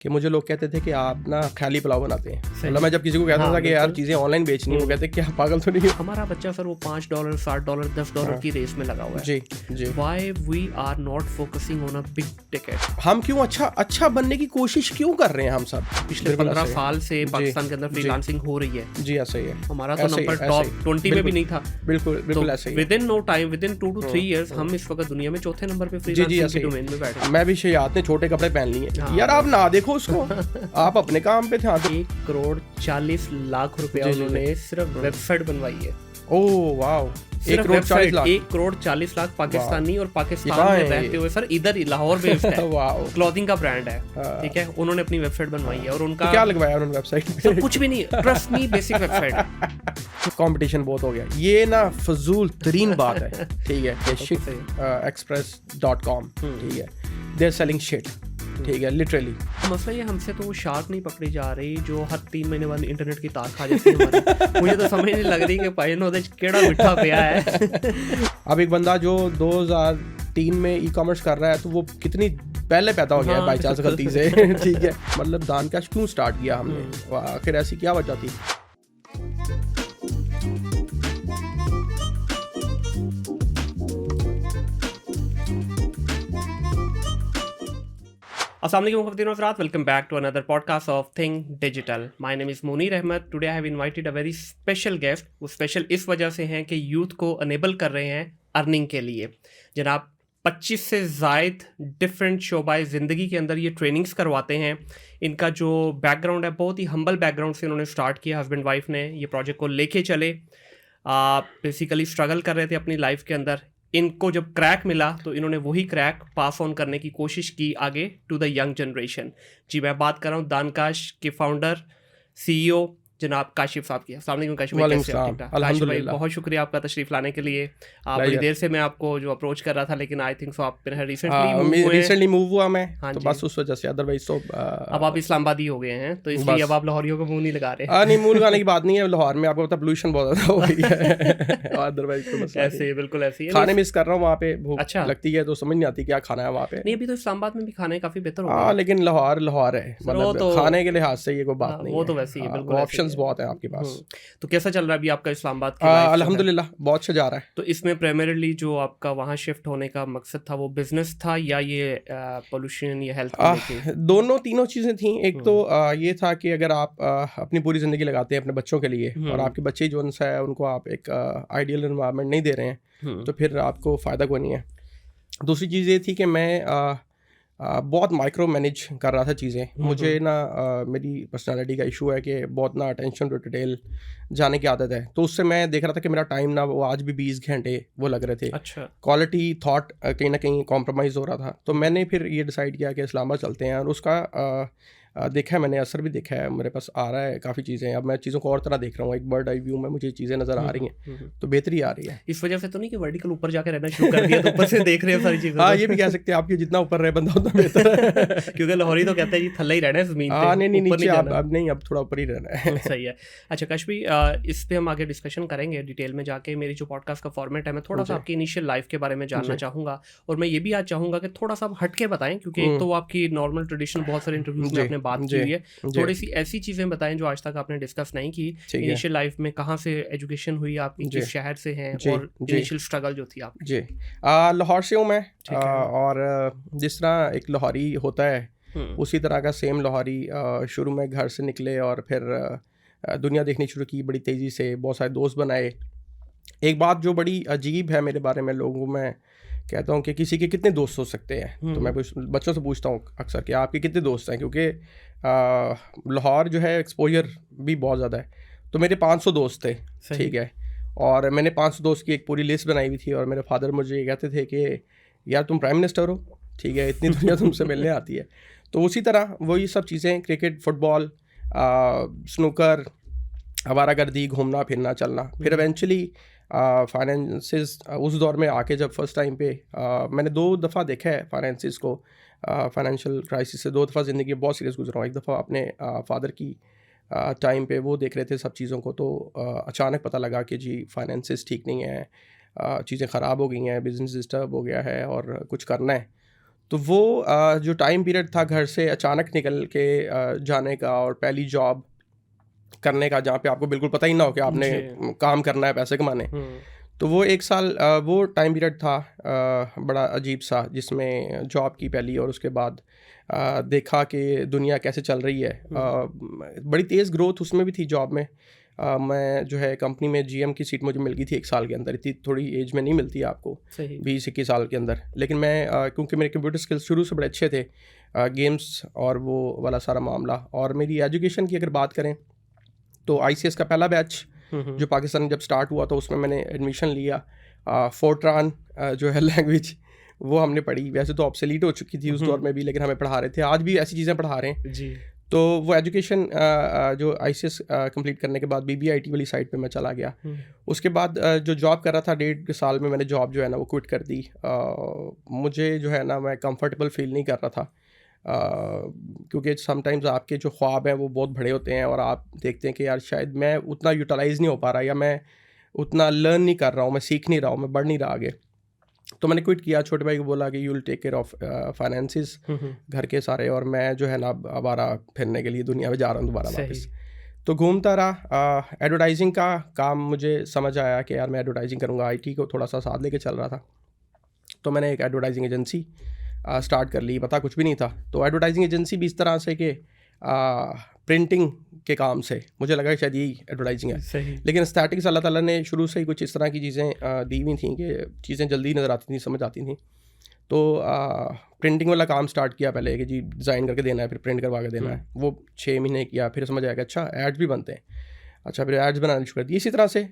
कि मुझे लोग कहते थे कि आप ना ख्याली पुलाव बनाते हैं। मतलब मैं जब किसी को कहता था कि यार चीज़ें ऑनलाइन बेचनी है, वो कहते क्या पागल तो नहीं हो। हमारा बच्चा सर वो $5 $7 $10 की रेस में लगा हुआ है। जी जी। Why we are not focusing on a big ticket? हम क्यों अच्छा बनने की कोशिश क्यों कर रहे हैं हम सब? पिछले 15 साल से पाकिस्तान के अंदर फ्रीलांसिंग हो रही है। जी ऐसा ही है। हमारा तो नंबर टॉप 20 में भी नहीं था। बिल्कुल ऐसा ही है। Within no time, within 2 to 3 years हम इस वक्त दुनिया में चौथे नंबर पे फ्रीलांसिंग के डोमेन में बैठे हैं। मैं भी शयात ने छोटे कपड़े पहन लिए यार, आप ना देखो उसको, आप अपने काम पे ध्यान दो। 1,40,00,000 उन्होंने सिर्फ वेबसाइट बनवाई है। ओह वाह, 1,40,00,000 पाकिस्तानी और पाकिस्तान में रहते हुए सर इधर ही लाहौर बेस्ड है। क्लॉथिंग का ब्रांड है, ठीक है। उन्होंने अपनी वेबसाइट बनवाई है और उनका क्या लगवाया उन्होंने वेबसाइट पे? सब कुछ भी नहीं, trust me, basic website. Competition बहुत हो गया, ये ना फजूल तरीन बात है, ठीक है। express.com, ठीक है, दे आर सेलिंग शिट, ठीक है, लिटरली। मसला ये हमसे तो वो शार्क नहीं पकड़ी जा रही जो हर 3 महीने बाद इंटरनेट की तार खा जाती है हमारी। मुझे तो समझ नहीं लग रही कि भाई ने केड़ा मिठा पिया है। अब एक बंदा जो 2003 में ई कॉमर्स कर रहा है, तो वो कितनी पहले पैदा हो गया है बाई चांस गलती से, ठीक है। मतलब दान कैश क्यों स्टार्ट किया हमने, आखिर ऐसी क्या वजह थी? अस्सलाम वालेकुम खवातीन और हज़रात, welcome back to another podcast of think digital. My name is Munir Ahmad. Today I have invited a very special guest. वो स्पेशल इस वजह से हैं कि यूथ को अनेबल कर रहे हैं अर्निंग के लिए। जनाब 25 से ज़ायद डिफरेंट शोबाए ज़िंदगी के अंदर ये ट्रेनिंग्स करवाते हैं। इनका जो बैकग्राउंड है, बहुत ही हम्बल बैकग्राउंड से इन्होंने स्टार्ट किया। हस्बैंड वाइफ ने ये प्रोजेक्ट को लेके चले, बेसिकली स्ट्रगल कर रहे थे अपनी लाइफ के अंदर। इनको जब क्रैक मिला तो इन्होंने वही क्रैक पास ऑन करने की कोशिश की आगे टू द यंग जनरेशन। जी, मैं बात कर रहा हूँ दानकाश के फाउंडर CEO जनाब काशिफ साहब की। अस्सलाम वालेकुम काशिफ भाई, कैसे हैं? काशिफ भाई, बहुत शुक्रिया आपका तशरीफ लाने के लिए। बड़ी देर से मैं आपको जो अप्रोच कर रहा था, लेकिन आई थिंक सो आप रिसेंटली मूव हुआ मैं, तो बस उस वजह से, अदरवाइज तो अब आप इस्लामाबादी हो गए हैं, तो इसलिए अब आप लाहौरियों को मुंह नहीं लगा रहे। नहीं, मुंह लगाने की बात नहीं है। लाहौर में आपको पता पोल्यूशन बहुत ज्यादा हो गई है, अदरवाइज तो बस ऐसे ही, बिल्कुल ऐसे ही। खाने मिस कर रहा हूँ वहाँ पे, भूख अच्छा लगती है तो समझ नहीं आती क्या खाना है वहाँ पे। नहीं, अभी तो इस्लामाबाद में भी खाने काफी बेहतर हो गए। हाँ, लेकिन लाहौर है, मतलब खाने के लिहाज से ये कोई बात नहीं है, वो तो वैसे ही है, बिल्कुल ऑप्शंस बहुत है आपके पास। तो कैसा चल रहा है अभी आपका इस्लामाबाद की लाइफ? अल्हम्दुलिल्लाह बहुत अच्छा जा रहा है। तो इसमें प्राइमरीली जो आपका वहाँ शिफ्ट होने का मकसद था, वो बिजनेस था या ये पोल्यूशन या हेल्थ? दोनों तीनों चीज़ें थी। एक तो ये था कि अगर आप अपनी पूरी ज़िंदगी लगाते हैं अपने बच्चों के लिए, और आपके बच्चे जो है उनको आप एक आइडियल एनवायरनमेंट नहीं दे रहे हैं, तो फिर आपको फ़ायदा कोई नहीं है। दूसरी चीज़ ये थी कि मैं बहुत माइक्रो मैनेज कर रहा था चीज़ें। मुझे ना मेरी पर्सनालिटी का इशू है कि बहुत ना अटेंशन टू डिटेल जाने की आदत है, तो उससे मैं देख रहा था कि मेरा टाइम ना वो आज भी 20 घंटे वो लग रहे थे। अच्छा। क्वालिटी थॉट कहीं ना कहीं कॉम्प्रोमाइज़ हो रहा था, तो मैंने फिर ये डिसाइड किया कि इस्लामाबाद चलते हैं। और उसका देखा है मैंने, असर भी देखा है, मेरे पास आ रहा है काफ़ी चीज़ें। अब मैं चीज़ों को और तरह देख रहा हूँ, एक बर्ड आई व्यू में मुझे चीज़ें नज़र आ रही हैं, तो बेहतरी आ रही है। इस वजह से तो नहीं कि वर्टिकल ऊपर जाके रहना शुरू कर दिया तो ऊपर से देख रहे हैं सारी चीज़ें? हाँ, ये भी कह सकते हैं, आपकी जितना ऊपर रहे बंदा उतना बेहतर है। क्योंकि लाहौरी तो कहते हैं जी थल्ले ही रहना है ज़मीन पे, नहीं नीचे, अब नहीं, अब थोड़ा ऊपर ही रहना है। सही है। अच्छा काश भी, इस पे हम आगे डिस्कशन करेंगे डिटेल में जाके। मेरी जो पॉडकास्ट का फॉर्मेट है, मैं थोड़ा सा आपकी इनिशियल लाइफ के बारे में जानना चाहूँगा, और मैं ये भी आज चाहूँगा कि थोड़ा सा हट के बताएं, क्योंकि एक तो आपकी नॉर्मल ट्रेडिशनल बहुत सारे इंटरव्यूज में आपने बात की हुई है, थोड़ी सी ऐसी चीज़ें बताएं जो आज तक आपने डिस्कस नहीं की। इनिशियल लाइफ में कहाँ से एजुकेशन हुई आपकी, किस शहर से हैं, और इनिशियल स्ट्रगल जो थी आपकी। जी, लाहौर से हूँ मैं, और जिस तरह एक लाहौरी होता है उसी तरह का सेम लाहौरी शुरू में घर से निकले और फिर दुनिया देखनी शुरू की बड़ी तेज़ी से, बहुत सारे दोस्त बनाए। एक बात जो बड़ी अजीब है मेरे बारे में, लोगों में कहता हूँ कि किसी के कितने दोस्त हो सकते हैं, तो मैं बच्चों से पूछता हूँ अक्सर कि आपके कितने दोस्त हैं, क्योंकि लाहौर जो है एक्सपोजर भी बहुत ज़्यादा है। तो मेरे 500 दोस्त थे, ठीक है, और मैंने 500 दोस्त की एक पूरी लिस्ट बनाई हुई थी। और मेरे फादर मुझे ये कहते थे कि यार तुम प्राइम मिनिस्टर हो, ठीक है, इतनी दुनिया तुमसे मिलने आती है। तो उसी तरह वही सब चीज़ें, क्रिकेट, फुटबॉल, स्नूकर, आवारागर्दी, घूमना फिरना, चलना। फिर इवेंचुअली फाइनेंसिस उस दौर में आके जब फर्स्ट टाइम पे मैंने 2 दफ़ा देखा है फाइनेंसिस को, फाइनेंशियल क्राइसिस से 2 दफ़ा ज़िंदगी बहुत सीरियस गुजरा हूँ। एक दफ़ा अपने फादर की टाइम पे वो देख रहे थे सब चीज़ों को, तो अचानक पता लगा कि जी फाइनेंसिस ठीक नहीं है, चीज़ें ख़राब हो गई हैं, बिज़नेस डिस्टर्ब हो गया है और कुछ करना है। तो वो जो टाइम पीरियड था घर से अचानक निकल के जाने का और पहली जॉब करने का, जहाँ पे आपको बिल्कुल पता ही ना हो कि आपने काम करना है पैसे कमाने, तो वो 1 साल वो टाइम पीरियड था बड़ा अजीब सा, जिसमें जॉब की पहली और उसके बाद देखा कि दुनिया कैसे चल रही है। बड़ी तेज़ ग्रोथ उसमें भी थी जॉब में। मैं जो है कंपनी में जीएम की सीट मुझे मिल गई थी 1 साल के अंदर। इतनी थोड़ी एज में नहीं मिलती आपको 20-21 साल के अंदर। लेकिन मैं क्योंकि मेरे कंप्यूटर स्किल्स शुरू से बड़े अच्छे थे, गेम्स और वो वाला सारा मामला, और मेरी एजुकेशन की अगर बात करें तो आईसीएस का पहला बैच जो पाकिस्तान में जब स्टार्ट हुआ तो उसमें मैंने एडमिशन लिया। फोर्ट्रान जो है लैंग्वेज, वो हमने पढ़ी। वैसे तो ऑब्सोलीट हो चुकी थी उस दौर में भी, लेकिन हमें पढ़ा रहे थे। आज भी ऐसी चीज़ें पढ़ा रहे हैं जी। तो वो एजुकेशन जो आईसीएस कंप्लीट करने के बाद बीबीआईटी वाली साइड पे मैं चला गया। उसके बाद जो जॉब कर रहा था 1.5 साल में मैंने जॉब जो है ना वो क्विट कर दी। मुझे जो है ना मैं कंफर्टेबल फील नहीं कर रहा था, क्योंकि समटाइम्स आपके जो ख्वाब हैं वो बहुत बड़े होते हैं और आप देखते हैं कि यार शायद मैं उतना यूटिलाइज़ नहीं हो पा रहा, या मैं उतना लर्न नहीं कर रहा हूँ, मैं सीख नहीं रहा हूँ, मैं बढ़ नहीं रहा आगे। तो मैंने क्विट किया। छोटे भाई को बोला कि you will take care of finances घर के सारे, और मैं जो है ना आवारा फिरने के लिए दुनिया में जा रहा हूँ दोबारा वापस। तो घूमता रहा। एडवर्टाइजिंग का काम मुझे समझ आया कि यार मैं एडवर्टाइजिंग करूँगा, आईटी को थोड़ा सा साथ लेके चल रहा था। तो मैंने एक एडवर्टाइजिंग एजेंसी स्टार्ट कर ली, पता कुछ भी नहीं था। तो एडवर्टाइजिंग एजेंसी भी इस तरह से कि प्रिंटिंग के काम से मुझे लगा कि शायद यही एडवर्टाइजिंग है। लेकिन स्टैटिक्स अल्लाह ताला ने शुरू से ही कुछ इस तरह की चीज़ें दी हुई थी कि चीज़ें जल्दी नज़र आती थी, समझ आती थी। तो प्रिंटिंग वाला काम स्टार्ट किया पहले कि जी डिज़ाइन करके देना है, फिर प्रिंट करवा के देना है। वो 6 महीने किया, फिर समझ आया कि अच्छा एड्स भी बनते हैं। अच्छा, फिर एड्स बनाना शुरू कर दी। इसी तरह से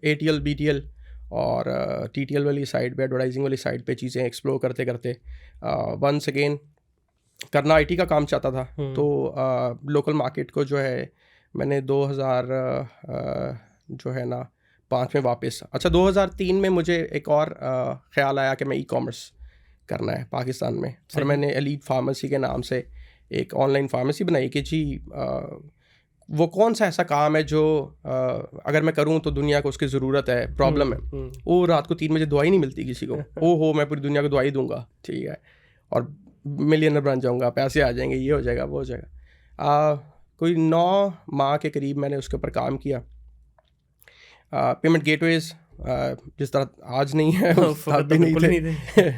ATL BTL और TTL वाली साइड पे, एडवर्टाइजिंग वाली साइड पे चीज़ें एक्सप्लोर करते करते वंस अगेन करना आईटी का काम चाहता था। तो लोकल मार्केट को जो है मैंने 2000 जो है ना 5 में वापस, अच्छा 2003 में मुझे एक और ख़्याल आया कि मैं ई-कॉमर्स करना है पाकिस्तान में। और मैंने एलीट फार्मेसी के नाम से एक ऑनलाइन फार्मेसी बनाई कि जी वो कौन सा ऐसा काम है जो अगर मैं करूं तो दुनिया को उसकी ज़रूरत है, प्रॉब्लम है। वो रात को 3 बजे दवाई नहीं मिलती किसी को, हो मैं पूरी दुनिया को दवाई दूंगा, ठीक है, और मिलियनर बन जाऊंगा, पैसे आ जाएंगे, ये हो जाएगा, वो हो जाएगा। कोई 9 माह के करीब मैंने उसके ऊपर काम किया। पेमेंट गेटवेज जिस तरह आज नहीं है उस तरह भी नहीं थे।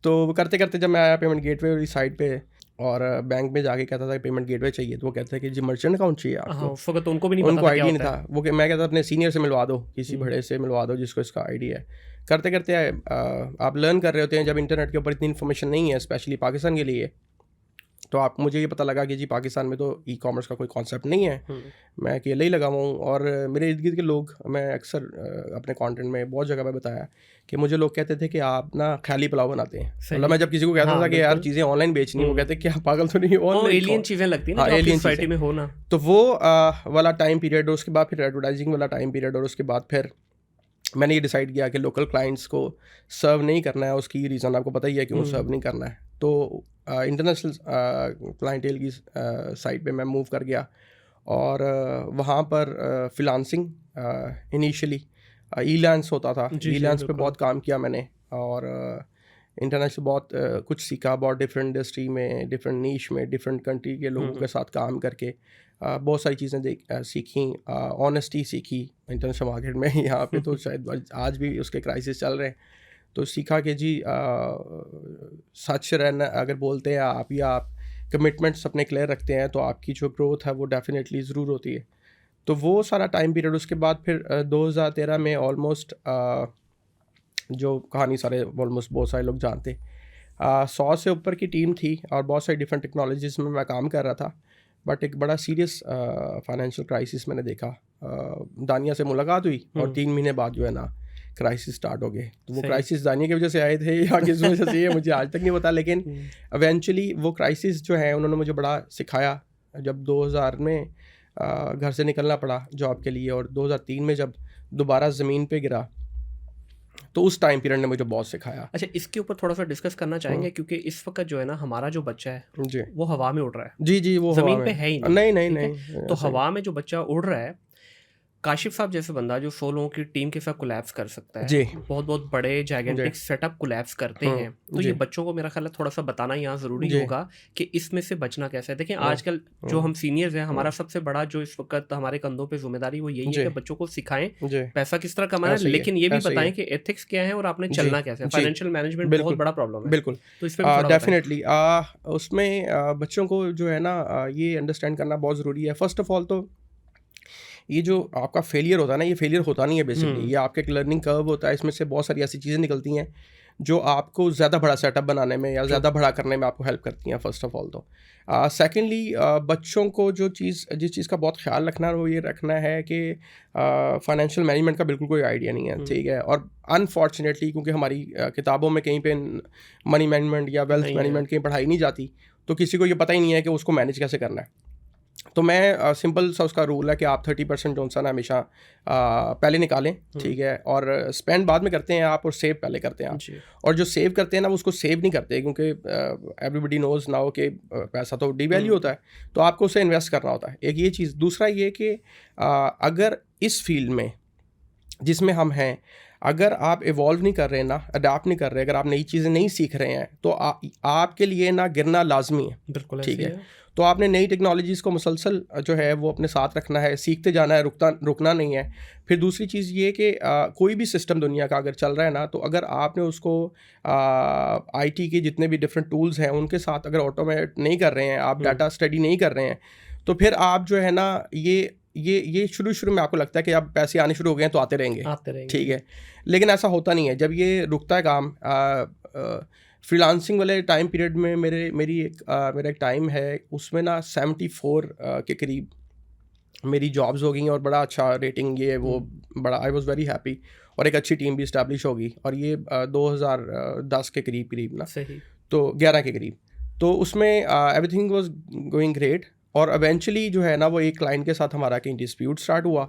तो करते करते जब मैं आया पेमेंट गेटवे वाली साइड पे और बैंक में जाके कहता था कि पेमेंट गेटवे चाहिए, तो वो कहते हैं कि जी मर्चेंट अकाउंट चाहिए आपको। उस वक्त तो उनको भी नहीं पता, उनको आइडिया नहीं था। वो मैं कहता अपने सीनियर से मिलवा दो, किसी बड़े से मिलवा दो जिसको इसका आइडिया है। करते करते आप लर्न कर रहे होते हैं। जब इंटरनेट के ऊपर इतनी इन्फॉर्मेशन नहीं है स्पेशली पाकिस्तान के लिए, तो मुझे ये पता लगा कि जी पाकिस्तान में तो ई-कॉमर्स का कोई कॉन्सेप्ट नहीं है। मैं अकेले ही लगा हुआ हूँ और मेरे इर्द गिर्द के लोग, मैं अक्सर अपने कंटेंट में बहुत जगह पे बताया कि मुझे लोग कहते थे कि आप ना ख्याली पुलाव बनाते हैं। मतलब मैं जब किसी को कहता था कि यार चीज़ें ऑनलाइन बेचनी, वो कहते क्या पागल तो नहीं, ऑनलाइन एलियन चीज़ें लगती हैं एलियन सोसाइटी में होना। तो वो वाला टाइम पीरियड, और उसके बाद फिर एडवर्टाइजिंग वाला टाइम पीरियड, और उसके बाद फिर मैंने ये डिसाइड किया कि लोकल क्लाइंट्स को सर्व नहीं करना है। उसकी रीज़न आपको पता ही है क्यों सर्व नहीं करना है। तो इंटरनेशनल क्लाइंटेल की साइड पे मैं मूव कर गया और वहाँ पर फ्रीलांसिंग इनिशियली ई-लैंस होता था, ई-लैंस पे बहुत काम किया मैंने, और इंटरनेशनल बहुत कुछ सीखा, बहुत डिफरेंट इंडस्ट्री में, डिफरेंट नीश में, डिफरेंट कंट्री के लोगों के साथ काम करके बहुत सारी चीज़ें सीखी। ऑनेस्टी सीखी इंटरनेशनल मार्केट में। यहाँ पे तो शायद आज भी उसके क्राइसिस चल रहे हैं। तो सीखा कि जी सच रहना अगर बोलते हैं आप, या आप कमिटमेंट्स अपने क्लियर रखते हैं, तो आपकी जो ग्रोथ है वो डेफिनेटली ज़रूर होती है। तो वो सारा टाइम पीरियड, उसके बाद फिर 2013 में ऑलमोस्ट जो कहानी सारे ऑलमोस्ट बहुत सारे लोग जानते, 100 से ऊपर की टीम थी और बहुत सारी डिफरेंट टेक्नोलॉजीज़ में मैं काम कर रहा था। बट एक बड़ा सीरियस फाइनेंशियल क्राइसिस मैंने देखा। दानिया से मुलाकात हुई और 3 महीने बाद जो है ना क्राइसिस स्टार्ट हो गए। तो वो क्राइसिस दानिया की वजह से आए थे या किस वजह से, ये मुझे आज तक नहीं पता, लेकिन इवेंचुअली वो क्राइसिस जो है उन्होंने मुझे बड़ा सिखाया। जब 2000 में घर से निकलना पड़ा जॉब के लिए, और 2003 में जब दोबारा ज़मीन पे गिरा, तो उस टाइम पीरियड ने मुझे बहुत सिखाया। अच्छा, इसके ऊपर थोड़ा सा डिस्कस करना चाहेंगे, क्योंकि इस वक्त जो है ना हमारा जो बच्चा है जी वो हवा में उड़ रहा है। जी, वो ज़मीन पे है ही नहीं। तो हवा में जो बच्चा उड़ रहा है, काशिफ साहब जैसे बंदा जो 100 लोगों की टीम के साथ कोलैप्स कर सकता है, जी बहुत बहुत बड़े जायगेंटिक सेटअप कोलैप्स करते हैं, तो ये बच्चों को मेरा ख्याल है थोड़ा सा बताना यहाँ ज़रूरी होगा कि इसमें से बचना कैसे है। देखिए आजकल जो हम सीनियर्स हैं, हमारा सबसे बड़ा जो इस वक्त हमारे कंधों पे जिम्मेदारी वो यही है कि बच्चों को सिखाएं पैसा किस तरह कमाना है, लेकिन ये भी बताएं कि एथिक्स क्या है और आपने चलना कैसे है। फाइनेंशियल मैनेजमेंट बहुत बड़ा प्रॉब्लम है। बिल्कुल, तो इस पे डेफिनेटली उसमें बच्चों को जो है ना ये अंडरस्टैंड करना बहुत ज़रूरी है। फर्स्ट ऑफ ऑल तो ये जो आपका फेलियर होता है ना, ये फेलियर होता नहीं है बेसिकली, ये आपका एक लर्निंग कर्व होता है। इसमें से बहुत सारी ऐसी चीज़ें निकलती हैं जो आपको ज़्यादा बड़ा सेटअप बनाने में या ज़्यादा बड़ा करने में आपको हेल्प करती हैं, फर्स्ट ऑफ ऑल तो। सेकेंडली बच्चों को जिस चीज़ का बहुत ख्याल रखना है वो ये रखना है कि फाइनेंशियल मैनेजमेंट का बिल्कुल कोई आइडिया नहीं है, ठीक है। और अनफॉर्चुनेटली क्योंकि हमारी किताबों में कहीं पे मनी मैनेजमेंट या वेल्थ मैनेजमेंट कहीं पढ़ाई नहीं जाती, तो किसी को ये पता ही नहीं है कि उसको मैनेज कैसे करना है। तो मैं सिंपल सा उसका रूल है कि आप 30% जो सा ना हमेशा पहले निकालें, ठीक है, और स्पेंड बाद में करते हैं आप और सेव पहले करते हैं आप। और जो सेव करते हैं ना वो उसको सेव नहीं करते, क्योंकि एवरीबडी नोज नाउ कि पैसा तो डिवैल्यू होता है, तो आपको उसे इन्वेस्ट करना होता है। एक ये चीज़। दूसरा ये कि अगर इस फील्ड में जिसमें हम हैं, अगर आप इवॉल्व नहीं कर रहे ना, अडाप्ट नहीं कर रहे, अगर आप नई चीज़ें नहीं सीख रहे हैं, तो आपके लिए ना गिरना लाजमी है। बिल्कुल, ठीक है। तो आपने नई टेक्नोलॉजीज़ को मुसलसल जो है वो अपने साथ रखना है, सीखते जाना है, रुकना नहीं है। फिर दूसरी चीज़ ये कि कोई भी सिस्टम दुनिया का अगर चल रहा है ना, तो अगर आपने उसको आईटी के जितने भी डिफरेंट टूल्स हैं उनके साथ अगर ऑटोमेट नहीं कर रहे हैं, आप डाटा स्टडी नहीं कर रहे हैं, तो फिर आप जो है ना ये शुरू में आपको लगता है कि अब पैसे आने शुरू हो गए हैं तो आते रहेंगे, ठीक है। लेकिन ऐसा होता नहीं है। जब ये रुकता है काम, फ्रीलांसिंग वाले टाइम पीरियड में मेरा एक टाइम है, उसमें ना 74 के करीब मेरी जॉब्स हो गई और बड़ा अच्छा रेटिंग ये वो बड़ा, आई वाज वेरी हैप्पी, और एक अच्छी टीम भी इस्टेब्लिश होगी। और ये 2010 के करीब ना, तो 11 के करीब। तो उसमें एवरीथिंग वाज गोइंग ग्रेट। और इवेंचुअली जो है ना वो एक क्लाइंट के साथ हमारा कहीं डिस्प्यूट स्टार्ट हुआ,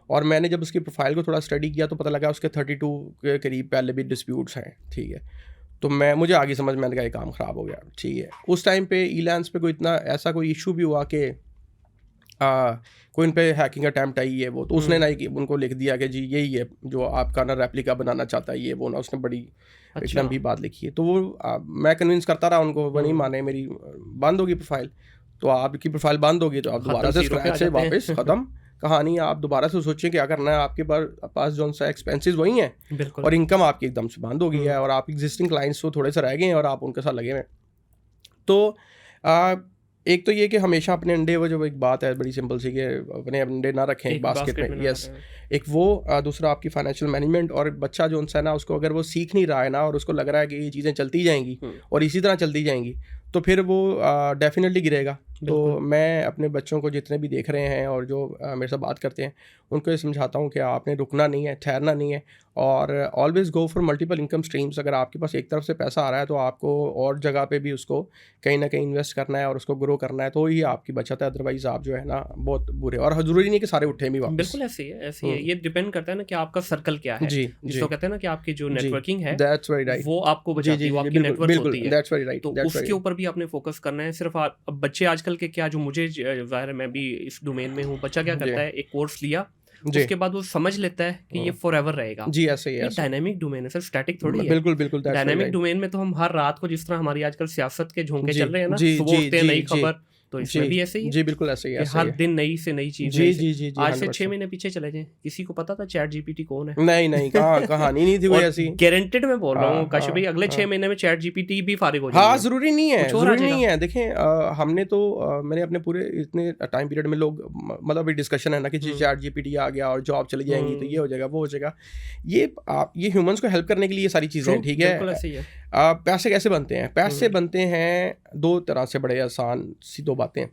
और मैंने जब उसकी प्रोफाइल को थोड़ा स्टडी किया तो पता लगा उसके 32 के करीब पहले भी डिस्प्यूट्स हैं, ठीक है। तो मुझे आगे समझ में आया काम ख़राब हो गया, ठीक है। उस टाइम पे ईलांस पे कोई इशू भी हुआ कि कोई उन पे हैकिंग अटैम्प्ट आई है वो, तो उसने ना उनको लिख दिया कि जी यही है जो आपका ना रेप्लिका बनाना चाहता है, ये वो ना, उसने बड़ी एक लंबी बात लिखी है। तो वो मैं कन्विंस करता रहा उनको, वो नहीं माने, मेरी बंद होगी प्रोफाइल। तो आपकी प्रोफाइल बंद होगी तो आप दोबारा से स्क्रैच से वापस ख़त्म कहानी। आप दोबारा से सोचें क्या करना है। आपके पास जो सा एक्सपेंसेस वही हैं और इनकम आपकी एकदम से बंद हो गई है, और आप एग्जिस्टिंग क्लाइंट्स तो थोड़े से रह गए हैं और आप उनके साथ लगे हुए हैं। तो एक तो ये कि हमेशा अपने अंडे, वो जो एक बात है बड़ी सिंपल सी, कि अपने अंडे ना रखें एक बास्केट में, यस, एक वो। दूसरा आपकी फाइनेंशियल मैनेजमेंट। और बच्चा जो है ना, उसको अगर वो सीख नहीं रहा है ना और उसको लग रहा है कि ये चीज़ें चलती जाएंगी और इसी तरह चलती जाएंगी, तो फिर वो डेफिनेटली गिरेगा। तो मैं अपने बच्चों को जितने भी देख रहे हैं और जो मेरे साथ बात करते हैं उनको ये समझाता हूँ कि आपने रुकना नहीं है, ठहरना नहीं है, और always go for multiple income streams. अगर आपके पास एक तरफ से पैसा आ रहा है तो आपको और जगह पे भी उसको कहीं ना कहीं इन्वेस्ट करना है और उसको ग्रो करना है, तो ही आपकी बचत है। अदरवाइज़ आप जो है ना बहुत बुरे, और ज़रूरी नहीं कि सारे उठे भी वापस। बिल्कुल ऐसे ही है। ये डिपेंड करता है ना कि आपका सर्कल क्या है। जी, जिसको कहते हैं ना कि आपकी जो नेटवर्किंग है, दैट्स वेरी राइट, वो आपको बचाती है, वो आपकी नेटवर्क होती है, दैट्स वेरी राइट। तो उसके ऊपर भी आपने फोकस करना है। सिर्फ बच्चे आजकल के क्या, जो मुझे ज़ाहिर है मैं भी इस डोमेन में हूँ, बच्चा क्या करता है, एक कोर्स लिया, उसके बाद वो समझ लेता है कि ये फॉरएवर रहेगा। जी ऐसे ही है। डायनामिक डोमेन है सर, स्टैटिक थोड़ी है। बिल्कुल डायनामिक डोमेन में तो हम हर रात को, जिस तरह हमारी आजकल सियासत के झोंके चल रहे हैं ना, सुबह उठते हैं नई खबर, तो इसमें भी ऐसे ही है। जी बिल्कुल ऐसे ही है। हर दिन नई से नई चीज। जी आज से 6 महीने पीछे चले जाएं, किसी को पता था चैट जीपीटी कौन है? नहीं, कहानी नहीं थी कोई ऐसी। गारंटेड मैं बोल रहा हूँ काशिफ भाई, अगले 6 महीने में चैट जीपीटी भी फारिग हो जाएगा। हाँ, जरूरी नहीं है। देखें, हमने तो मैंने अपने पूरे इतने टाइम पीरियड में लोग, मतलब डिस्कशन है ना कि चैट जीपीटी आ गया और जॉब चली जाएंगी, तो ये हो जाएगा, वो हो जाएगा। ये ह्यूमंस को हेल्प करने के लिए ये सारी चीज़ें, ठीक है। पैसे कैसे बनते हैं? पैसे बनते हैं दो तरह से, बड़े आसान सी दो बातें।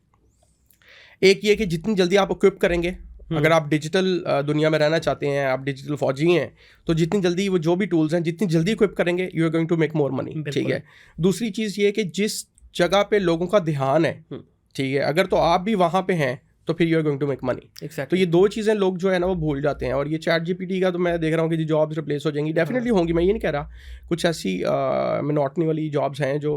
एक ये कि जितनी जल्दी आप इक्विप करेंगे, अगर आप डिजिटल दुनिया में रहना चाहते हैं, आप डिजिटल फौजी हैं, तो जितनी जल्दी वो जो भी टूल्स हैं जितनी जल्दी इक्विप करेंगे, you are going to make more money, ठीक है। दूसरी चीज़ ये कि जिस जगह पे लोगों का ध्यान है, ठीक है, अगर तो आप भी वहाँ पे हैं तो फिर you are going to make money. तो ये दो चीज़ें लोग जो है ना वो भूल जाते हैं। और ये चैट जीपीटी का तो मैं देख रहा हूँ कि जॉब्स रिप्लेस हो जाएंगी, डेफिनेटली होंगी, मैं ये नहीं कह रहा। कुछ ऐसी मोनोटनी वाली जॉब्स हैं जो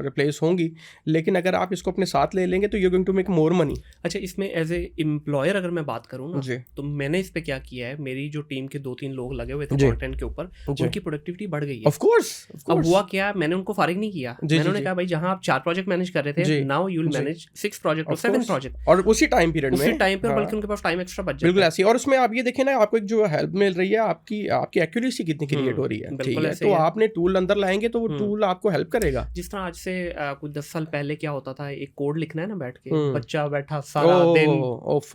रिप्लेस होंगी, लेकिन अगर आप इसको अपने साथ ले लेंगे तो you are going to make more money. अच्छा, इसमें एज ए एम्प्लॉयर अगर मैं बात करूँ ना, तो मैंने इस पे क्या किया है, मेरी जो टीम के 2-3 लोग लगे हुए थे कंटेंट के ऊपर, उनकी प्रोडक्टिविटी बढ़ गई है। Of course. अब हुआ क्या, मैंने उनको फारिग नहीं किया, मैंने कहा भाई जहां आप 4 प्रोजेक्ट मैनेज कर रहे थे, now you will manage 6 project और 7 प्रोजेक्ट, और उसी टाइम पीरियड में, उसी टाइम पे, बल्कि उनके पास टाइम एक्स्ट्रा बच जाता है। बिल्कुल ऐसे। और उसमें आप ये देखें ना, आपको एक जो हेल्प मिल रही है, आपकी एक्यूरेसी कितनी क्रिएट हो रही है, ठीक है। तो आपने टूल अंदर लाएंगे तो वो टूल आपको हेल्प करेगा। जिस तरह आज से कुछ 10 साल पहले क्या होता था, एक कोड लिखना है ना बैठ के, बच्चा बैठा सारा दिन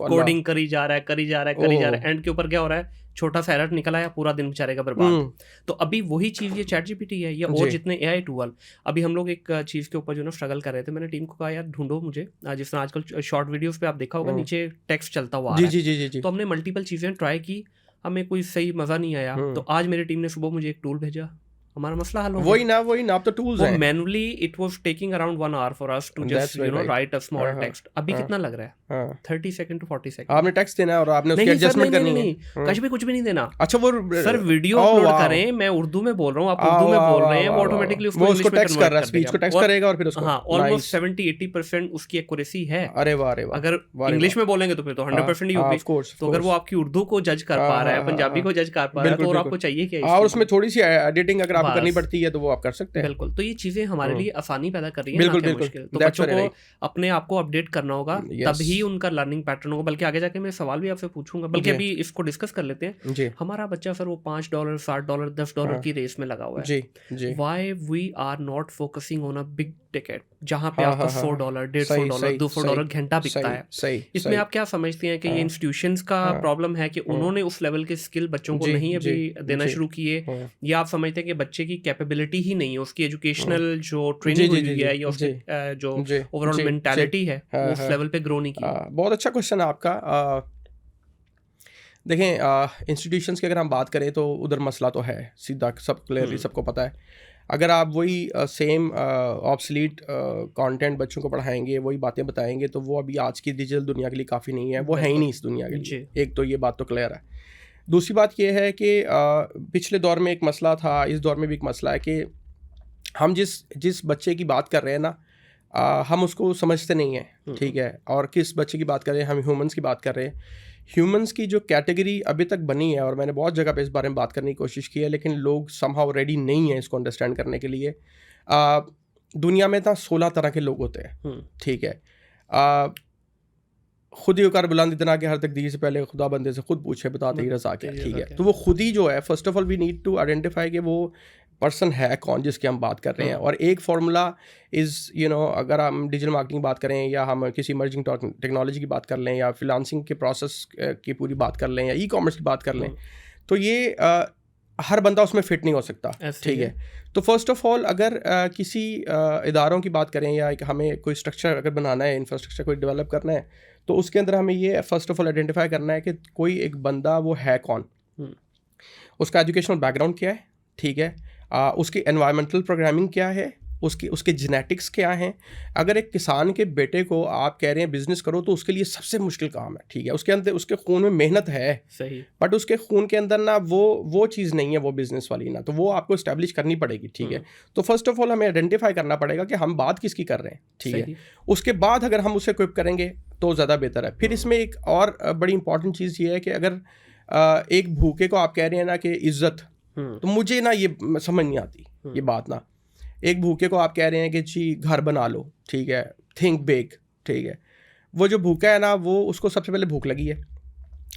कोडिंग करी जा रहा है, एंड के ऊपर क्या हो रहा है, छोटा सा एरर निकला है, पूरा दिन बेचारे का बर्बाद। तो अभी वही चीज़ ये चैट जीपीटी है, या और जितने एआई टूल। अभी हम लोग एक चीज़ के ऊपर जो ना स्ट्रगल कर रहे थे, मैंने टीम को कहा यार ढूंढो मुझे, जिस तरह आजकल शॉर्ट वीडियोस पे आप देखा होगा नीचे टेक्स्ट चलता हुआ आ रहा है। तो हमने मल्टीपल चीज़ें ट्राई की, हमें कोई सही मज़ा नहीं आया। तो आज मेरी टीम ने सुबह मुझे एक टूल भेजा, हमारा मसला हल हो गया। वही ना अब तो टूल्स हैं। Manually it was taking around 1 hour for us to just write a small text. अभी कितना लग रहा है, 30 सेकंड टू 40 सेकंड आपने टेक्स्ट देना है और आपने उसकी एडजस्टमेंट करनी है। कहीं भी कुछ भी नहीं देना। अच्छा, वो सर वीडियो अपलोड करें, मैं उर्दू में बोल रहा हूँ, आप उर्दू में बोल रहे हैं, वो ऑटोमेटिकली उसको इंग्लिश में टेक्स्ट कर रहा है, स्पीच को टेक्स्ट करेगा और फिर उसको हां ऑलमोस्ट 70-80% उसकी एक्यूरेसी है। अरे वाह अरे वाह। अगर इंग्लिश में बोलेंगे तो फिर तो 100% ही होगी। तो अगर वो आपकी उर्दू को जज कर पा रहा है, पंजाबी को जज कर पा रहा है, तो और आपको चाहिए क्या? और उसमें थोड़ी सी एडिटिंग अगर आपको करनी पड़ती है तो वो आप कर सकते हैं। बिल्कुल। तो ये चीजें हमारे लिए आसानी पैदा कर रही है, ना कि मुश्किल। तो बच्चों को अपने आप को अपडेट करना होगा, तभी उनका लर्निंग पैटर्न होगा। बल्कि आगे जाके मैं सवाल भी आपसे पूछूंगा, बल्कि अभी इसको डिस्कस कर लेते हैं। हमारा बच्चा सर वो $5, $7, $10 की रेस में लगा हुआ है। Why we are not focusing on a big ticket, जहां पे आपका $100, $150, $200 घंटा बिकता है। इसमें आप क्या समझते हैं कि ये इंस्टीट्यूशंस का प्रॉब्लम है कि उन्होंने उस लेवल के स्किल बच्चों को नहीं अभी देना शुरू किए, या आप समझते हैं कि बच्चे की कैपेबिलिटी ही नहीं है, उसकी एजुकेशनल जो ट्रेनिंग हुई है या उसकी जो ओवरऑल मेंटालिटी है उस लेवल पे ग्रो नहीं की? बहुत अच्छा क्वेश्चन है आपका। देखें, इंस्टीट्यूशंस की अगर हम बात करें तो उधर मसला तो है, सीधा सब क्लियरली सबको पता है। अगर आप वही सेम ऑब्सलीट कंटेंट बच्चों को पढ़ाएंगे, वही बातें बताएंगे, तो वो अभी आज की डिजिटल दुनिया के लिए काफ़ी नहीं है, वो है ही नहीं इस दुनिया के लिए। एक तो ये बात तो क्लियर है। दूसरी बात ये है कि पिछले दौर में एक मसला था, इस दौर में भी एक मसला है कि हम जिस बच्चे की बात कर रहे हैं ना, हम उसको समझते नहीं हैं, ठीक है। और किस बच्चे की बात कर रहे हैं, हम ह्यूमंस की बात कर रहे हैं। ह्यूमंस की जो कैटेगरी अभी तक बनी है, और मैंने बहुत जगह पे इस बारे में बात करने की कोशिश की है, लेकिन लोग समहाउ रेडी नहीं है इसको अंडरस्टैंड करने के लिए। दुनिया में ना 16 तरह के लोग होते हैं, ठीक है। खुद ही उकार बुलंद इतना कि हर तकदीर से पहले खुदा बंदे से खुद पूछे बताते ही रज़ा क्या, ठीक है। तो वो खुद ही जो है, first of all we need to identify कि वो पर्सन है कौन जिसके हम बात कर रहे हैं। और एक फार्मूला इज़ अगर हम डिजिटल मार्केटिंग बात करें, या हम किसी इमर्जिंग टेक्नोलॉजी की बात कर लें, या फ्रीलांसिंग के प्रोसेस की पूरी बात कर लें, या ई कॉमर्स की बात कर लें, तो ये हर बंदा उसमें फिट नहीं हो सकता, ठीक है। तो फर्स्ट ऑफ ऑल अगर किसी इदारों की बात करें, या हमें कोई स्ट्रक्चर अगर बनाना है, इंफ्रास्ट्रक्चर कोई डेवलप करना है, तो उसके अंदर हमें ये फर्स्ट ऑफ ऑल आइडेंटिफाई करना है कि कोई एक बंदा वो है कौन, उसका एजुकेशनल बैकग्राउंड क्या है, ठीक है, उसकी एनवायरमेंटल प्रोग्रामिंग क्या है, उसके जेनेटिक्स क्या हैं। अगर एक किसान के बेटे को आप कह रहे हैं बिजनेस करो, तो उसके लिए सबसे मुश्किल काम है, ठीक है। उसके अंदर उसके खून में मेहनत है, सही, बट उसके खून के अंदर ना वो चीज़ नहीं है, वो बिजनेस वाली ना, तो वो आपको इस्टेब्लिश करनी पड़ेगी, ठीक है। तो फर्स्ट ऑफ ऑल हमें आइडेंटिफाई करना पड़ेगा कि हम बात किसकी कर रहे हैं, ठीक है। उसके बाद अगर हम उसे इक्विप करेंगे तो ज़्यादा बेहतर है। फिर इसमें एक और बड़ी इंपॉर्टेंट चीज़ ये है कि अगर एक भूखे को आप कह रहे हैं ना कि इज्जत, तो मुझे ना ये समझ नहीं आती ये बात ना। एक भूखे को आप कह रहे हैं कि जी घर बना लो, ठीक है, थिंक बिग, ठीक है। वो जो भूखा है ना, वो उसको सबसे पहले भूख लगी है,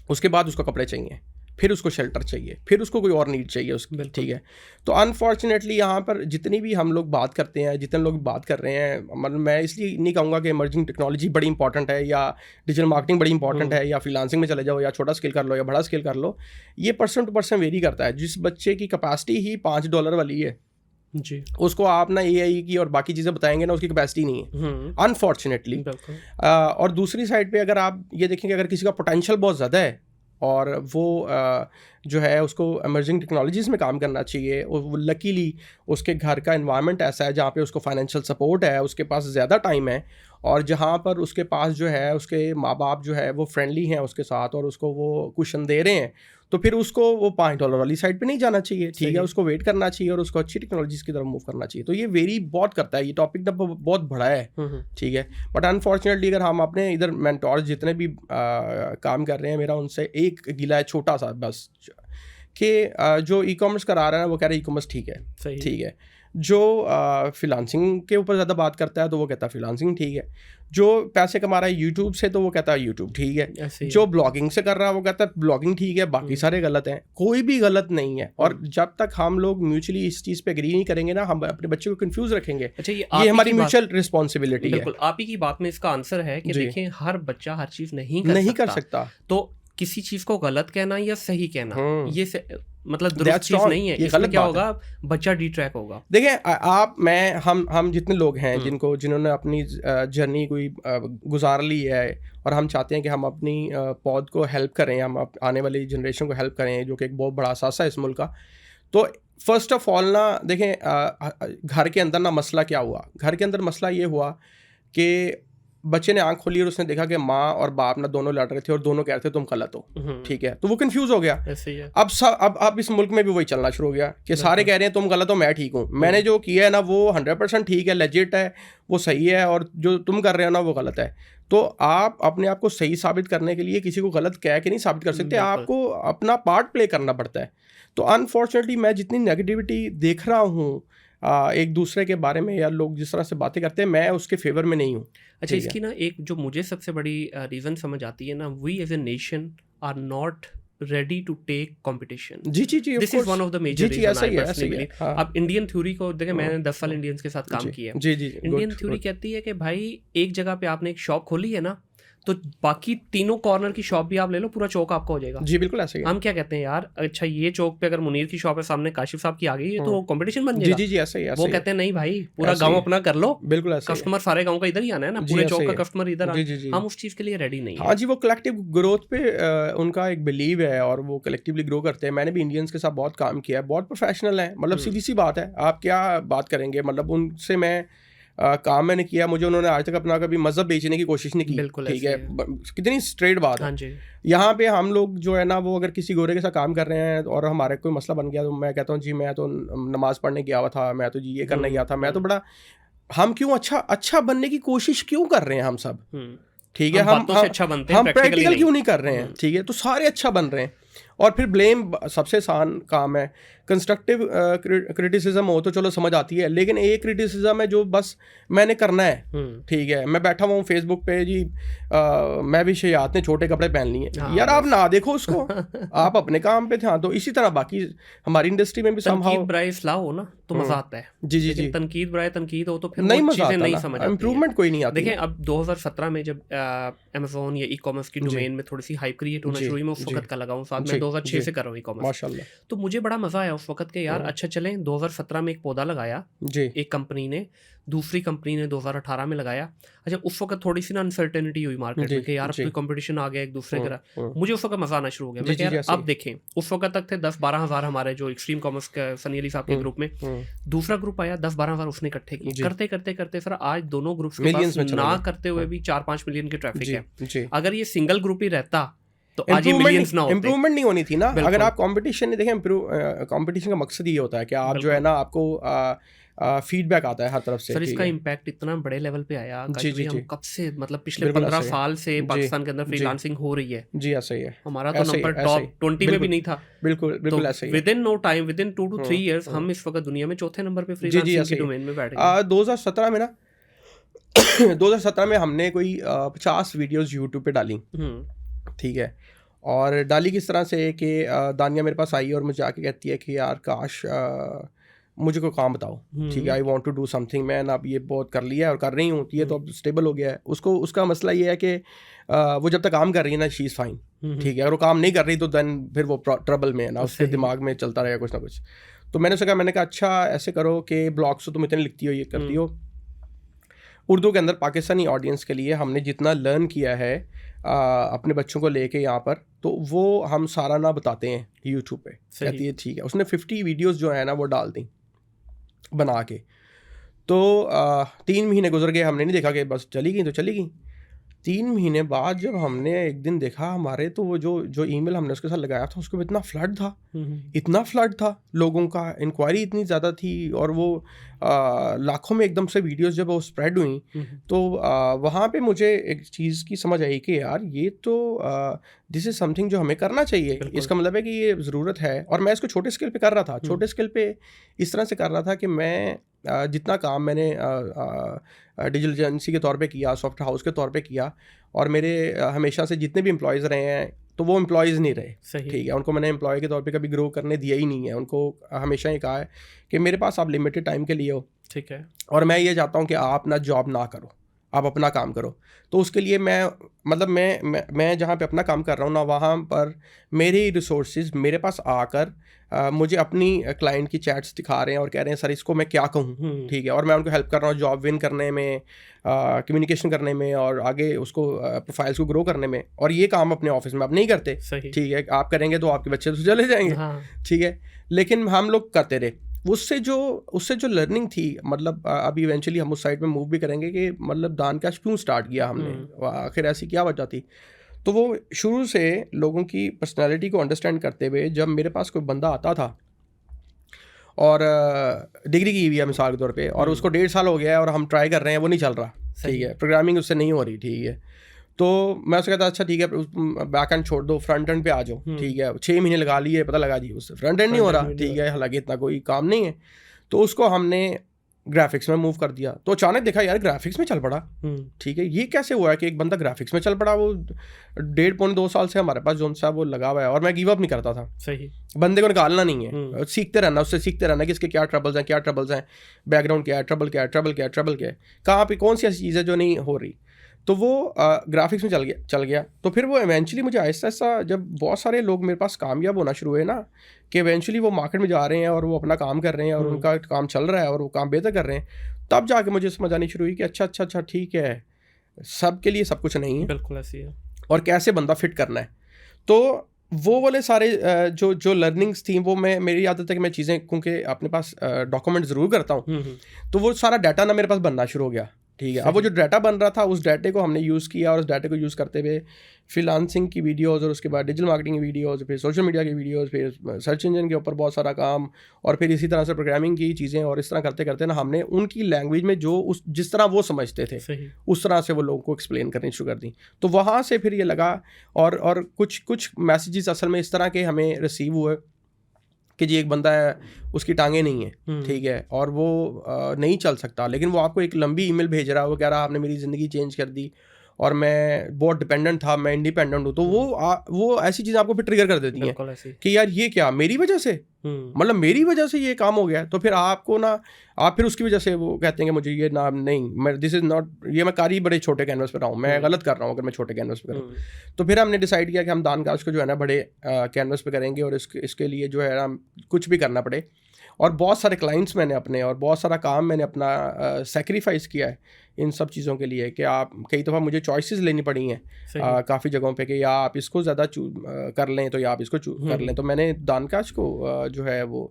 उसके बाद उसको कपड़े चाहिए, फिर उसको शेल्टर चाहिए, फिर उसको कोई और नीड चाहिए उसकी, ठीक है। तो अनफॉर्चुनेटली यहाँ पर जितनी भी हम लोग बात करते हैं, जितने लोग बात कर रहे हैं, मतलब मैं इसलिए नहीं कहूँगा कि इमर्जिंग टेक्नोलॉजी बड़ी इंपॉर्टेंट है, या डिजिटल मार्केटिंग बड़ी इंपॉर्टेंट है, या फ्रीलांसिंग में चले जाओ, या छोटा स्किल कर लो, या बड़ा स्किल कर लो। ये पर्सन टू पर्सन वेरी करता है। जिस बच्चे की कैपेसिटी ही $5 वाली है जी, उसको आप ना AI की और बाकी चीज़ें बताएंगे ना, उसकी कैपेसिटी नहीं है अनफॉर्चुनेटली। और दूसरी साइड पे अगर आप ये देखेंगे, अगर किसी का पोटेंशियल बहुत ज़्यादा है और वो जो है उसको इमर्जिंग टेक्नोलॉजीज़ में काम करना चाहिए, और वो लकीली उसके घर का एनवायरनमेंट ऐसा है जहाँ पे उसको फाइनेंशियल सपोर्ट है, उसके पास ज़्यादा टाइम है, और जहाँ पर उसके पास जो है उसके माँ बाप जो है वो फ्रेंडली हैं उसके साथ और उसको वो कुशन दे रहे हैं, तो फिर उसको वो $5 वाली साइड पे नहीं जाना चाहिए, ठीक है, उसको वेट करना चाहिए और उसको अच्छी टेक्नोलॉजीज की तरफ मूव करना चाहिए। तो ये वेरी बहुत करता है, ये टॉपिक ना बहुत बड़ा है, ठीक है, बट अनफॉर्चुनेटली अगर हम अपने इधर मेंटोर्स जितने भी काम कर रहे हैं, मेरा उनसे एक गिला है छोटा सा बस, कि जो ई कॉमर्स करा रहा है ना वो कह रहा है ई कॉमर्स ठीक है, ठीक है, जो फ्रीलांसिंग के ऊपर ज़्यादा बात करता है तो वो कहता है फ्रीलांसिंग ठीक है, जो पैसे कमा रहा है यूट्यूब से तो वो कहता है यूट्यूब ठीक है, जो ब्लॉगिंग से कर रहा है वो कहता है ब्लॉगिंग ठीक है, बाकी सारे गलत हैं, कोई भी गलत नहीं है। और जब तक हम लोग म्यूचुअली इस चीज़ पे एग्री नहीं करेंगे ना, हम अपने बच्चे को कंफ्यूज रखेंगे। अच्छा, ये हमारी म्यूचुअल रिस्पॉन्सिबिलिटी है। आप ही की बात में इसका आंसर है कि देखिए हर बच्चा हर चीज़ नहीं कर सकता, तो किसी चीज़ को गलत कहना या सही कहना ये मतलब दुरुस्त चीज़ नहीं है, इसमें क्या होगा, बच्चा डिट्रैक होगा। देखिए आप मैं हम जितने लोग हैं जिन्होंने अपनी जर्नी कोई गुजार ली है और हम चाहते हैं कि हम अपनी पौध को हेल्प करें, हम आने वाली जनरेशन को हेल्प करें, जो कि एक बहुत बड़ा असासा है इस मुल्क का। तो फर्स्ट ऑफ ऑल ना देखें, घर के अंदर ना मसला क्या हुआ, घर के अंदर मसला ये हुआ कि बच्चे ने आंख खोली और उसने देखा कि माँ और बाप ना दोनों लड़ रहे थे और दोनों कह रहे थे तुम गलत हो, ठीक है, तो वो कंफ्यूज हो गया। अब इस मुल्क में भी वही चलना शुरू हो गया कि सारे कह रहे हैं तुम गलत हो मैं ठीक हूँ, मैंने जो किया है ना वो 100% ठीक है, लेजिट है, वो सही है, और जो तुम कर रहे हो ना वो गलत है। तो आप अपने आप को सही साबित करने के लिए किसी को गलत कह के नहीं साबित कर सकते, आपको अपना पार्ट प्ले करना पड़ता है। तो अनफॉर्चुनेटली मैं जितनी नेगेटिविटी देख रहा हूँ एक दूसरे के बारे में या लोग जिस तरह से बातें करते हैं, मैं उसके फेवर में नहीं हूँ। अच्छा, इसकी ना एक जो मुझे सबसे बड़ी रीज़न समझ आती है ना, we as a nation are not ready to take competition. जी, this is one of the major reason. अब इंडियन थ्योरी को देखें, मैंने 10 साल इंडियंस के साथ काम किया है। इंडियन थ्योरी कहती है कि भाई एक जगह पे आपने एक शॉप खोली है ना, तो बाकी तीनों कॉर्नर की शॉप भी आप ले लो, पूरा चौक आपका हो जाएगा। जी बिल्कुल ऐसे ही। हम क्या कहते हैं यार, अच्छा ये चौक पे अगर मुनीर की शॉप है, सामने काशिफ साहब की आ गई है, तो कंपटीशन बन जाएगा। जी ऐसे ही। वो कहते हैं नहीं भाई, पूरा गांव अपना कर लो, बिल्कुल ऐसे। कस्टमर सारे गांव का इधर ही आना है ना, पूरे चौक का कस्टमर इधर आना। हम उस चीज के लिए रेडी नहीं है। हाँ जी, वो कलेक्टिव ग्रोथ पे उनका एक बिलीव है और वो कलेक्टिवली ग्रो करते हैं। मैंने भी इंडियंस के साथ बहुत काम किया है, बहुत प्रोफेशनल है, मतलब सीधी सी बात है, आप क्या बात करेंगे, मतलब उनसे मैं काम मैंने किया, मुझे उन्होंने आज तक अपना कभी मजहब बेचने की कोशिश नहीं की, ठीक है, कितनी स्ट्रेट बात है। यहाँ पे हम लोग जो है ना, वो अगर किसी गोरे के साथ काम कर रहे हैं और हमारे कोई मसला बन गया, तो मैं कहता हूँ जी मैं तो नमाज पढ़ने गया हुआ था, मैं तो जी ये करने गया था, मैं तो बड़ा, हम क्यों अच्छा बनने की कोशिश क्यों कर रहे हैं हम सब, ठीक है, हम प्रैक्टिकल क्यों नहीं कर रहे हैं, ठीक है, तो सारे अच्छा बन रहे हैं। और फिर ब्लेम सबसे आसान काम है। कंस्ट्रक्टिव क्रिटिसिज्म हो तो चलो समझ आती है, लेकिन एक क्रिटिसिज्म है जो बस मैंने करना है, ठीक है, मैं बैठा हुआ हूँ फेसबुक पे जी, मैं भी शयात ने छोटे कपड़े पहन लिए, यार आप ना देखो उसको, आप अपने काम पे ध्यान दो। इसी तरह बाकी हमारी इंडस्ट्री में भी तनकीद बराए इस्लाह हो ना तो मजा आता है। जी तनकीद बराए तनकीद हो तो फिर नहीं मजा आता, नहीं समझ, इंप्रूवमेंट कोई नहीं आता। देखें अब 2017 में जब अमेज़न या ई कॉमर्स की डोमेन में थोड़ी सी हाइप क्रिएट होना शुरू हुई, मैं उस वक्त का लगाऊं, साथ में 2006 से कर रहा हूँ ई कॉमर्स, माशाल्लाह, तो मुझे बड़ा मजा आया उस वक्त के, यार अच्छा चलें। 2017 में एक पौधा लगाया एक कंपनी ने, दूसरी कंपनी ने 2018 में लगाया। अच्छा उस वक्त थोड़ी सी ना अनसर्टेनिटी हुई मार्केट में कि यार अब कंपटीशन आ गया एक दूसरे का, मुझे उस वक्त मजा आना शुरू हो गया। मैं यार अब देखें, उस वक्त तक थे 10-12 हज़ार हमारे जो एक्सट्रीम कॉमर्स के सनी अली साहब के ग्रुप में, दूसरा ग्रुप आया 10-12 हज़ार उसने इकट्ठे किए, करते करते करते फिर आज दोनों ग्रुप्स के पास ना करते हुए भी 4-5 मिलियन की ट्रैफिक है। अगर ये सिंगल ग्रुप ही रहता तो आज ये मिलियंस ना होते। इंप्रूवमेंट नहीं होनी थी ना। अगर आप कंपटीशन नहीं देखें, कंपटीशन का मकसद ये होता है कि आप जो है ना, आपको फीडबैक आता है हर तरफ से। सर इसका इम्पैक्ट इतना बड़े लेवल पे आया, हम कब से, मतलब पिछले 15 साल से पाकिस्तान के अंदर फ्रीलांसिंग हो रही है। जी ऐसा ही है, हमारा तो नंबर टॉप 20 में भी नहीं था। बिल्कुल ऐसा ही। Within no time, within 2 to 3 years हम इस वक्त दुनिया में चौथे नंबर पे फ्रीलांसिंग के डोमेन में बैठ गए। 2017 में ना 2017 में हमने कोई 50 वीडियोस यूट्यूब पे डाली, ठीक है, और डाली किस तरह से कि दानिया मेरे पास आई और मुझे आके कहती है कि यार काश मुझे कोई काम बताओ, ठीक है, I want to do something, मैंने अब ये बहुत कर लिया है और कर रही हूँ, ये तो अब स्टेबल हो गया है। उसका मसला ये है कि वो जब तक काम कर रही है ना, शी इज़ फाइन, ठीक है, अगर वो काम नहीं कर रही तो देन फिर वो ट्रबल में है ना, उसके दिमाग में चलता रहेगा कुछ ना कुछ। तो मैंने उससे कहा, मैंने कहा अच्छा ऐसे करो कि ब्लॉग्स तो तुम इतने लिखती हो, ये करती हो, उर्दू के अंदर पाकिस्तानी ऑडियंस के लिए हमने जितना लर्न किया है अपने बच्चों को लेके यहाँ पर, तो वो हम सारा ना बताते हैं यूट्यूब पे। कहती है ठीक है। उसने 50 वीडियोस जो है ना वो डाल दी बना के। तो 3 महीने गुजर गए, हमने नहीं देखा कि बस चली गई तो चली गई। 3 महीने बाद जब हमने एक दिन देखा हमारे, तो वो जो ईमेल हमने उसके साथ लगाया था उसके इतना फ्लड था, इतना फ्लड था लोगों का, इंक्वायरी इतनी ज़्यादा थी, और वो लाखों में एकदम से वीडियोस जब वो स्प्रेड हुई, तो वहाँ पे मुझे एक चीज़ की समझ आई कि यार ये तो दिस इज़ समथिंग जो हमें करना चाहिए। इसका मतलब है कि ये ज़रूरत है। और मैं इसको छोटे स्केल पे कर रहा था, छोटे स्केल पे इस तरह से कर रहा था कि मैं जितना काम मैंने डिजिटल एजेंसी के तौर पे किया, सॉफ्ट हाउस के तौर पे किया, और मेरे हमेशा से जितने भी एम्प्लॉयज़ रहे हैं तो वो एम्प्लॉयज़ नहीं रहे, ठीक है, उनको मैंने एम्प्लॉय के तौर पे कभी ग्रो करने दिया ही नहीं है। उनको हमेशा ये कहा है कि मेरे पास आप लिमिटेड टाइम के लिए हो, ठीक है, और मैं ये चाहता हूँ कि आप ना जॉब ना करो, आप अपना काम करो। तो उसके लिए मैं जहाँ पे अपना काम कर रहा हूँ ना, वहाँ पर मेरे रिसोर्सेज मेरे पास आकर मुझे अपनी क्लाइंट की चैट्स दिखा रहे हैं और कह रहे हैं सर इसको मैं क्या कहूँ, ठीक है, और मैं उनको हेल्प कर रहा हूँ जॉब विन करने में, कम्युनिकेशन करने में, और आगे उसको प्रोफाइल्स को ग्रो करने में। और ये काम अपने ऑफिस में आप नहीं करते, ठीक है, आप करेंगे तो आपके बच्चे तो चले जाएंगे, ठीक है, लेकिन हम लोग करते रहे। उससे जो लर्निंग थी, मतलब अभी इवेंचुअली हम उस साइड में मूव भी करेंगे कि मतलब दानकाश क्यों स्टार्ट किया हमने, आखिर ऐसी क्या वजह थी। तो वो शुरू से लोगों की पर्सनालिटी को अंडरस्टैंड करते हुए, जब मेरे पास कोई बंदा आता था और डिग्री की हुई है मिसाल के तौर पे, और उसको 1.5 साल हो गया है और हम ट्राई कर रहे हैं, वो नहीं चल रहा, ठीक है, प्रोग्रामिंग उससे नहीं हो रही, ठीक है, तो मैं उससे कहता अच्छा ठीक है बैक एंड छोड़ दो, फ्रंट एंड पे आ जाओ, ठीक है, 6 महीने लगा लिए, पता लगा जी उससे फ्रंट एंड नहीं हो रहा, ठीक है, हालांकि इतना कोई काम नहीं है। तो उसको हमने ग्राफिक्स में मूव कर दिया, तो अचानक देखा यार ग्राफिक्स में चल पड़ा, ठीक है, ये कैसे हुआ है कि एक बंदा ग्राफिक्स में चल पड़ा। वो 1.5-2 साल से हमारे पास जोन सा वो लगा हुआ है, और मैं गिव अप नहीं करता था, सही, बंदे को निकालना नहीं है, सीखते रहना, उससे सीखते रहना कि इसके क्या ट्रबल्स हैं, बैकग्राउंड क्या है, ट्रबल क्या है, कहाँ पे कौन सी ऐसी चीज़ है जो नहीं हो रही। तो वो ग्राफिक्स में चल गया। तो फिर वो इवेंचुअली मुझे आहिस्ता आहिस्ता, जब बहुत सारे लोग मेरे पास कामयाब होना शुरू हुए ना, कि इवेंचुअली वो मार्केट में जा रहे हैं और वो अपना काम कर रहे हैं और उनका काम चल रहा है और वो काम बेहतर कर रहे हैं, तब जाके मुझे समझ आनी शुरू हुई कि अच्छा ठीक है, सबके लिए सब कुछ नहीं है, बिल्कुल ऐसी है, और कैसे बंदा फिट करना है। तो वो वाले सारे जो लर्निंग्स थी, वो मेरी आदत है कि मैं चीज़ें, क्योंकि अपने पास डॉक्यूमेंट ज़रूर करता हूँ, तो वो सारा डाटा ना मेरे पास बनना शुरू हो गया, ठीक है। अब वो जो डाटा बन रहा था, उस डाटे को हमने यूज़ किया, और उस डाटे को यूज़ करते हुए फ्रीलांसिंग की वीडियोस, और उसके बाद डिजिटल मार्केटिंग की वीडियोस, फिर सोशल मीडिया की वीडियोस, फिर सर्च इंजन के ऊपर बहुत सारा काम, और फिर इसी तरह से प्रोग्रामिंग की चीज़ें, और इस तरह करते करते ना हमने उनकी लैंग्वेज में जिस तरह वो समझते थे, उस तरह से वो लोगों को एक्सप्लेन करनी शुरू कर दी। तो वहाँ से फिर ये लगा, और कुछ मैसेजेस असल में इस तरह के हमें रिसीव हुए कि जी एक बंदा है, उसकी टांगें नहीं है, ठीक है, और वो नहीं चल सकता, लेकिन वो आपको एक लंबी ईमेल भेज रहा है, वो कह रहा आपने मेरी ज़िंदगी चेंज कर दी, और मैं बहुत डिपेंडेंट था, मैं इंडिपेंडेंट हूँ। तो वो ऐसी चीज़ें आपको फिर ट्रिगर कर देती हैं कि यार ये क्या मेरी वजह से, मतलब मेरी वजह से ये काम हो गया। तो फिर आपको ना, आप फिर उसकी वजह से वो कहते हैं कि मुझे ये ना, नहीं, मैं दिस इज़ नॉट, ये मैं कारी बड़े छोटे कैनवस पर रहा हूँ, मैं गलत कर रहा हूँ अगर मैं छोटे कैनवस पर करूँ। तो फिर हमने डिसाइड किया कि हम दानकाश को जो है ना बड़े कैनवस पर करेंगे, और इसके लिए जो है ना कुछ भी करना पड़े। और बहुत सारे क्लाइंट्स मैंने अपने, और बहुत सारा काम मैंने अपना सेक्रीफाइस किया है इन सब चीज़ों के लिए, कि आप कई दफ़ा मुझे चॉइसेस लेनी पड़ी हैं काफ़ी जगहों पे, कि या आप इसको ज़्यादा कर लें, तो या आप इसको कर लें। तो मैंने दानकाश को जो है वो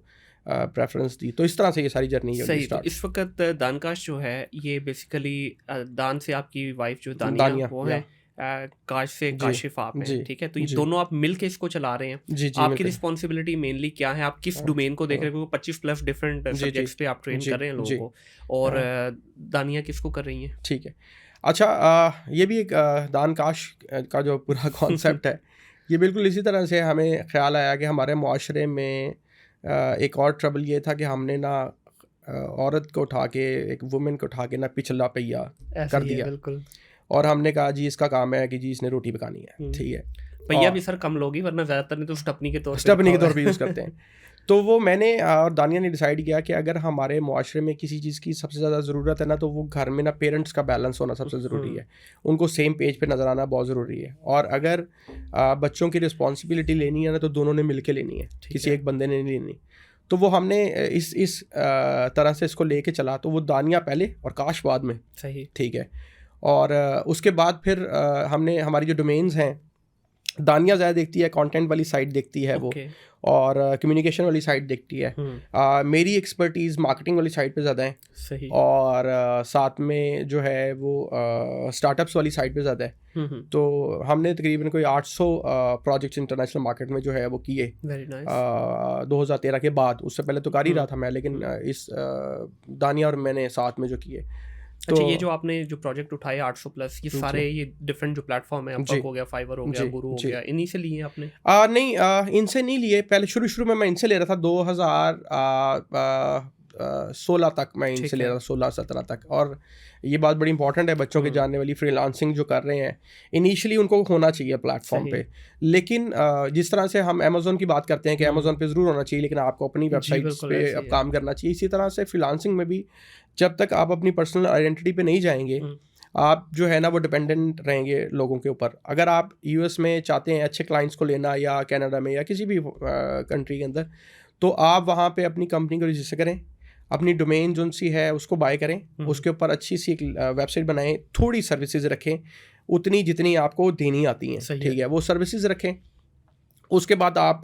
प्रेफरेंस दी। तो इस तरह से ये सारी जर्नी है। सही, तो इस वक्त दानकाश जो है ये बेसिकली दान से आपकी वाइफ जो दानिया वो है, काश से काशिफ आप हैं, ठीक है, तो ये दोनों आप मिल के इसको चला रहे हैं। आपकी रिस्पॉन्सिबिलिटी मेनली क्या है, आप किस डोमेन को देख रहे हो? 25+ डिफरेंट सब्जेक्ट्स पे आप ट्रेन कर रहे हैं लोगों को, और दानिया किसको कर रही हैं? ठीक है, अच्छा, ये भी एक दानकाश का जो पूरा कॉन्सेप्ट है, ये बिल्कुल इसी तरह से हमें ख्याल आया कि हमारे मुआशरे में एक और ट्रबल ये था कि हमने ना औरत को उठा के, एक वुमेन को उठा के ना पिछला पहिया कर दिया, बिल्कुल, और हमने कहा जी इसका काम है कि जी इसने रोटी पकानी है, ठीक है, पहिया भी सर कम लोगी, वरना ज़्यादातर नहीं तो स्टपनी के तौर पे यूज़ करते हैं। तो वो मैंने और दानिया ने डिसाइड किया कि अगर हमारे मुआशरे में किसी चीज़ की सबसे ज़्यादा ज़रूरत है ना, तो वो घर में ना पेरेंट्स का बैलेंस होना सबसे ज़रूरी है, उनको सेम पेज पे नज़र आना बहुत ज़रूरी है। और अगर बच्चों की रिस्पॉन्सिबिलिटी लेनी है ना, तो दोनों ने मिल के लेनी है, किसी एक बंदे ने नहीं लेनी। तो वो हमने इस तरह से इसको लेके चला। तो वो दानिया पहले और काश बाद में, सही, ठीक है। और उसके बाद फिर हमने हमारी जो डोमेन्स हैं, दानिया ज़्यादा देखती है, कंटेंट वाली साइट देखती है वो, और कम्युनिकेशन वाली साइड देखती है। मेरी एक्सपर्टीज़ मार्केटिंग वाली साइड पे ज़्यादा है। सही। और साथ में जो है वो स्टार्टअप्स वाली साइड पे ज़्यादा है। तो हमने तकरीबन कोई 800 प्रोजेक्ट्स इंटरनेशनल मार्केट में जो है वो किए। Very nice. 2013 के बाद, उससे पहले तो कर ही रहा था मैं, लेकिन इस दानिया और मैंने साथ में जो किए। अच्छा, ये जो आपने जो प्रोजेक्ट उठाए 800 प्लस, ये सारे ये डिफरेंट जो प्लेटफॉर्म है, अपवर्क हो गया, फाइवर हो गया, गुरु हो गया, इन्हीं से लिए आपने? नहीं, इनसे नहीं लिए। पहले शुरू में मैं इनसे ले रहा था 2016 तक मैं इनसे ले रहा था, 16-17 तक। और ये बात बड़ी इंपॉर्टेंट है बच्चों के जानने वाली, फ्रीलांसिंग जो कर रहे हैं इनिशियली उनको होना चाहिए प्लेटफॉर्म पे। लेकिन जिस तरह से हम अमेज़न की बात करते हैं कि अमेज़न पे ज़रूर होना चाहिए, लेकिन आपको अपनी वेबसाइट्स पे अब काम करना चाहिए। इसी तरह से फ्रीलांसिंग में भी जब तक आप अपनी पर्सनल आइडेंटिटी पे नहीं जाएंगे, आप जो है ना वो डिपेंडेंट रहेंगे लोगों के ऊपर। अगर आप यूएस में चाहते हैं अच्छे क्लाइंट्स को लेना, या कनाडा में, या किसी भी कंट्री के अंदर, तो आप वहाँ पे अपनी कंपनी को रजिस्टर करें, अपनी डोमेन जो सी है उसको बाय करें, उसके ऊपर अच्छी सी एक वेबसाइट बनाएं, थोड़ी सर्विसेज रखें उतनी जितनी आपको देनी आती हैं, ठीक है, वो सर्विसेज रखें। उसके बाद आप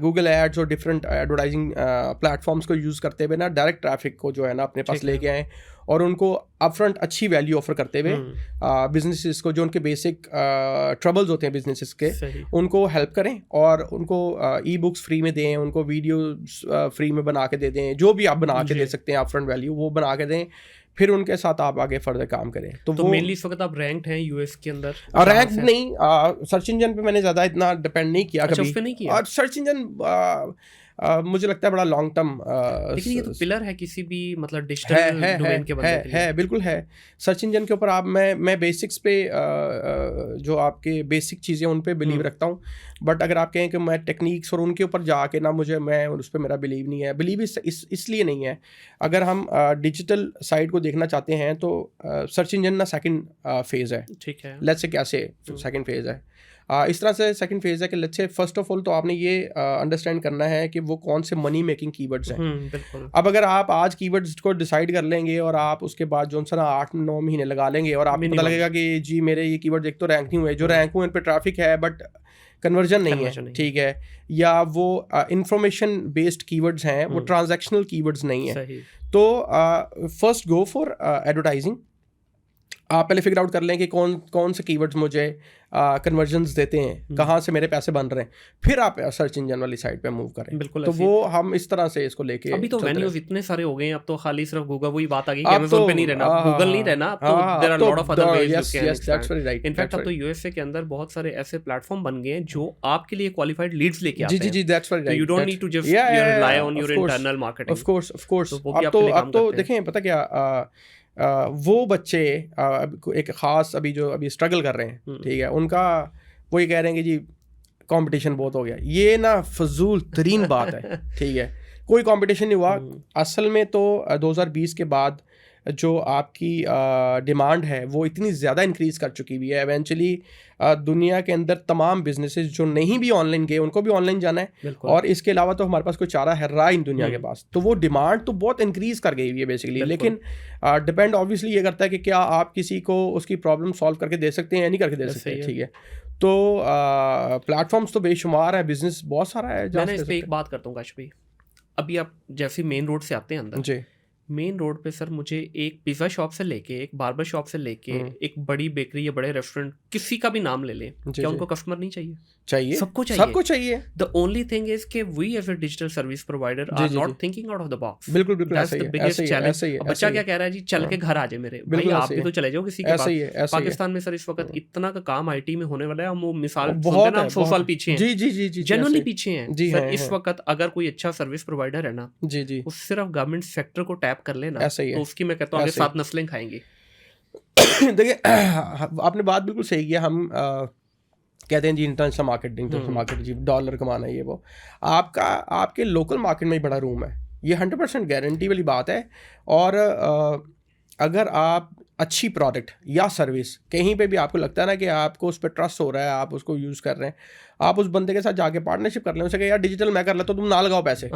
गूगल एड्स और डिफरेंट एडवर्टाइजिंग प्लेटफॉर्म्स को यूज़ करते हुए ना डायरेक्ट ट्रैफिक को जो है ना अपने पास लेके आएँ, और उनको अपफ्रंट अच्छी वैल्यू ऑफर करते हुए बिजनेसेस को, जो उनके बेसिक ट्रबल्स होते हैं बिजनेसेस के, उनको हेल्प करें, और उनको ई बुक्स फ्री में दें, उनको वीडियो फ्री में बना के दे दें, जो भी आप बना के दे सकते हैं अपफ्रंट वैल्यू वो बना के दें, फिर उनके साथ आप आगे फर्दर काम करें। तो वो मेनली इस वक्त आप रैंक्ड हैं यूएस के अंदर? रैंक नहीं, सर्च इंजन पे मैंने ज़्यादा इतना डिपेंड नहीं किया कभी। उस पे नहीं किया? और सर्च इंजन मुझे लगता है बड़ा लॉन्ग टर्म, लेकिन ये तो पिलर है किसी भी मतलब डिजिटल डोमेन के बंदे के लिए। है बिल्कुल है। सर्च इंजन के ऊपर आप मैं बेसिक्स पे जो आपके बेसिक चीज़ें उन पे बिलीव रखता हूँ, बट अगर आप कहें कि मैं टेक्निक्स और उनके ऊपर जाके ना मैं उस पर मेरा बिलीव नहीं है। बिलीव इसलिए नहीं है, अगर हम डिजिटल साइड को देखना चाहते हैं तो सर्च इंजन ना सेकंड फेज़ है, ठीक है, लेट्स से क्या से सेकंड फेज़ है। इस तरह से सेकंड फेज़ है कि let's say first of all तो आपने ये अंडरस्टैंड करना है कि वो कौन से मनी मेकिंग कीवर्ड्स हैं। अब अगर आप आज कीवर्ड्स को डिसाइड कर लेंगे और आप उसके बाद जो सा 8-9 महीने लगा लेंगे, और आपको पता लगेगा कि जी मेरे ये कीवर्ड एक तो रैंक नहीं हुए, जो रैंक हुए उन पर ट्रैफिक है बट कन्वर्जन नहीं है, ठीक है, या वो इंफॉर्मेशन बेस्ड कीवर्ड्स हैं, वो ट्रांजैक्शनल कीवर्ड्स नहीं है, तो फर्स्ट गो फॉर एडवर्टाइजिंग। आप पहले फिगर आउट कर लें कि कौन से कीवर्ड्स मुझे कन्वर्जन्स देते हैं, कहाँ से मेरे पैसे बन रहे हैं, फिर आप सर्च इंजन वाली साइड पे मूव करें। बिल्कुल, तो वो हम इस तरह से इसको लेके अभी तो वेन्यूज इतने सारे हो गए हैं, अब तो खाली सिर्फ गूगल, वही बात आ गई कि अमेज़न पे नहीं रहना, गूगल नहीं रहना, तो there are lot of other ways you can expand. In fact अब तो यूएसए के अंदर बहुत सारे ऐसे प्लेटफॉर्म बन गए हैं जो आपके लिए क्वालिफाइड लीड्स लेके आते हैं। जी that's very right. You don't need to just rely on your internal marketing. Of course अब तो देखें, पता क्या, वो बच्चे एक ख़ास अभी स्ट्रगल कर रहे हैं, ठीक है, उनका वो ये कह रहे हैं कि जी कंपटीशन बहुत हो गया। ये ना फजूल तरीन बात है, ठीक है, कोई कंपटीशन नहीं हुआ। असल में तो 2020 के बाद जो आपकी डिमांड है वो इतनी ज़्यादा इंक्रीज़ कर चुकी हुई है। एवेंचुअली दुनिया के अंदर तमाम बिजनेसेस जो नहीं भी ऑनलाइन गए उनको भी ऑनलाइन जाना है, और इसके अलावा तो हमारे पास कोई चारा है रहा इन दुनिया के पास। तो वो डिमांड तो बहुत इंक्रीज़ कर गई हुई है बेसिकली, लेकिन डिपेंड ऑब्वियसली ये करता है कि क्या आप किसी को उसकी प्रॉब्लम सॉल्व करके दे सकते हैं या नहीं करके दे सकते हैं, ठीक है। तो प्लेटफॉर्म्स तो बेशुमार है, बिजनेस बहुत सारा है। मैं इस पर एक बात करता हूँ काश भाई, अभी आप जैसे मेन रोड से आते हैं अंदर जी, मेन रोड पे सर मुझे एक पिज़्ज़ा शॉप से लेके, एक बार्बर शॉप से लेके, एक बड़ी बेकरी या बड़े रेस्टोरेंट, किसी का भी नाम ले लें, क्या उनको कस्टमर नहीं चाहिए? चाहिए, सबको चाहिए। द ओनली थिंग इज कि we as a digital service provider are not thinking out of the box. बिल्कुल दैट्स द बिगेस्ट चैलेंज। बच्चा क्या कह रहा है जी, चल के घर आ जाए मेरे भाई, आप भी तो चले जाओ किसी के पास। पाकिस्तान में सर इस वक्त इतना का काम आईटी में होने वाला है, हम वो मिसाल सुनते ना 100 साल पीछे हैं, जी जेन्युइनली पीछे हैं सर। इस वक्त अगर कोई अच्छा सर्विस प्रोवाइडर है ना, जी वो सिर्फ गवर्नमेंट सेक्टर को टैप कर लेना, तो उसकी मैं कहता हूँ आगे 7 नस्लें खाएंगी। देखिए, आपने बात बिल्कुल सही किया। हम कहते हैं जी इंटरनेशनल मार्केट जी डॉलर कमाना है, ये वो आपके लोकल मार्केट में ही बड़ा रूम है, ये 100% गारंटी वाली बात है। और अगर आप अच्छी प्रोडक्ट या सर्विस कहीं पे भी आपको लगता है ना कि आपको उस पर ट्रस्ट हो रहा है, आप उसको यूज़ कर रहे हैं, आप उस बंदे के साथ जाके पार्टनरशिप कर लें, उसे यार डिजिटल मैं कर लेता हूँ, तुम ना लगाओ पैसे।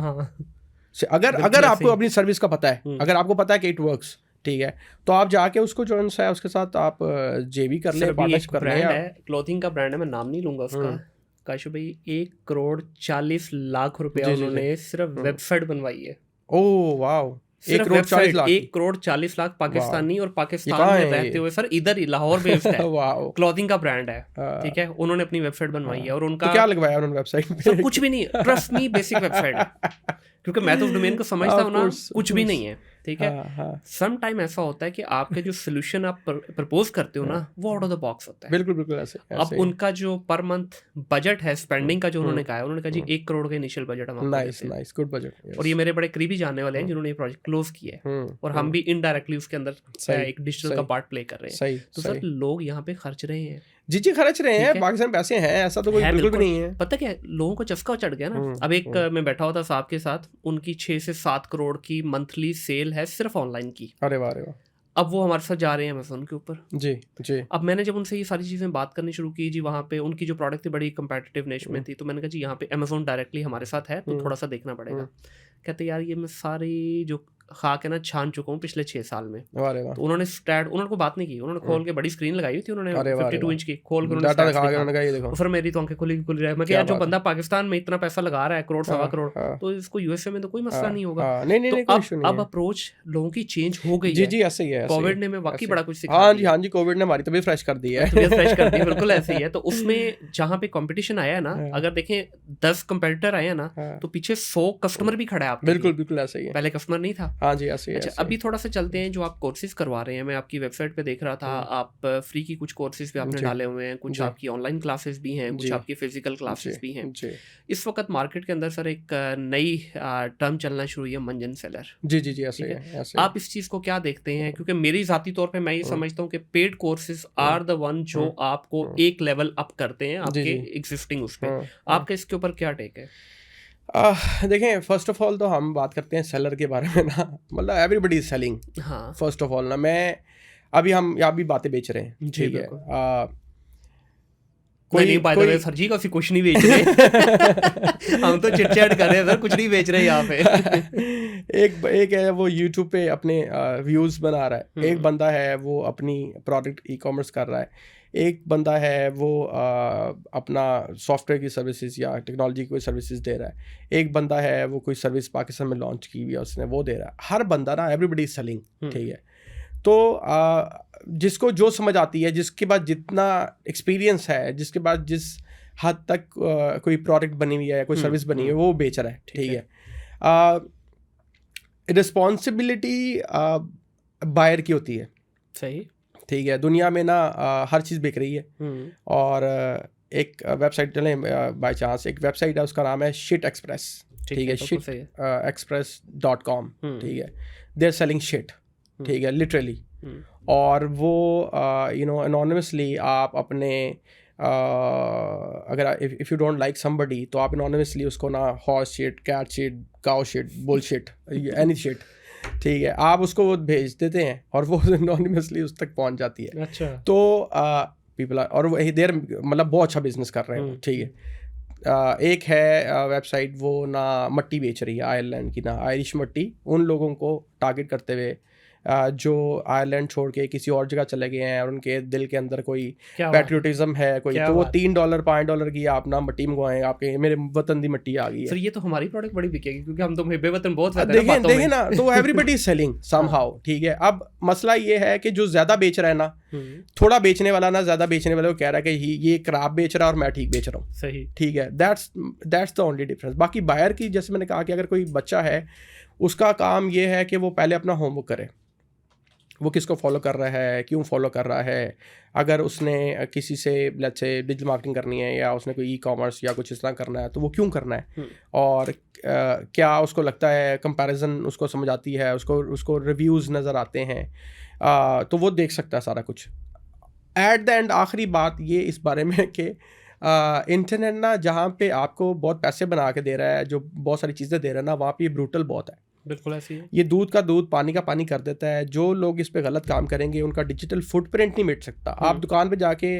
अगर आपको अपनी सर्विस का पता है, अगर आपको पता है कि इट वर्क्स, ठीक है, तो आप जाके उसको जो है उसके साथ आप जेबी कर ले, पार्टनरशिप कर ले। क्लोथिंग का ब्रांड है, मैं नाम नहीं लूंगा उसका, काशु भाई 1,40,00,000 रुपया उन्होंने सिर्फ वेबसाइट बनवाई है। ओह वाओ, 1,40,00,000 1,40,00,000 पाकिस्तानी और पाकिस्तान में रहते हुए सर इधर ही लाहौर बेस्ड है। क्लॉथिंग का ब्रांड है, ठीक है, उन्होंने अपनी वेबसाइट बनवाई है और उनका तो क्या लगवाया उन्होंने वेबसाइट पे? कुछ भी नहीं, ट्रस्ट मी, बेसिक वेबसाइट है, क्योंकि मैं तो उस डोमेन को समझता हूँ ना, कुछ भी नहीं है, ठीक है। सम टाइम ऐसा होता है कि आपके जो सोल्यूशन आप प्रपोज करते हो ना, वो आउट ऑफ द बॉक्स होता है। बिल्कुल बिल्कुल ऐसे। अब उनका जो पर मंथ बजट है स्पेंडिंग का, जो उन्होंने कहा है, उन्होंने कहा जी 1 करोड़ का इनिशियल बजट हम। Nice nice, good budget. और ये मेरे बड़े करीबी जानने वाले हैं जिन्होंने ये प्रोजेक्ट क्लोज किया है, और हम भी इनडायरेक्टली उसके अंदर एक डिजिटल का पार्ट प्ले कर रहे हैं। तो सर लोग यहाँ पे खर्च रहे हैं, जी खर्च रहे हैं, पाकिस्तान पैसे हैं, ऐसा तो कोई बिल्कुल भी नहीं है। पता क्या है, लोगों को चस्का चढ़ गया ना। अब एक मैं बैठा हुआ था साहब के साथ, उनकी 6 से 7 करोड़ की मंथली सेल है सिर्फ ऑनलाइन की। अरे वाह अरे वाह। अब वो हमारे साथ जा रहे हैं अमेज़न के ऊपर। जी जी। अब मैंने जब उनसे ये सारी चीज़ें बात करनी शुरू की जी, वहाँ पे उनकी जो प्रोडक्ट थी बड़ी कंपेटिटिव नेश में थी, तो मैंने कहा जी यहाँ पे अमेज़न डायरेक्टली हमारे साथ है, तो थोड़ा सा देखना पड़ेगा। कहते यार ये मैं सारी जो खाक है ना छान चुका हूँ पिछले 6 साल में। तो उन्होंने उन्होंने बात नहीं की, उन्होंने खोल के बड़ी स्क्रीन लगाई हुई थी, उन्होंने 52 इंच की खोल के डाटा दिखा के उन्होंने कहा ये देखो। फिर मेरी तो आंखें खुली रही। मैं यार जो बंदा पाकिस्तान में इतना पैसा लगा रहा है, करोड़ सवा करोड़, तो इसको यूएसए में तो कोई मसला नहीं होगा। तो अब अप्रोच लोगों की चेंज हो गई है। जी ऐसे ही है। कोविड ने में वाकई बड़ा कुछ सिखाया। हाँ जी, कोविड ने हमारी तबीयत फ्रेश कर दी है। बिल्कुल ऐसे ही है। तो उसमें जहाँ पे कंपटीशन आया है ना, अगर देखें 10 कंपेटिटर आए हैं ना, तो पीछे 100 कस्टमर भी खड़ा है आपके। बिल्कुल ऐसे ही है। पहले कस्टमर नहीं था। हाँ जी ऐसे ही। अच्छा अभी थोड़ा सा चलते हैं जो आप कोर्सेज करवा रहे हैं। मैं आपकी वेबसाइट पे देख रहा था, आप फ्री की कुछ कोर्सेज भी आपने डाले हुए हैं, कुछ आपकी ऑनलाइन क्लासेस भी हैं, कुछ आपकी फिजिकल क्लासेस भी हैं। इस वक्त मार्केट के अंदर सर एक नई टर्म चलना शुरू हुई है, मंजन सेलर। जी ऐसे है। आप इस चीज़ को क्या देखते हैं? क्योंकि मेरी ज़ाती तौर पे मैं ये समझता हूँ कि paid courses are the one जो आपको एक लेवल अप करते हैं आपके एग्जिस्टिंग उस पे। आपका इसके ऊपर क्या टेक है? देखें, फर्स्ट ऑफ ऑल तो हम बात करते हैं सेलर के बारे में ना, मतलब एवरीबडी इज सेलिंग। हाँ फर्स्ट ऑफ ऑल ना, मैं अभी हम यहाँ भी बातें बेच रहे हैं, ठीक है। कोई बाय द वे सर जी काफी कुछ नहीं बेच रहे। हम तो चिट चैट कर रहे हैं सर, कुछ नहीं बेच रहे यहाँ पे। एक है वो यूट्यूब पे अपने व्यूज़ बना रहा है, एक बंदा है वो अपनी प्रोडक्ट ई कॉमर्स कर रहा है, एक बंदा है वो अपना सॉफ्टवेयर की सर्विसेज या टेक्नोलॉजी की कोई सर्विसेज दे रहा है, एक बंदा है वो कोई सर्विस पाकिस्तान में लॉन्च की हुई है उसने, वो दे रहा है। हर बंदा ना, एवरीबडी इज सेलिंग, ठीक है। तो जिसको जो समझ आती है, जिसके पास जितना एक्सपीरियंस है, जिसके पास जिस हद तक कोई प्रोडक्ट बनी हुई है या कोई सर्विस बनी हुई है, वो बेच रहा है, ठीक है। रिस्पॉन्सिबिलिटी बायर की होती है, सही, ठीक है। दुनिया में ना हर चीज़ बिक रही है, और एक वेबसाइट चलें बाय चांस, एक वेबसाइट है उसका नाम है शिट एक्सप्रेस, ठीक है, शिट express.com, ठीक है। दे आर सेलिंग शिट, ठीक है, लिटरली। और वो एनोनिमसली आप अपने अगर if you don't like somebody, तो आप एनोनिमसली उसको ना horse shit, cat shit, cow shit, bull shit, any shit, ठीक है, आप उसको वो भेज देते हैं और वो एनोनिमसली उस तक पहुंच जाती है। अच्छा। तो पीपल और वही देर मतलब बहुत अच्छा बिजनेस कर रहे हैं, ठीक है। एक है वेबसाइट, वो ना मट्टी बेच रही है, आयरलैंड की ना आयरिश मट्टी, उन लोगों को टारगेट करते हुए जो आयरलैंड छोड़ के किसी और जगह चले गए हैं और उनके दिल के अंदर कोई पैट्रियोटिज्म है कोई, तो वो $3 $5 की आप ना मट्टी मंगवाएं, आपके मेरे वतन दी मट्टी आ गई है। सर ये तो हमारी प्रोडक्ट बड़ी बिकेगी, क्योंकि हम तो मुहिब्बे वतन बहुत देखें ना, तो एवरीबडी इज सेलिंग समहाउ, ठीक है। अब मसला ये है कि जो ज्यादा बेच रहा है ना, थोड़ा बेचने वाला ना ज्यादा बेचने वाले को कह रहा है कि ये खराब बेच रहा है और मैं ठीक बेच रहा हूँ, सही, ठीक है। That's the only difference. बाकी बायर की, जैसे मैंने कहा कि अगर कोई बच्चा है, उसका काम ये है कि वो पहले अपना होमवर्क करे, वो किसको फॉलो कर रहा है, क्यों फॉलो कर रहा है। अगर उसने किसी से लेट्स से डिजिटल मार्केटिंग करनी है, या उसने कोई ई कॉमर्स या कुछ इस तरह करना है, तो वो क्यों करना है, और क्या उसको लगता है, कंपैरिजन उसको समझ आती है, उसको रिव्यूज़ नज़र आते हैं, तो वो देख सकता है सारा कुछ। एट द एंड आखिरी बात ये इस बारे में कि इंटरनेट ना जहाँ पे आपको बहुत पैसे बना के दे रहा है, जो बहुत सारी चीज़ें दे रहा है ना, वहाँ पे ये ब्रूटल बहुत है। बिल्कुल ऐसी है। ये दूध का दूध पानी का पानी कर देता है। जो लोग इस पे गलत काम करेंगे उनका डिजिटल फुटप्रिंट नहीं मिट सकता। आप दुकान पे जाके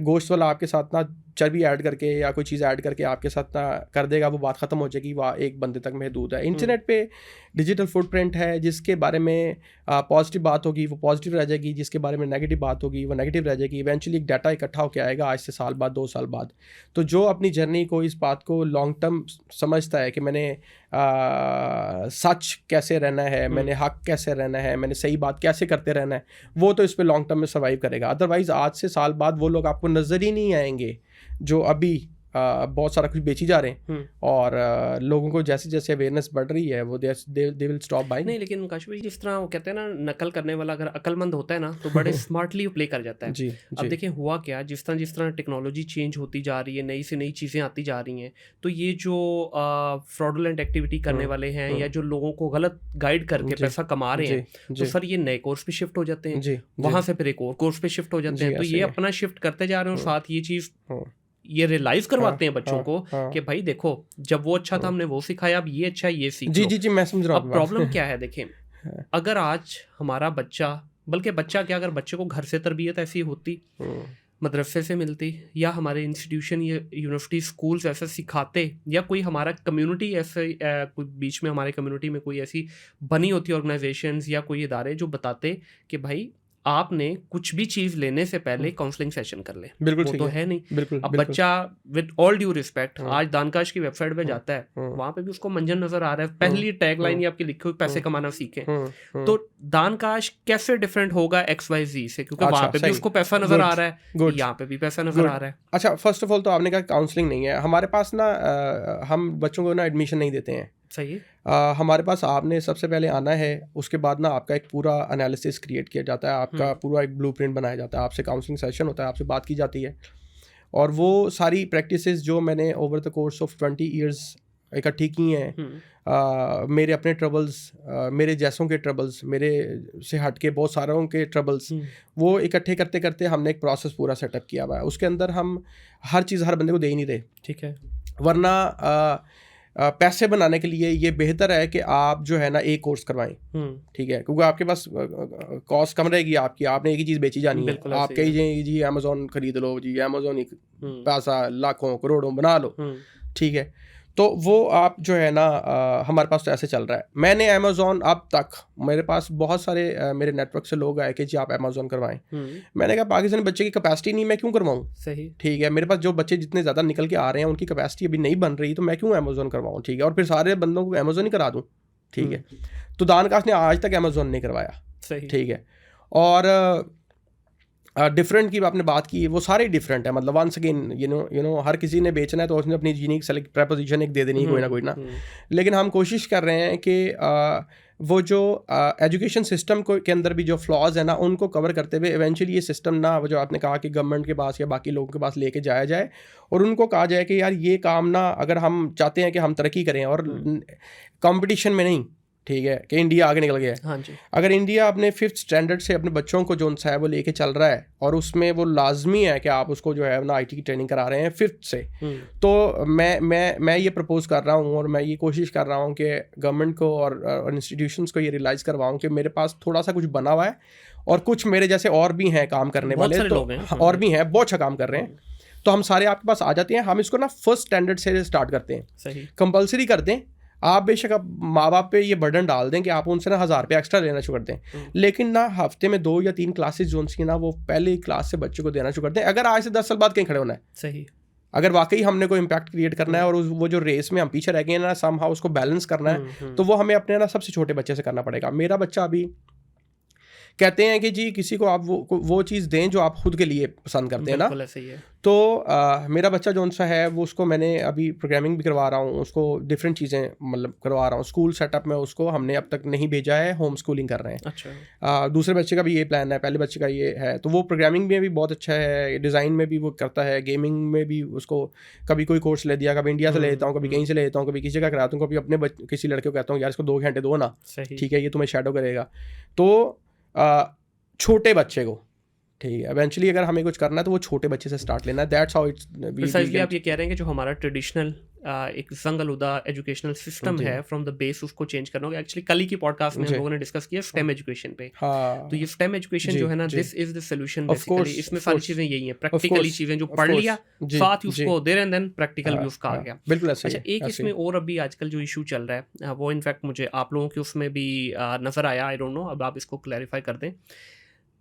गोश्त वाला आपके साथ ना चर्बी ऐड करके या कोई चीज़ ऐड करके आपके साथ ना कर देगा, वो बात ख़त्म हो जाएगी, वह एक बंदे तक महदूद है। इंटरनेट पे डिजिटल फुटप्रिंट है, जिसके बारे में पॉजिटिव बात होगी वो पॉजिटिव रह जाएगी, जिसके बारे में नेगेटिव बात होगी वो नेगेटिव रह जाएगी। इवेंचुअली एक डाटा इकट्ठा होकर आएगा आज से साल बाद, 2 साल बाद। तो जो अपनी जर्नी को, इस बात को लॉन्ग टर्म समझता है कि मैंने सच कैसे रहना है, मैंने हक कैसे रहना है, मैंने सही बात कैसे करते रहना है, वो तो इस पर लॉन्ग टर्म में सर्वाइव करेगा। अदरवाइज़ आज से साल बाद वो लोग आपको नज़र ही नहीं आएंगे जो अभी बहुत सारा कुछ बेची जा रहे हैं। और लोगों को जैसे जैसे अवेयरनेस बढ़ रही है वो दे विल स्टॉप बाइंग। नहीं, लेकिन काश भाई, जिस तरह वो कहते हैं ना, नकल करने वाला अगर अक्लमंद होता है ना तो बड़े स्मार्टली प्ले कर जाता है। जी, अब देखिए हुआ क्या, जिस तरह टेक्नोलॉजी चेंज होती जा रही है, नई से नई चीज़ें आती जा रही हैं, तो ये जो फ्रॉडुलेंट एक्टिविटी करने वाले हैं या जो लोगों को गलत गाइड करके पैसा कमा रहे हैं, तो सर ये नए कोर्स पे शिफ्ट हो जाते हैं, वहाँ से फिर एक और कोर्स पे शिफ्ट हो जाते हैं। तो ये अपना शिफ्ट करते जा रहे हैं और साथ ये चीज़ ये रियलाइज करवाते हैं बच्चों को कि भाई देखो, जब वो अच्छा था हमने वो सिखाया, अब ये अच्छा है ये सीखो। जी मैं समझ रहा हूँ। अब प्रॉब्लम क्या है, देखें, अगर आज हमारा बच्चा, बल्कि बच्चा क्या, अगर बच्चे को घर से तरबियत ऐसी होती, मदरसे से मिलती, या हमारे इंस्टीट्यूशन या यूनिवर्सिटी स्कूल्स ऐसे सिखाते, या कोई हमारा कम्युनिटी ऐसे कोई बीच में हमारे कम्युनिटी में कोई ऐसी बनी होती ऑर्गेनाइजेशंस या कोई इदारे जो बताते कि भाई आपने कुछ भी चीज़ लेने से पहले काउंसलिंग सेशन कर ले। बिल्कुल वो तो है नहीं। अब बिल्कुल। बच्चा विद ऑल ड्यू रिस्पेक्ट आज दानकाश की वेबसाइट पे जाता है, वहां पे भी उसको मंजन नजर आ रहा है, पहली टैगलाइन ही आपकी लिखी हुई, पैसे कमाना सीखें। तो दानकाश कैसे डिफरेंट होगा XYZ से, क्योंकि वहां पे भी उसको पैसा नजर आ रहा है, यहाँ पे भी पैसा नजर आ रहा है। अच्छा, फर्स्ट ऑफ ऑल तो आपने कहा काउंसलिंग नहीं है हमारे पास ना, हम बच्चों को ना एडमिशन नहीं देते हैं। सही है। हमारे पास आपने सबसे पहले आना है, उसके बाद ना आपका एक पूरा एनालिसिस क्रिएट किया जाता है, आपका पूरा एक ब्लूप्रिंट बनाया जाता है, आपसे काउंसलिंग सेशन होता है, आपसे बात की जाती है, और वो सारी प्रैक्टिसेस जो मैंने over the course of 20 years इकट्ठी की हैं, मेरे अपने ट्रबल्स, मेरे जैसों के ट्रबल्स, मेरे से हट के बहुत सारों के ट्रबल्स, वो इकट्ठे करते करते हमने एक प्रोसेस पूरा सेटअप किया हुआ है। उसके अंदर हम हर चीज़ हर बंदे को दे ही नहीं रहे, ठीक है, वरना पैसे बनाने के लिए ये बेहतर है कि आप जो है ना एक कोर्स करवाएं, ठीक है, क्योंकि आपके पास कॉस्ट कम रहेगी आपकी, आपने एक ही चीज़ बेची जानी है, आप कहीं जी अमेज़ॉन खरीद लो जी, अमेज़ॉन पैसा लाखों करोड़ों बना लो, ठीक है। तो वो आप जो है ना, हमारे पास तो ऐसे चल रहा है। मैंने अमेज़ॉन, अब तक मेरे पास बहुत सारे मेरे नेटवर्क से लोग आए कि जी आप अमेज़ॉन करवाएं। मैंने कहा पाकिस्तानी बच्चे की कैपेसिटी नहीं, मैं क्यों करवाऊं? सही, ठीक है, मेरे पास जो बच्चे जितने ज़्यादा निकल के आ रहे हैं उनकी कैपेसिटी अभी नहीं बन रही, तो मैं क्यों अमेज़ॉन करवाऊँ? ठीक है, और फिर सारे बंदों को अमेज़ॉन ही करा दूँ, ठीक है। तो दानकाश ने आज तक अमेज़ॉन नहीं करवाया, सही, ठीक है। और डिफरेंट की आपने बात की, वो सारे डिफरेंट है, मतलब वंस अगेन यू नो हर किसी ने बेचना है तो उसने अपनी यूनिक सेलेक्ट प्रपोजिशन एक दे देनी है, कोई ना। लेकिन हम कोशिश कर रहे हैं कि वो जो एजुकेशन सिस्टम को के अंदर भी जो फ्लॉज है ना, उनको कवर करते हुए इवेंचुअली ये सिस्टम ना, वो जो आपने कहा कि गवर्नमेंट के पास या बाकी लोगों के पास लेके जाया जाए, और उनको कहा जाए कि यार ये काम ना, अगर हम चाहते हैं कि हम तरक्की करें और कंपटीशन में नहीं, ठीक है, कि इंडिया आगे निकल गया है। हाँ जी। अगर इंडिया अपने 5th स्टैंडर्ड से अपने बच्चों को जो सा है वो लेके चल रहा है, और उसमें वो लाजमी है कि आप उसको जो है ना IT की ट्रेनिंग करा रहे हैं 5th से, तो मैं ये प्रपोज कर रहा हूँ और मैं ये कोशिश कर रहा हूँ कि गवर्नमेंट को और इंस्टीट्यूशंस को ये रियलाइज़ करवाऊँ कि मेरे पास थोड़ा सा कुछ बना हुआ है, और कुछ मेरे जैसे और भी हैं काम करने वाले, तो और भी हैं बहुत अच्छा काम कर रहे हैं, तो हम सारे आपके पास आ जाते हैं। हम इसको ना 1st स्टैंडर्ड से स्टार्ट करते हैं, सही, कंपलसरी करते हैं। आप बेशक अब माँ बाप पे ये बर्डन डाल दें कि आप उनसे ना 1000 रुपये एक्स्ट्रा लेना शुरू कर दें, लेकिन ना हफ्ते में 2 या 3 क्लासेस जो उनकी ना वो पहली क्लास से बच्चे को देना शुरू कर दें, अगर आज से 10 साल बाद कहीं खड़े होना है। सही, अगर वाकई हमने कोई इम्पैक्ट क्रिएट करना है और वो जो रेस में हम पीछे रह गए ना, समहाउ उसको बैलेंस करना है, तो वो हमें अपने ना सबसे छोटे बच्चे से करना पड़ेगा। मेरा बच्चा अभी कहते हैं कि जी किसी को आप वो चीज़ दें जो आप खुद के लिए पसंद करते हैं ना, सही है। तो मेरा बच्चा जो सा है वो उसको मैंने अभी प्रोग्रामिंग भी करवा रहा हूँ, उसको डिफरेंट चीज़ें मतलब करवा रहा हूँ। स्कूल सेटअप में उसको हमने अब तक नहीं भेजा है, होम स्कूलिंग कर रहे हैं। अच्छा। दूसरे बच्चे का भी ये प्लान है, पहले बच्चे का ये है, तो वो प्रोग्रामिंग में भी बहुत अच्छा है, डिज़ाइन में भी वो करता है, गेमिंग में भी उसको कभी कोई कोर्स ले दिया, कभी इंडिया से ले लेता हूँ, कभी कहीं से ले लेता हूँ, कभी किसी जगह कराता हूँ, कभी अपने किसी लड़के को कहता हूँ यार इसको 2 घंटे दो ना, ठीक है, ये तुम्हें शैडो करेगा। तो छोटे बच्चे को, ठीक है, इवेंचुअली अगर हमें कुछ करना है तो वो छोटे बच्चे से स्टार्ट लेना है। That's how it's. प्रिसाइजली आप ये कह रहे हैं कि जो हमारा ट्रेडिशनल एक संगलुदा एजुकेशनल सिस्टम है फ्रॉम द बेस, उसको चेंज करना होगा। एक्चुअली कल ही की पॉडकास्ट में हम लोगों ने डिस्कस किया स्टेम एजुकेशन पे। तो ये स्टेम एजुकेशन जो है ना, this is the solution basically. इसमें सारी चीजें यही हैं, प्रैक्टिकली चीजें जो पढ़ लिया साथ ही उसको देर एंड देन प्रैक्टिकल भी उसका आ गया। बिल्कुल। अच्छा, एक इसमें और अभी आजकल जो इशू चल रहा है वो इनफैक्ट मुझे आप लोगों के उसमें भी नजर आया, आई डोंट नो, अब आप इसको क्लैरिफाई कर दें।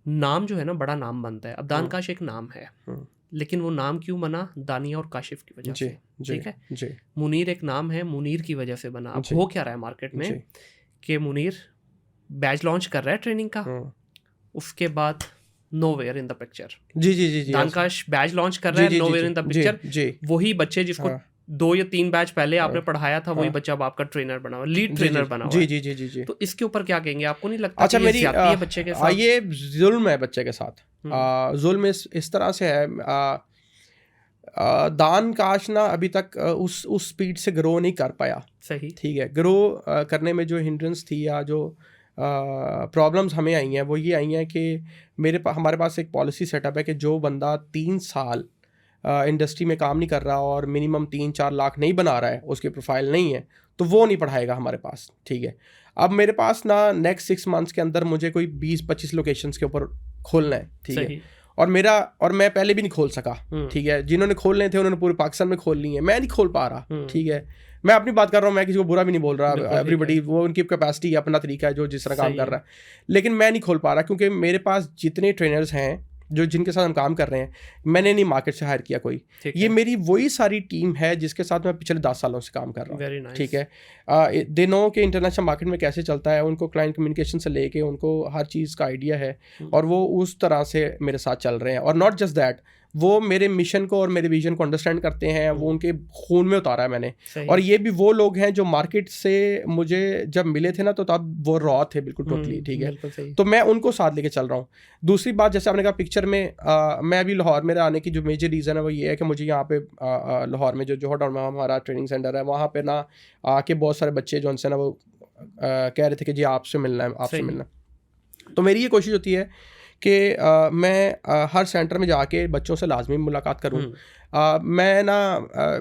नाम जो है ना, बड़ा नाम बनता है। अब दानकाश एक नाम है, लेकिन वो नाम क्यों बना? दानिया और काशिफ की वजह से, ठीक है। मुनीर एक नाम है, मुनीर की वजह से बना। अब हो क्या रहा है मार्केट में कि मुनीर बैच लॉन्च कर रहा है ट्रेनिंग का, उसके बाद नोवेयर इन द पिक्चर। जी। दानकाश बैच लॉन्च कर रहा है, नोवेयर इन द पिक्चर। वही बच्चे जिसको 2 या 3 बैच पहले आपने पढ़ाया था, वही बच्चा अब आपका ट्रेनर बना हुआ, लीड ट्रेनर बना हुआ है। जी। तो इसके ऊपर क्या कहेंगे? आपको नहीं लगता अच्छा, मेरी है बच्चे के साथ? ये जुल्म है बच्चे के साथ। जुल्म इस तरह से है, दानकाश ना अभी तक उस स्पीड से ग्रो नहीं कर पाया। सही, ठीक है। ग्रो करने में जो हिंड्रेंस थी या जो प्रॉब्लम्स हमें आई हैं वो ये आई हैं कि हमारे पास एक पॉलिसी सेटअप है कि जो बंदा 3 साल इंडस्ट्री में काम नहीं कर रहा और मिनिमम 3-4 लाख नहीं बना रहा है, उसकी प्रोफाइल नहीं है, तो वो नहीं पढ़ाएगा हमारे पास। ठीक है। अब मेरे पास ना नेक्स्ट 6 मंथ्स के अंदर मुझे कोई 20-25 लोकेशंस के ऊपर खोलना है। ठीक है। और मैं पहले भी नहीं खोल सका। ठीक है। जिन्होंने खोलने थे उन्होंने पूरे पाकिस्तान में खोल लिए हैं, मैं नहीं खोल पा रहा। ठीक है। मैं अपनी बात कर रहा हूँ, मैं किसी को बुरा भी नहीं बोल रहा। एवरीबडी, वो उनकी कैपेसिटी, अपना तरीका है जो जिस तरह काम कर रहा है, लेकिन मैं नहीं खोल पा रहा क्योंकि मेरे पास जितने ट्रेनर्स हैं जो जिनके साथ हम काम कर रहे हैं, मैंने नहीं मार्केट से हायर किया कोई। ये मेरी वही सारी टीम है जिसके साथ मैं पिछले 10 सालों से काम कर रहा हूँ। ठीक है। दे नो कि इंटरनेशनल मार्केट में कैसे चलता है, उनको क्लाइंट कम्युनिकेशन से लेके उनको हर चीज़ का आइडिया है और वो उस तरह से मेरे साथ चल रहे हैं। और नॉट जस्ट दैट, वो मेरे मिशन को और मेरे विजन को अंडरस्टैंड करते हैं, वो उनके खून में उतारा है मैंने। और ये भी वो लोग हैं जो मार्केट से मुझे जब मिले थे ना, तो तब वो रॉ थे बिल्कुल टोटली। ठीक है। तो मैं उनको साथ लेके चल रहा हूँ। दूसरी बात, जैसे आपने कहा पिक्चर में, मैं अभी लाहौर में आने की जो मेजर रीज़न है वो ये है कि मुझे यहाँ पे लाहौर में जो जोहर टाउन में हमारा ट्रेनिंग सेंटर है, वहाँ पे ना आके बहुत सारे बच्चे जो उनसे ना वो कह रहे थे कि जी आपसे मिलना है। तो मेरी ये कोशिश होती है कि मैं हर सेंटर में जाके बच्चों से लाजमी मुलाकात करूं। मैं ना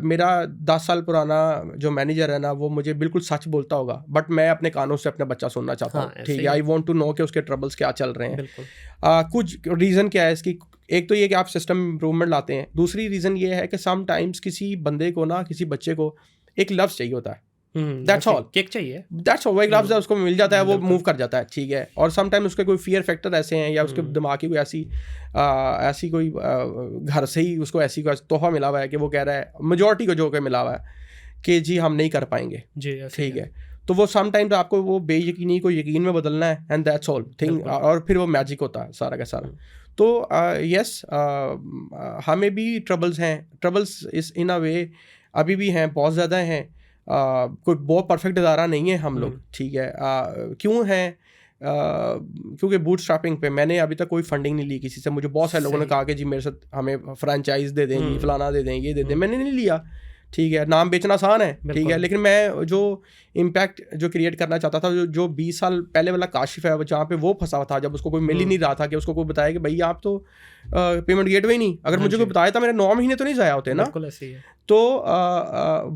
मेरा 10 साल पुराना जो मैनेजर है ना, वो मुझे बिल्कुल सच बोलता होगा, बट मैं अपने कानों से अपना बच्चा सुनना चाहता हूँ। ठीक है। आई वॉन्ट टू नो कि उसके ट्रबल्स क्या चल रहे हैं। कुछ रीज़न क्या है इसकी। एक तो ये कि आप सिस्टम इम्प्रूवमेंट लाते हैं। दूसरी रीज़न ये है कि समटाइम्स किसी बंदे को ना, किसी बच्चे को एक लफ्ज़ चाहिए होता है। That's all. किक चाहिए। That's all. वही लफ्ज़ है, उसको मिल जाता है, वो मूव कर जाता है। ठीक है। और समटाइम उसके कोई फियर फैक्टर ऐसे हैं या उसके दिमाग की कोई ऐसी कोई घर से ही उसको ऐसी कोई तोहफा मिला हुआ है कि वो कह रहा है, मेजॉरिटी को जो कि मिला हुआ है कि जी हम नहीं कर पाएंगे। ठीक है। तो वो समटाइम्स आपको वो बेयकीनी को यकीन में बदलना है, एंड दैट्स ऑल थिंग। और फिर वो मैजिक होता है सारा का सारा। तो यस, हमें भी ट्रबल्स हैं। ट्रबल्स इस इन अ वे अभी भी हैं, बहुत ज़्यादा हैं। कोई बहुत परफेक्ट इदारा नहीं है हम लोग। ठीक है। क्यों है? क्योंकि बूट स्ट्रैपिंग पे मैंने अभी तक कोई फंडिंग नहीं ली किसी से। मुझे बहुत सारे लोगों ने कहा कि जी मेरे साथ हमें फ्रेंचाइज दे दें, जी फलाना दे दें, ये दे दें। मैंने नहीं लिया। ठीक है। नाम बेचना आसान है। ठीक है। लेकिन मैं जो इम्पैक्ट जो क्रिएट करना चाहता था, जो 20 साल पहले वाला काशिफ है जहाँ पे वो फंसा था, जब उसको कोई मिल ही नहीं रहा था कि उसको कोई बताया कि भाई आप तो पेमेंट गेटवे ही नहीं, अगर मुझे कोई बताया था मेरे 9 महीने तो नहीं ज़ाया होते ना। तो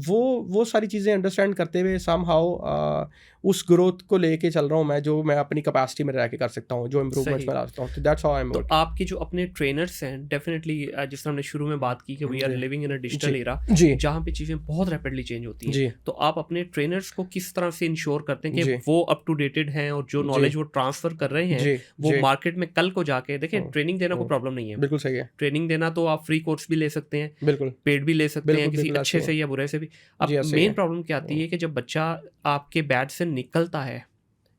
वो सारी चीज़ें अंडरस्टैंड करते हुए समहाउ उस ग्रोथ को लेके चल रहा हूँ मैं, जो मैं अपनी कैपेसिटी में रह के कर सकता हूँ, जो इम्प्रूवमेंट्स में ला सकता हूँ। तो that's how I am working. तो आपके जो अपने ट्रेनर्स हैं, डेफिनेटली जिस तरह हमने शुरू में बात की कि we are living in a digital era जहाँ पे चीज़ें बहुत रैपिडली चेंज होती हैं, तो आप अपने ट्रेनर्स को किस तरह से इंश्योर करते हैं कि वो अप टू डेटेड हैं और जो नॉलेज वो ट्रांसफर कर रहे हैं वो मार्केट में कल को जाके देखिए। ट्रेनिंग देना कोई प्रॉब्लम नहीं है, बिल्कुल सही है। ट्रेनिंग देना तो आप फ्री कोर्स भी ले सकते हैं, बिल्कुल पेड भी ले सकते हैं, किसी अच्छे से या बुरे से भी। अब मेन प्रॉब्लम क्या आती है कि जब बच्चा आपके बैच से निकलता है,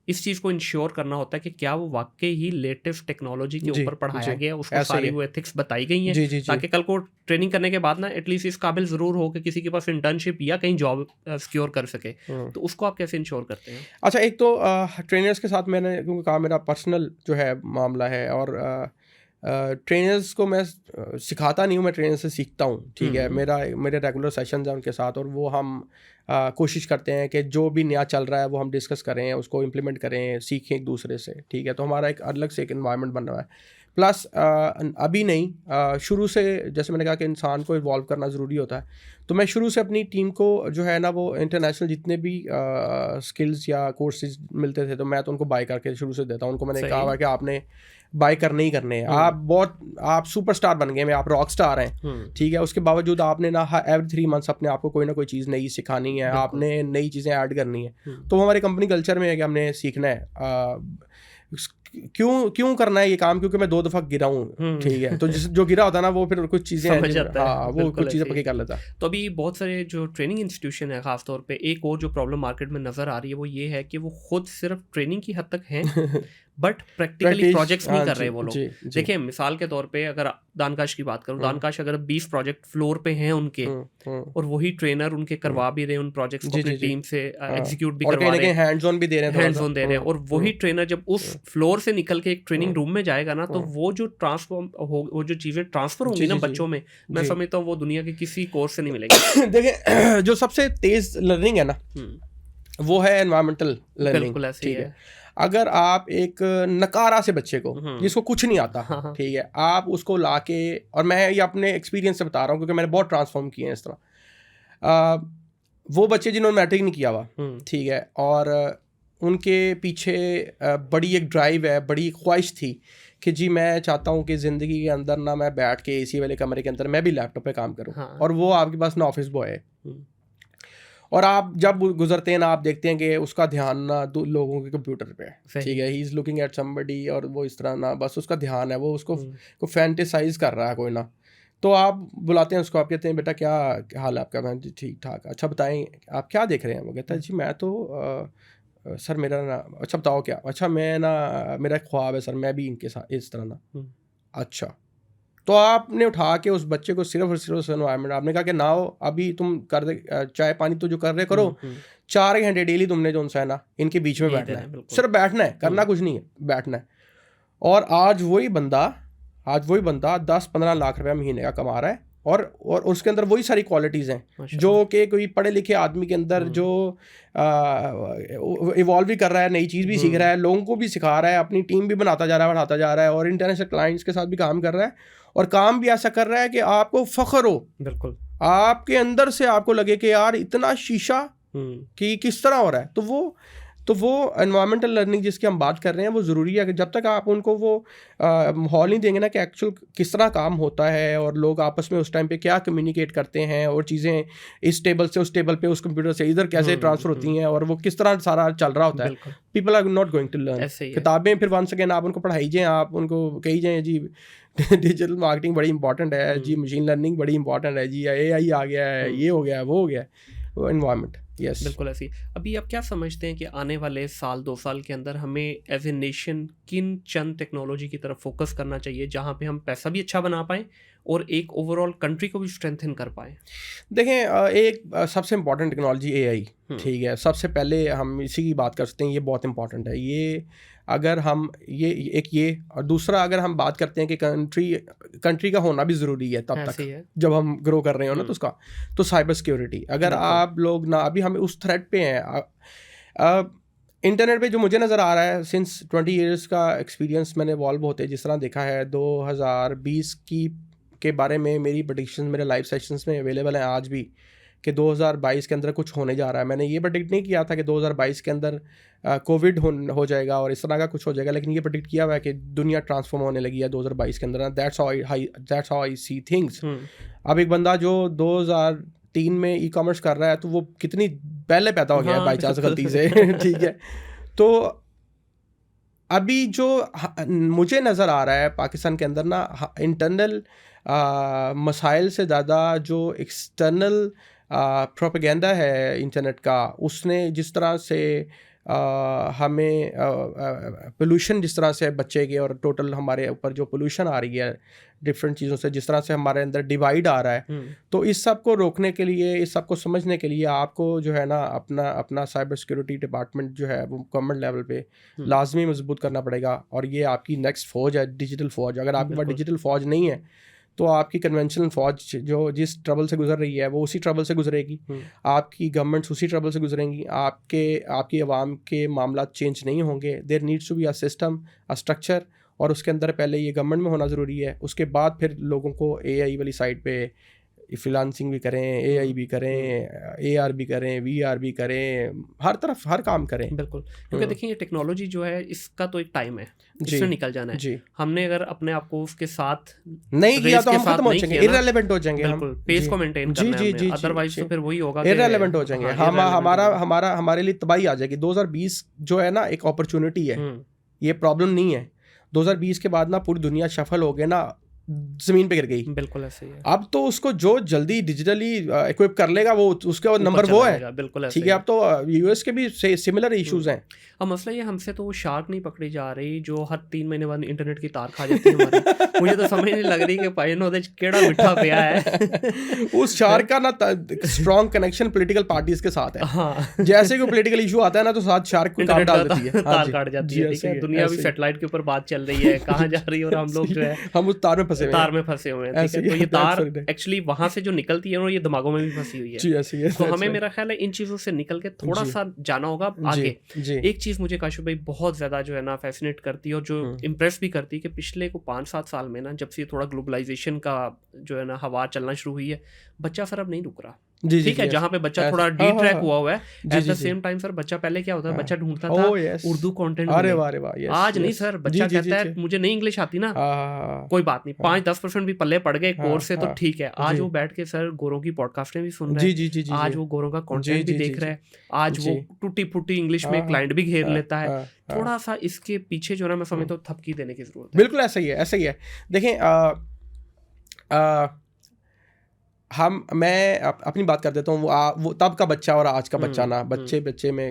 इस चीज़ को इंश्योर करना होता है कि क्या वो वाकई ही लेटेस्ट टेक्नोलॉजी के ऊपर पढ़ाया गया, उसको सारी वो एथिक्स बताई गई हैं, ताकि कल को ट्रेनिंग करने के बाद ना एटलीस्ट इस काबिल ज़रूर हो कि किसी के पास इंटर्नशिप या कहीं जॉब सिक्योर कर सके। तो उसको आप कैसे इंश्योर करते हैं? अच्छा, एक तो ट्रेनर्स के साथ मैंने क्योंकि कहा मेरा पर्सनल जो है मामला है, और ट्रेनर्स को मैं सिखाता नहीं हूँ, मैं ट्रेनर से सीखता हूँ। ठीक है। मेरे रेगुलर सेशंस हैं उनके साथ, और वो हम कोशिश करते हैं कि जो भी नया चल रहा है वो हम डिस्कस करें, उसको इम्प्लीमेंट करें, सीखें एक दूसरे से। ठीक है। तो हमारा एक अलग से एक एनवायरनमेंट बन रहा है। प्लस अभी नहीं, शुरू से जैसे मैंने कहा कि इंसान को इवॉल्व करना ज़रूरी होता है, तो मैं शुरू से अपनी टीम को जो है ना वो इंटरनेशनल जितने भी स्किल्स या कोर्सेज मिलते थे तो मैं तो उनको बाय करके शुरू से देता हूँ उनको। मैंने कहा हुआ कि आपने बाय करने ही करने हैं। आप सुपरस्टार बन गए, आप रॉक स्टार हैं, ठीक है, उसके बावजूद आपने ना एवरी 3 मंथ्स अपने आप को कोई ना कोई चीज़ नई सिखानी है, आपने नई चीज़ें ऐड करनी है। तो हमारे कंपनी कल्चर में है कि हमने सीखना है। क्यों करना है ये काम, क्योंकि मैं 2 दफ़ा गिरा हूँ, ठीक है, तो जो गिरा होता है ना वो फिर कुछ चीज़ें वो कुछ चीज़ें पक्की कर लेता है। तो अभी बहुत सारे जो ट्रेनिंग इंस्टीट्यूशन है खासतौर पे, एक और जो प्रॉब्लम मार्केट में नज़र आ रही है वो ये है कि वो खुद सिर्फ ट्रेनिंग की हद तक हैं बट प्रैक्टिकली प्रोजेक्ट्स नहीं कर रहे वो लोग। देखिए मिसाल के तौर पे अगर दानकाश की बात करूँ, दानकाश अगर 20 प्रोजेक्ट फ्लोर पे हैं उनके और वही ट्रेनर उनके करवा भी रहे उन प्रोजेक्ट्स को अपनी टीम से एग्जीक्यूट भी करवा रहे हैं, हैंड्स ऑन भी दे रहे हैं, और वही ट्रेनर जब उस फ्लोर से निकल के एक ट्रेनिंग रूम में जाएगा ना तो वो जो वो जो चीज़ें ट्रांसफर होंगी ना बच्चों में, मैं समझता हूँ वो दुनिया के किसी कोर्स से नहीं मिलेगी। देखिए जो सबसे तेज लर्निंग है ना वो है एनवायरमेंटल लर्निंग, ठीक है। अगर आप एक नकारा से बच्चे को जिसको कुछ नहीं आता, ठीक है, आप उसको लाके, और मैं ये अपने एक्सपीरियंस से बता रहा हूँ क्योंकि मैंने बहुत ट्रांसफॉर्म किए हैं इस तरह, वो बच्चे जिन्होंने मैट्रिक नहीं किया हुआ, ठीक है, और उनके पीछे बड़ी एक ड्राइव है, बड़ी ख्वाहिश थी कि जी मैं चाहता हूँ कि ज़िंदगी के अंदर ना मैं बैठ के एसी वाले कमरे के अंदर मैं भी लैपटॉप पे काम करूँ, और वो आपके पास ना ऑफिस बॉय है, और आप जब गुजरते हैं ना आप देखते हैं कि उसका ध्यान ना लोगों के कंप्यूटर पे है, ठीक है, he is looking at somebody, और वो इस तरह ना बस उसका ध्यान है, वो उसको को फैंटेसाइज कर रहा है कोई ना। तो आप बुलाते हैं उसको, आप कहते हैं बेटा क्या हाल है आपका? मैं ठीक ठाक। अच्छा बताएं आप क्या देख रहे हैं? वो कहता है जी मैं तो सर मेरा ना, अच्छा बताओ क्या? अच्छा मैं ना मेरा ख्वाब है सर, मैं भी इनके साथ इस तरह ना। अच्छा, तो आपने उठा के उस बच्चे को सिर्फ और सिर्फ उस एनवायरनमेंट, आपने कहा कि ना हो अभी तुम कर दे, चाय पानी तो जो कर रहे करो, 4 घंटे डेली तुमने जो उनसे है ना इनके बीच में बैठना है, सिर्फ बैठना है, करना कुछ नहीं है, बैठना है। और आज वही बंदा 10-15 लाख रुपया महीने का कमा रहा है, और उसके अंदर वही सारी क्वालिटीज़ हैं जो कि कोई पढ़े लिखे आदमी के अंदर जो इवॉल्व भी कर रहा है, नई चीज़ भी सीख रहा है, लोगों को भी सिखा रहा है, अपनी टीम भी बनाता जा रहा है, बढ़ाता जा रहा है, और इंटरनेशनल क्लाइंट्स के साथ भी काम कर रहा है, और काम भी ऐसा कर रहा है कि आपको फ़ख्र हो, बिल्कुल आपके अंदर से आपको लगे कि यार इतना शीशा कि किस तरह हो रहा है। तो वो एनवायरमेंटल लर्निंग जिसकी हम बात कर रहे हैं वो ज़रूरी है कि जब तक आप उनको वो माहौल नहीं देंगे ना कि एक्चुअल किस तरह काम होता है, और लोग आपस में उस टाइम पे क्या कम्युनिकेट करते हैं, और चीज़ें इस टेबल से उस टेबल पे उस कंप्यूटर से इधर कैसे ट्रांसफ़र होती हैं, और वो किस तरह सारा चल रहा होता है, people are not going to learn. किताबें फिर वंस अगेन आप उनको पढ़ाई जाएँ, आप उनको कही जाएँ जी डिजिटल मार्केटिंग बड़ी इंपॉर्टेंट है जी, मशीन लर्निंग बड़ी इंपॉर्टेंट है जी, AI आ गया है, ये हो गया है, वो हो गया है, वो एनवायरनमेंट। Yes. बिल्कुल ऐसी। अभी आप क्या समझते हैं कि आने वाले साल 2 साल के अंदर हमें एज ए नेशन किन चंद टेक्नोलॉजी की तरफ फोकस करना चाहिए जहां पे हम पैसा भी अच्छा बना पाएं और एक ओवरऑल कंट्री को भी स्ट्रेंथन कर पाएं? देखें, एक सबसे इम्पॉर्टेंट टेक्नोलॉजी AI, ठीक है, सबसे पहले हम इसी की बात कर सकते हैं, ये बहुत इंपॉर्टेंट है। ये अगर हम ये और दूसरा अगर हम बात करते हैं कि कंट्री का होना भी ज़रूरी है तब तक जब हम ग्रो कर रहे हो ना, तो उसका तो साइबर सिक्योरिटी, अगर आप लोग ना अभी हम उस थ्रेट पे हैं, इंटरनेट पे जो मुझे नज़र आ रहा है, सिंस 20 ईयर्स का एक्सपीरियंस मैंने इवॉल्व होते जिस तरह देखा है, 2020 के बारे में मेरी प्रेडिक्शन मेरे लाइव सेशंस में अवेलेबल हैं आज भी कि 2022 के अंदर कुछ होने जा रहा है। मैंने ये प्रेडिक्ट नहीं किया था कि 2022 के अंदर कोविड हो जाएगा और इस तरह का कुछ हो जाएगा, लेकिन ये प्रेडिक्ट किया हुआ है कि दुनिया ट्रांसफॉर्म होने लगी है 2022 के अंदर। That's how I see things. अब एक बंदा जो 2003 में ई-कॉमर्स कर रहा है तो वो कितनी पहले पैदा हो गया है बाई चांस गलती से ठीक है। तो अभी जो मुझे नज़र आ रहा है पाकिस्तान के अंदर ना, इंटरनल मसाइल से ज़्यादा जो एक्सटर्नल प्रोपेगेंडा है इंटरनेट का, उसने जिस तरह से हमें पोल्यूशन जिस तरह से बचेगी, और टोटल हमारे ऊपर जो पोल्यूशन आ रही है डिफरेंट चीज़ों से, जिस तरह से हमारे अंदर डिवाइड आ रहा है, तो इस सब को रोकने के लिए, इस सब को समझने के लिए आपको जो है ना अपना साइबर सिक्योरिटी डिपार्टमेंट जो है वो गवर्नमेंट लेवल पे लाजमी मजबूत करना पड़ेगा। और ये आपकी नेक्स्ट फ़ौज है, डिजिटल फ़ौज। अगर आपके पास डिजिटल फ़ौज नहीं है तो आपकी कन्वेंशनल फ़ौज जो जिस ट्रबल से गुजर रही है वो उसी ट्रबल से गुजरेगी, आपकी गवर्नमेंट्स उसी ट्रबल से गुजरेंगी, आपकी आवाम के मामला चेंज नहीं होंगे। There needs to be a system, a structure, और उसके अंदर पहले ये गवर्नमेंट में होना ज़रूरी है, उसके बाद फिर लोगों को AI वाली साइड पे फ्रीलांसिंग भी करें, AI भी करें, AR भी करें, VR भी करें, हर तरफ हर काम करें। बिल्कुल, क्योंकि देखिए ये टेक्नोलॉजी जो है इसका तो एक टाइम है, इससे निकल जाना है। जी, हमने अगर अपने आप को उसके साथ नहीं किया तो हम खत्म हो जाएंगे, इररिलेवेंट हो जाएंगे। बिल्कुल, पेस को मेंटेन करना है हमने, अदरवाइज तो फिर वही होगा, इररिलेवेंट हो जाएंगे। हमारे लिए तबाही आ जाएगी। 2020 जो है ना एक अपॉर्चुनिटी है, ये प्रॉब्लम नहीं है। 2020 के बाद ना पूरी दुनिया शफल हो गई ना, जमीन पे गिर गई। बिल्कुल ऐसे ही है। अब तो उसको जो जल्दी डिजिटली इक्विप कर लेगा वो उसका नंबर वो है। बिल्कुल ठीक है। अब तो यूएस के भी सिमिलर इश्यूज हैं। अब मसला ये हमसे तो वो शार्क नहीं पकड़ी जा रही जो हर 3 महीने बाद इंटरनेट की तार खा जाती है हमारी। मुझे तो समझ नहीं लग रही कि भाई नो केड़ा मिठा पिया है। उस शार्क का ना स्ट्रॉन्ग कनेक्शन पॉलिटिकल पार्टीज के साथ है। हाँ। जैसे कोई पॉलिटिकल इशू आता है ना तो साथ शार्क को काट डाल देती है, तार काट जाती है। ठीक है, दुनिया भी सैटेलाइट के ऊपर बात चल रही है, कहाँ जा रही है, और हम लोग जो है हम उस तार में फंसे हुए हैं। ठीक है, तो ये तार एक्चुअली वहां से जो निकलती है ये दिमागों में भी फंसी हुई है। तो हमें मेरा ख्याल है इन चीजों से निकल के थोड़ा सा जाना होगा आगे। एक चीज मुझे काशु भाई बहुत ज्यादा जो है ना फैसिनेट करती है और जो इम्प्रेस भी करती है कि पिछले को 5-7 साल में ना जब से थोड़ा ग्लोबलाइजेशन का जो है ना हवा चलना शुरू हुई है, बच्चा सर अब नहीं रुक रहा। ठीक है, जहाँ पे बच्चा थोड़ा डी ट्रैक हुआ है, at the same time sir बच्चा पहले क्या होता है, बच्चा ढूंढता था उर्दू कंटेंट। आज नहीं सर, बच्चा कहता है मुझे नहीं इंग्लिश आती ना, कोई बात नहीं, 5-10% भी पल्ले पड़ गए कोर्स से तो ठीक है। आज वो बैठ के सर गोरों की पॉडकास्टें भी सुन रहे हैं, आज वो गोरों का कंटेंट भी देख रहे हैं, आज वो टूटी फूटी इंग्लिश में क्लाइंट भी घेर लेता है। थोड़ा सा इसके पीछे जो ना मैं समझता हूँ थपकी देने की जरूरत है। बिल्कुल ऐसा ही है, ऐसा ही है। देखें मैं अपनी बात कर देता हूँ। वो तब का बच्चा और आज का बच्चा ना, बच्चे में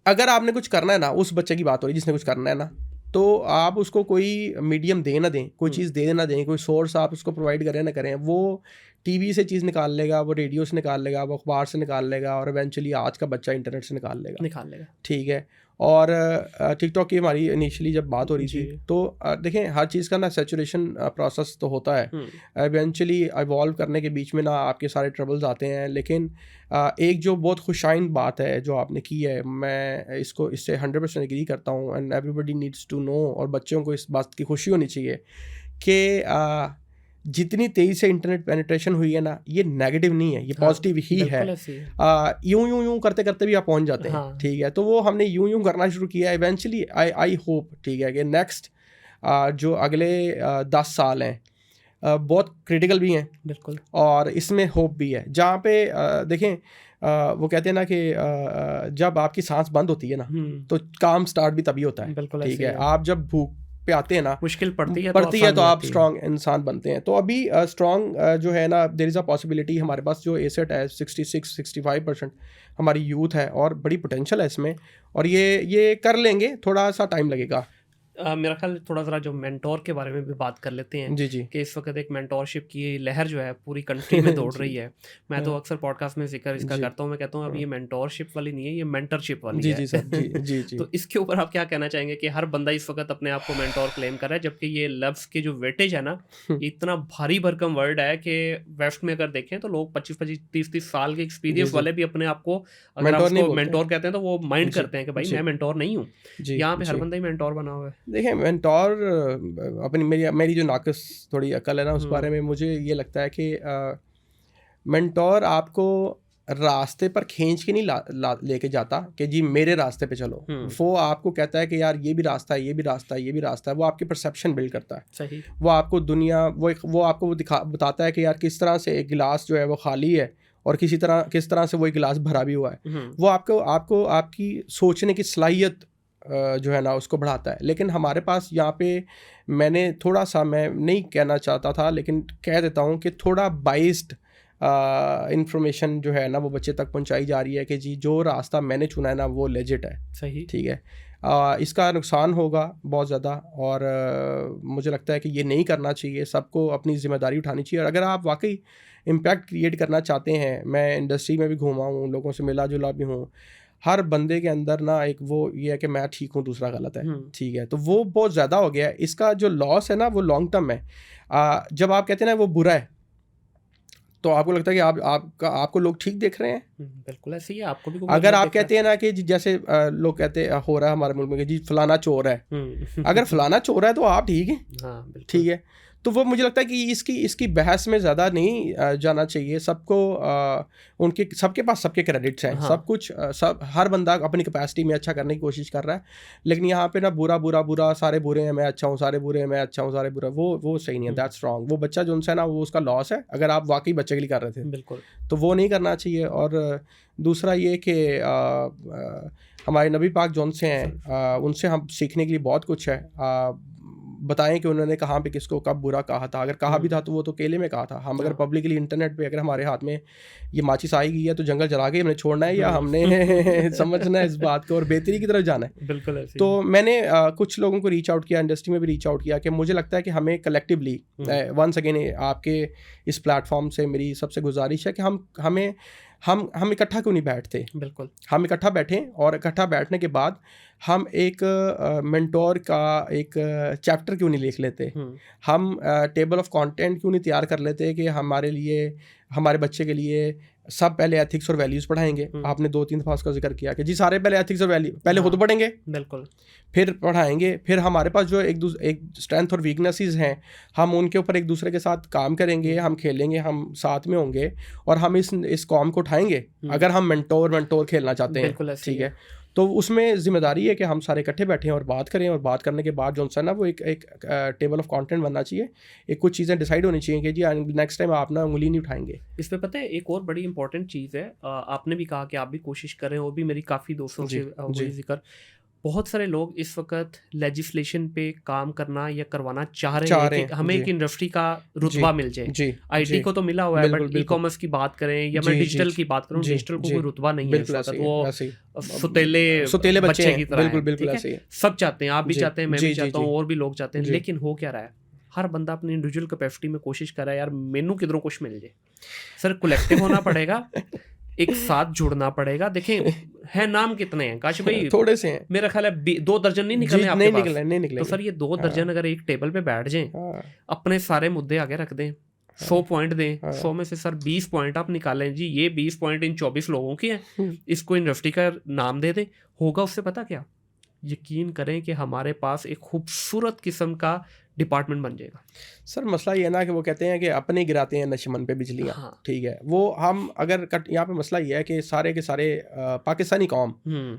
अगर आपने कुछ करना है ना, उस बच्चे की बात हो रही है जिसने कुछ करना है ना, तो आप उसको कोई मीडियम दे ना दें, कोई चीज़ दे ना दें, कोई सोर्स आप उसको प्रोवाइड करें ना करें, वो टीवी से चीज़ निकाल लेगा, वो रेडियो से निकाल लेगा, वो अखबार से निकाल लेगा, और इवेंचुअली आज का बच्चा इंटरनेट से निकाल लेगा। ठीक है। और टिकटॉक की हमारी इनिशियली जब बात हो रही थी तो देखें हर चीज़ का ना सैचुरेशन प्रोसेस तो होता है, इवेंचुअली इवॉल्व करने के बीच में ना आपके सारे ट्रबल्स आते हैं। लेकिन एक जो बहुत खुशाइन बात है जो आपने की है, मैं इससे 100% एग्री करता हूँ, and everybody needs to know, और बच्चों को इस बात की खुशी होनी चाहिए कि जितनी तेज़ी से इंटरनेट पेनिट्रेशन हुई है ना, ये नेगेटिव नहीं है, ये पॉजिटिव ही है। यूं करते करते भी आप पहुंच जाते हैं। ठीक है, तो वो हमने यूं करना शुरू किया। इवेंचुअली आई होप, ठीक है, कि नेक्स्ट जो अगले 10 साल हैं बहुत क्रिटिकल भी हैं। बिल्कुल। और इसमें होप भी है, जहाँ पे देखें वो कहते हैं ना कि जब आपकी सांस बंद होती है ना तो काम स्टार्ट भी तभी होता है। ठीक है, आप जब भूख पे आते हैं ना, मुश्किल पड़ती है तो आप स्ट्रॉन्ग इंसान बनते हैं। तो अभी स्ट्रॉन्ग जो है ना, देयर इज़ अ पॉसिबिलिटी, हमारे पास जो एसेट है 66-65% हमारी यूथ है और बड़ी पोटेंशियल है इसमें, और ये कर लेंगे, थोड़ा सा टाइम लगेगा। मेरा ख्याल थोड़ा ज़रा जो मेंटोर के बारे में भी बात कर लेते हैं। जी कि इस वक्त एक मेंटोरशिप की लहर जो है पूरी कंट्री में दौड़ रही है। मैं तो अक्सर पॉडकास्ट में जिक्र इसका करता हूँ, मैं कहता हूँ अब ये मेंटोरशिप वाली नहीं है, ये मेंटरशिप वाली है। जी। तो इसके ऊपर आप क्या कहना चाहेंगे कि हर बंदा इस वक्त अपने आप को मेंटोर क्लेम कर रहा है, जबकि ये लफ्ज़ की जो वेटेज है ना, ये इतना भारी भरकम वर्ड है कि वेस्ट में अगर देखें तो लोग 25-25, 30-30 साल के एक्सपीरियंस वाले भी अपने आप को अगर उसको मेंटोर कहते हैं तो वो माइंड करते हैं कि भाई मैं मेंटोर नहीं हूँ। यहाँ पे हर बंदा ही मेंटोर बना हुआ है। देखिए मेंटोर अपनी मेरी जो नाक़िस थोड़ी अकल है ना, उस बारे में मुझे ये लगता है कि मेंटोर आपको रास्ते पर खींच के नहीं लेके जाता कि जी मेरे रास्ते पे चलो। वो आपको कहता है कि यार ये भी रास्ता है, ये भी रास्ता है, ये भी रास्ता है। वो आपकी परसेप्शन बिल्ड करता है। सही। वो आपको दुनिया वो आपको बताता है कि यार किस तरह से एक गिलास जो है वो खाली है और किस तरह से वो एक गिलास भरा भी हुआ है। वो आपको आपकी सोचने की सलाहियत जो है ना उसको बढ़ाता है। लेकिन हमारे पास यहाँ पे मैंने थोड़ा सा, मैं नहीं कहना चाहता था लेकिन कह देता हूँ कि थोड़ा बाइस्ड इंफॉर्मेशन जो है ना वो बच्चे तक पहुँचाई जा रही है कि जी जो रास्ता मैंने चुना है ना वो लेजिट है। सही। ठीक है। इसका नुकसान होगा बहुत ज़्यादा, और मुझे लगता है कि ये नहीं करना चाहिए। सबको अपनी ज़िम्मेदारी उठानी चाहिए, और अगर आप वाकई इम्पैक्ट क्रिएट करना चाहते हैं, मैं इंडस्ट्री में भी घूमा हूँ, लोगों से मिला जुला भी हूँ, हर बंदे के अंदर ना एक वो ये है कि मैं ठीक हूँ दूसरा गलत है। ठीक है, तो वो बहुत ज़्यादा हो गया है। इसका जो लॉस है ना वो लॉन्ग टर्म है। जब आप कहते हैं ना वो बुरा है, तो आपको लगता है कि आपको लोग ठीक देख रहे हैं? बिल्कुल ऐसे ही है, आपको भी अगर आप कहते हैं ना कि जैसे लोग कहते हैं हो रहा है हमारे मुल्क में कि जी फलाना चोर है, अगर फलाना चोर है तो आप ठीक है, हाँ ठीक है। तो वो मुझे लगता है कि इसकी बहस में ज़्यादा नहीं जाना चाहिए। सबको उनके सबके पास सबके क्रेडिट्स हैं, हाँ। सब कुछ सब हर बंदा अपनी कैपेसिटी में अच्छा करने की कोशिश कर रहा है, लेकिन यहाँ पे ना बुरा सारे बुरे हैं मैं अच्छा हूँ, सारे बुरे हैं मैं अच्छा हूँ, सारे बुरा, वो सही नहीं है, दैट्स रॉन्ग। वो बच्चा जो उनसे ना वो उसका लॉस है, अगर आप वाकई बच्चे के लिए कर रहे थे बिल्कुल, तो वो नहीं करना चाहिए। और दूसरा ये कि हमारे नबी पाक जो उनसे हैं उनसे हम सीखने के लिए बहुत कुछ है। बताएं कि उन्होंने कहाँ पे किसको कब बुरा कहा था, अगर कहा भी था तो वो तो केले में कहा था। हम अगर पब्लिकली इंटरनेट पे अगर हमारे हाथ में ये माचिस आई गई है तो जंगल जला के हमने छोड़ना है या हमने समझना है इस बात को और बेहतरी की तरफ जाना है? बिल्कुल ऐसे तो मैंने कुछ लोगों को रीच आउट किया, इंडस्ट्री में भी रीच आउट किया कि मुझे लगता है कि हमें कलेक्टिवली वंस अगेन आपके इस प्लेटफॉर्म से मेरी सबसे गुजारिश है कि हम इकट्ठा क्यों नहीं बैठते? बिल्कुल, हम इकट्ठा बैठें और इकट्ठा बैठने के बाद हम एक मेंटोर का एक चैप्टर क्यों नहीं लिख लेते? हम टेबल ऑफ कंटेंट क्यों नहीं तैयार कर लेते कि हमारे लिए, हमारे बच्चे के लिए सब पहले एथिक्स और वैल्यूज़ पढ़ाएंगे। आपने 2-3 दफ़ा उसका जिक्र किया कि जी सारे पहले एथिक्स और वैल्यू पहले खुद पढ़ेंगे, बिल्कुल, फिर पढ़ाएंगे, फिर हमारे पास जो एक स्ट्रेंथ और वीकनेसेस हैं हम उनके ऊपर एक दूसरे के साथ काम करेंगे, हम खेलेंगे, हम साथ में होंगे और हम इस कॉम को उठाएंगे अगर हम मेंटोर खेलना चाहते हैं, ठीक है। तो उसमें जिम्मेदारी है कि हम सारे इकट्ठे बैठें और बात करें, और बात करने के बाद जो है ना वो एक टेबल ऑफ कंटेंट बनना चाहिए, एक कुछ चीज़ें डिसाइड होनी चाहिए कि जी नेक्स्ट टाइम आप ना उंगली नहीं उठाएंगे। इस पे पता है एक और बड़ी इंपॉर्टेंट चीज़ है, आपने भी कहा कि आप भी कोशिश कर रहे हैं, वो भी मेरी काफ़ी दोस्तों से हुई जिक्र। बहुत सारे लोग इस वक्त लेजिस्लेशन पे काम करना या करवाना चाह रहे हैं कि हमें एक इंडस्ट्री का रुतबा मिल जाए। आईटी को तो मिला हुआ है, बट ई कॉमर्स की बात करें या मैं डिजिटल की बात करूं, डिजिटल को कोई रुतबा नहीं है इस वक्त। वो सुतेले बच्चे की तरह है, ठीक है? सब चाहते हैं, आप भी चाहते हैं, मैं भी चाहता हूँ, और भी लोग चाहते हैं, लेकिन हो क्या रहा है, हर बंदा अपनी इंडिविजुअल कैपेसिटी में कोशिश कर रहा है यार मैनू किधरों कुछ मिल जाए। सर कलेक्टिव होना पड़ेगा, एक साथ जुड़ना पड़ेगा। देखें है नाम कितने हैं काश भाई, थोड़े से हैं, मेरा ख्याल है 2 दर्जन नहीं निकले आपके पास, नहीं निकले। तो सर ये 2 दर्जन अगर एक टेबल पे बैठ जाएं, अपने सारे मुद्दे आगे रख दें, 100 पॉइंट दें, 100 में से सर 20 पॉइंट आप निकालें, जी ये 20 पॉइंट इन 24 लोगों के हैं, इसको इंडस्ट्री का नाम दे दें, होगा उससे पता क्या, यकीन करें कि हमारे पास एक खूबसूरत किस्म का डिपार्टमेंट बन जाएगा। सर मसला ये ना कि वो कहते हैं कि अपने गिराते हैं नशमन पे बिजलियाँ, हाँ। ठीक है, वो हम अगर यहाँ पे मसला ये है कि सारे के सारे पाकिस्तानी कौम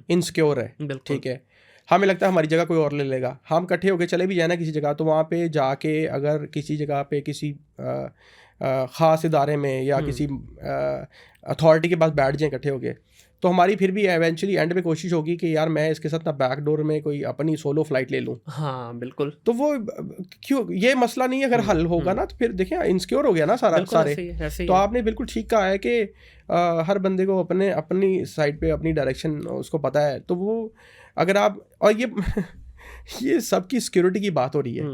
इनसिक्योर है, ठीक है, हमें लगता है हमारी जगह कोई और ले लेगा। हम इकट्ठे होकर चले भी जाए ना किसी जगह, तो वहाँ पे जाके अगर किसी जगह पे किसी ख़ास इदारे में या किसी अथॉरिटी के पास बैठ जाएँ इकट्ठे होके, तो हमारी फिर भी एवेंचुअली एंड में कोशिश होगी कि यार मैं इसके साथ ना बैक डोर में कोई अपनी सोलो फ्लाइट ले लूँ। हाँ बिल्कुल। तो वो क्यों, ये मसला नहीं अगर हल होगा ना तो फिर देखें इनसिक्योर हो गया ना सारे। ऐसे तो आपने बिल्कुल ठीक कहा है कि हर बंदे को अपनी साइड पे अपनी डायरेक्शन उसको पता है। तो वो अगर आप, और ये सबकी सिक्योरिटी की बात हो रही है,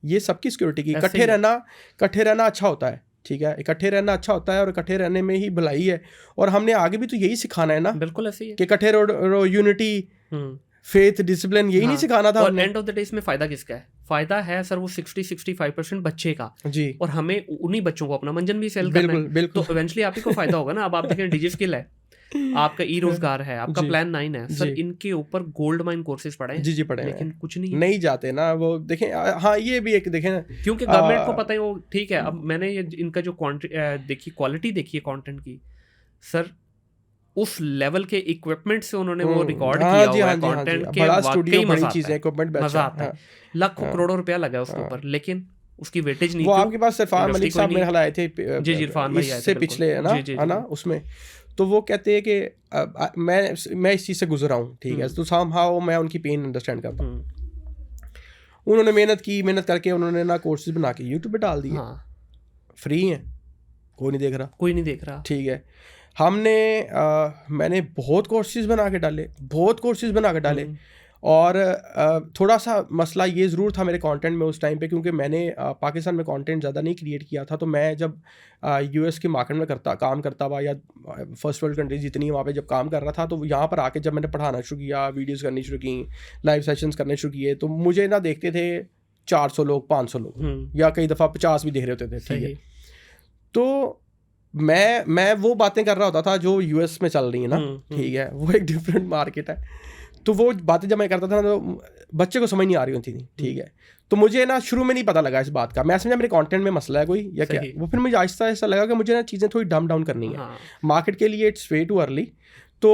ये सबकी सिक्योरिटी की, इकट्ठे रहना अच्छा होता है, ठीक है, इकट्ठे रहना अच्छा होता है और इकट्ठे रहने में ही भलाई है। और हमने आगे भी तो यही सिखाना है ना, बिल्कुल ऐसे ही है कि इकट्ठे रहो, यूनिटी, फेथ, डिसिप्लिन, यही नहीं सिखाना था। और एंड ऑफ द डे इसमें फायदा किसका है? फायदा है सर वो 60-65% बच्चे का जी, और हमें उन्हीं बच्चों को अपना मंजन भी सेल करना है, बिल्कुल। तो इवेंचुअली आप ही को फायदा होगा ना। अब आप देखें डिजी स्किल है, आपका ई रोजगार है, आपका प्लान 9 है, सर इनके ऊपर गोल्ड माइन कोर्सेज पढ़े, जी पढ़े, लेकिन कुछ नहीं जाते ना वो। देखें हाँ ये भी एक देखें ना, क्योंकि गवर्नमेंट को पता है वो ठीक है। अब मैंने ये इनका जो देखी क्वालिटी देखी है कंटेंट की, सर उस लेवल के इक्विपमेंट से उन्होंने वो रिकॉर्ड किया हुआ है कंटेंट के, वाकई मजा आता है। लाखों करोड़ों रुपया लगा उसके ऊपर, लेकिन उसकी वेटेज नहीं। वो आपके पास इरफान मलिक साहब मेरे ख्याल आए थे, जी इरफान भाई आए थे पिछले है ना उसमें। तो वो कहते हैं कि मैं इस चीज़ से गुजरा हूँ, ठीक है, तो समहाउ मैं उनकी पेन अंडरस्टैंड करता हूँ। उन्होंने मेहनत करके उन्होंने ना कोर्सेज बना के यूट्यूब पे डाल दिए, फ्री हैं, कोई नहीं देख रहा, ठीक है। मैंने बहुत कोर्सेज बना के डाले, और थोड़ा सा मसला ये ज़रूर था मेरे कंटेंट में उस टाइम पे, क्योंकि मैंने पाकिस्तान में कंटेंट ज़्यादा नहीं क्रिएट किया था। तो मैं जब यूएस के मार्केट में काम करता हुआ या फर्स्ट वर्ल्ड कंट्रीज जितनी वहाँ पे जब काम कर रहा था, तो यहाँ पर आके जब मैंने पढ़ाना शुरू किया, वीडियोस करनी शुरू की, लाइव सेशंस करने शुरू किए, तो मुझे ना देखते थे 400 लोग, 500 लोग, या कई दफ़ा 50 भी देख रहे होते थे, ठीक है। तो मैं वो बातें कर रहा होता था जो यूएस में चल रही है ना, ठीक है, वो एक डिफरेंट मार्केट है। तो वो बातें जब मैं करता था ना तो बच्चे को समझ नहीं आ रही होती थी, ठीक है। तो मुझे ना शुरू में नहीं पता लगा इस बात का, मैं समझा मेरे कंटेंट में मसला है कोई या क्या। वो फिर मुझे आहिस्ता आहिस्ता लगा कि मुझे ना चीज़ें थोड़ी डम डाउन करनी है मार्केट के लिए, इट्स वे टू अर्ली। तो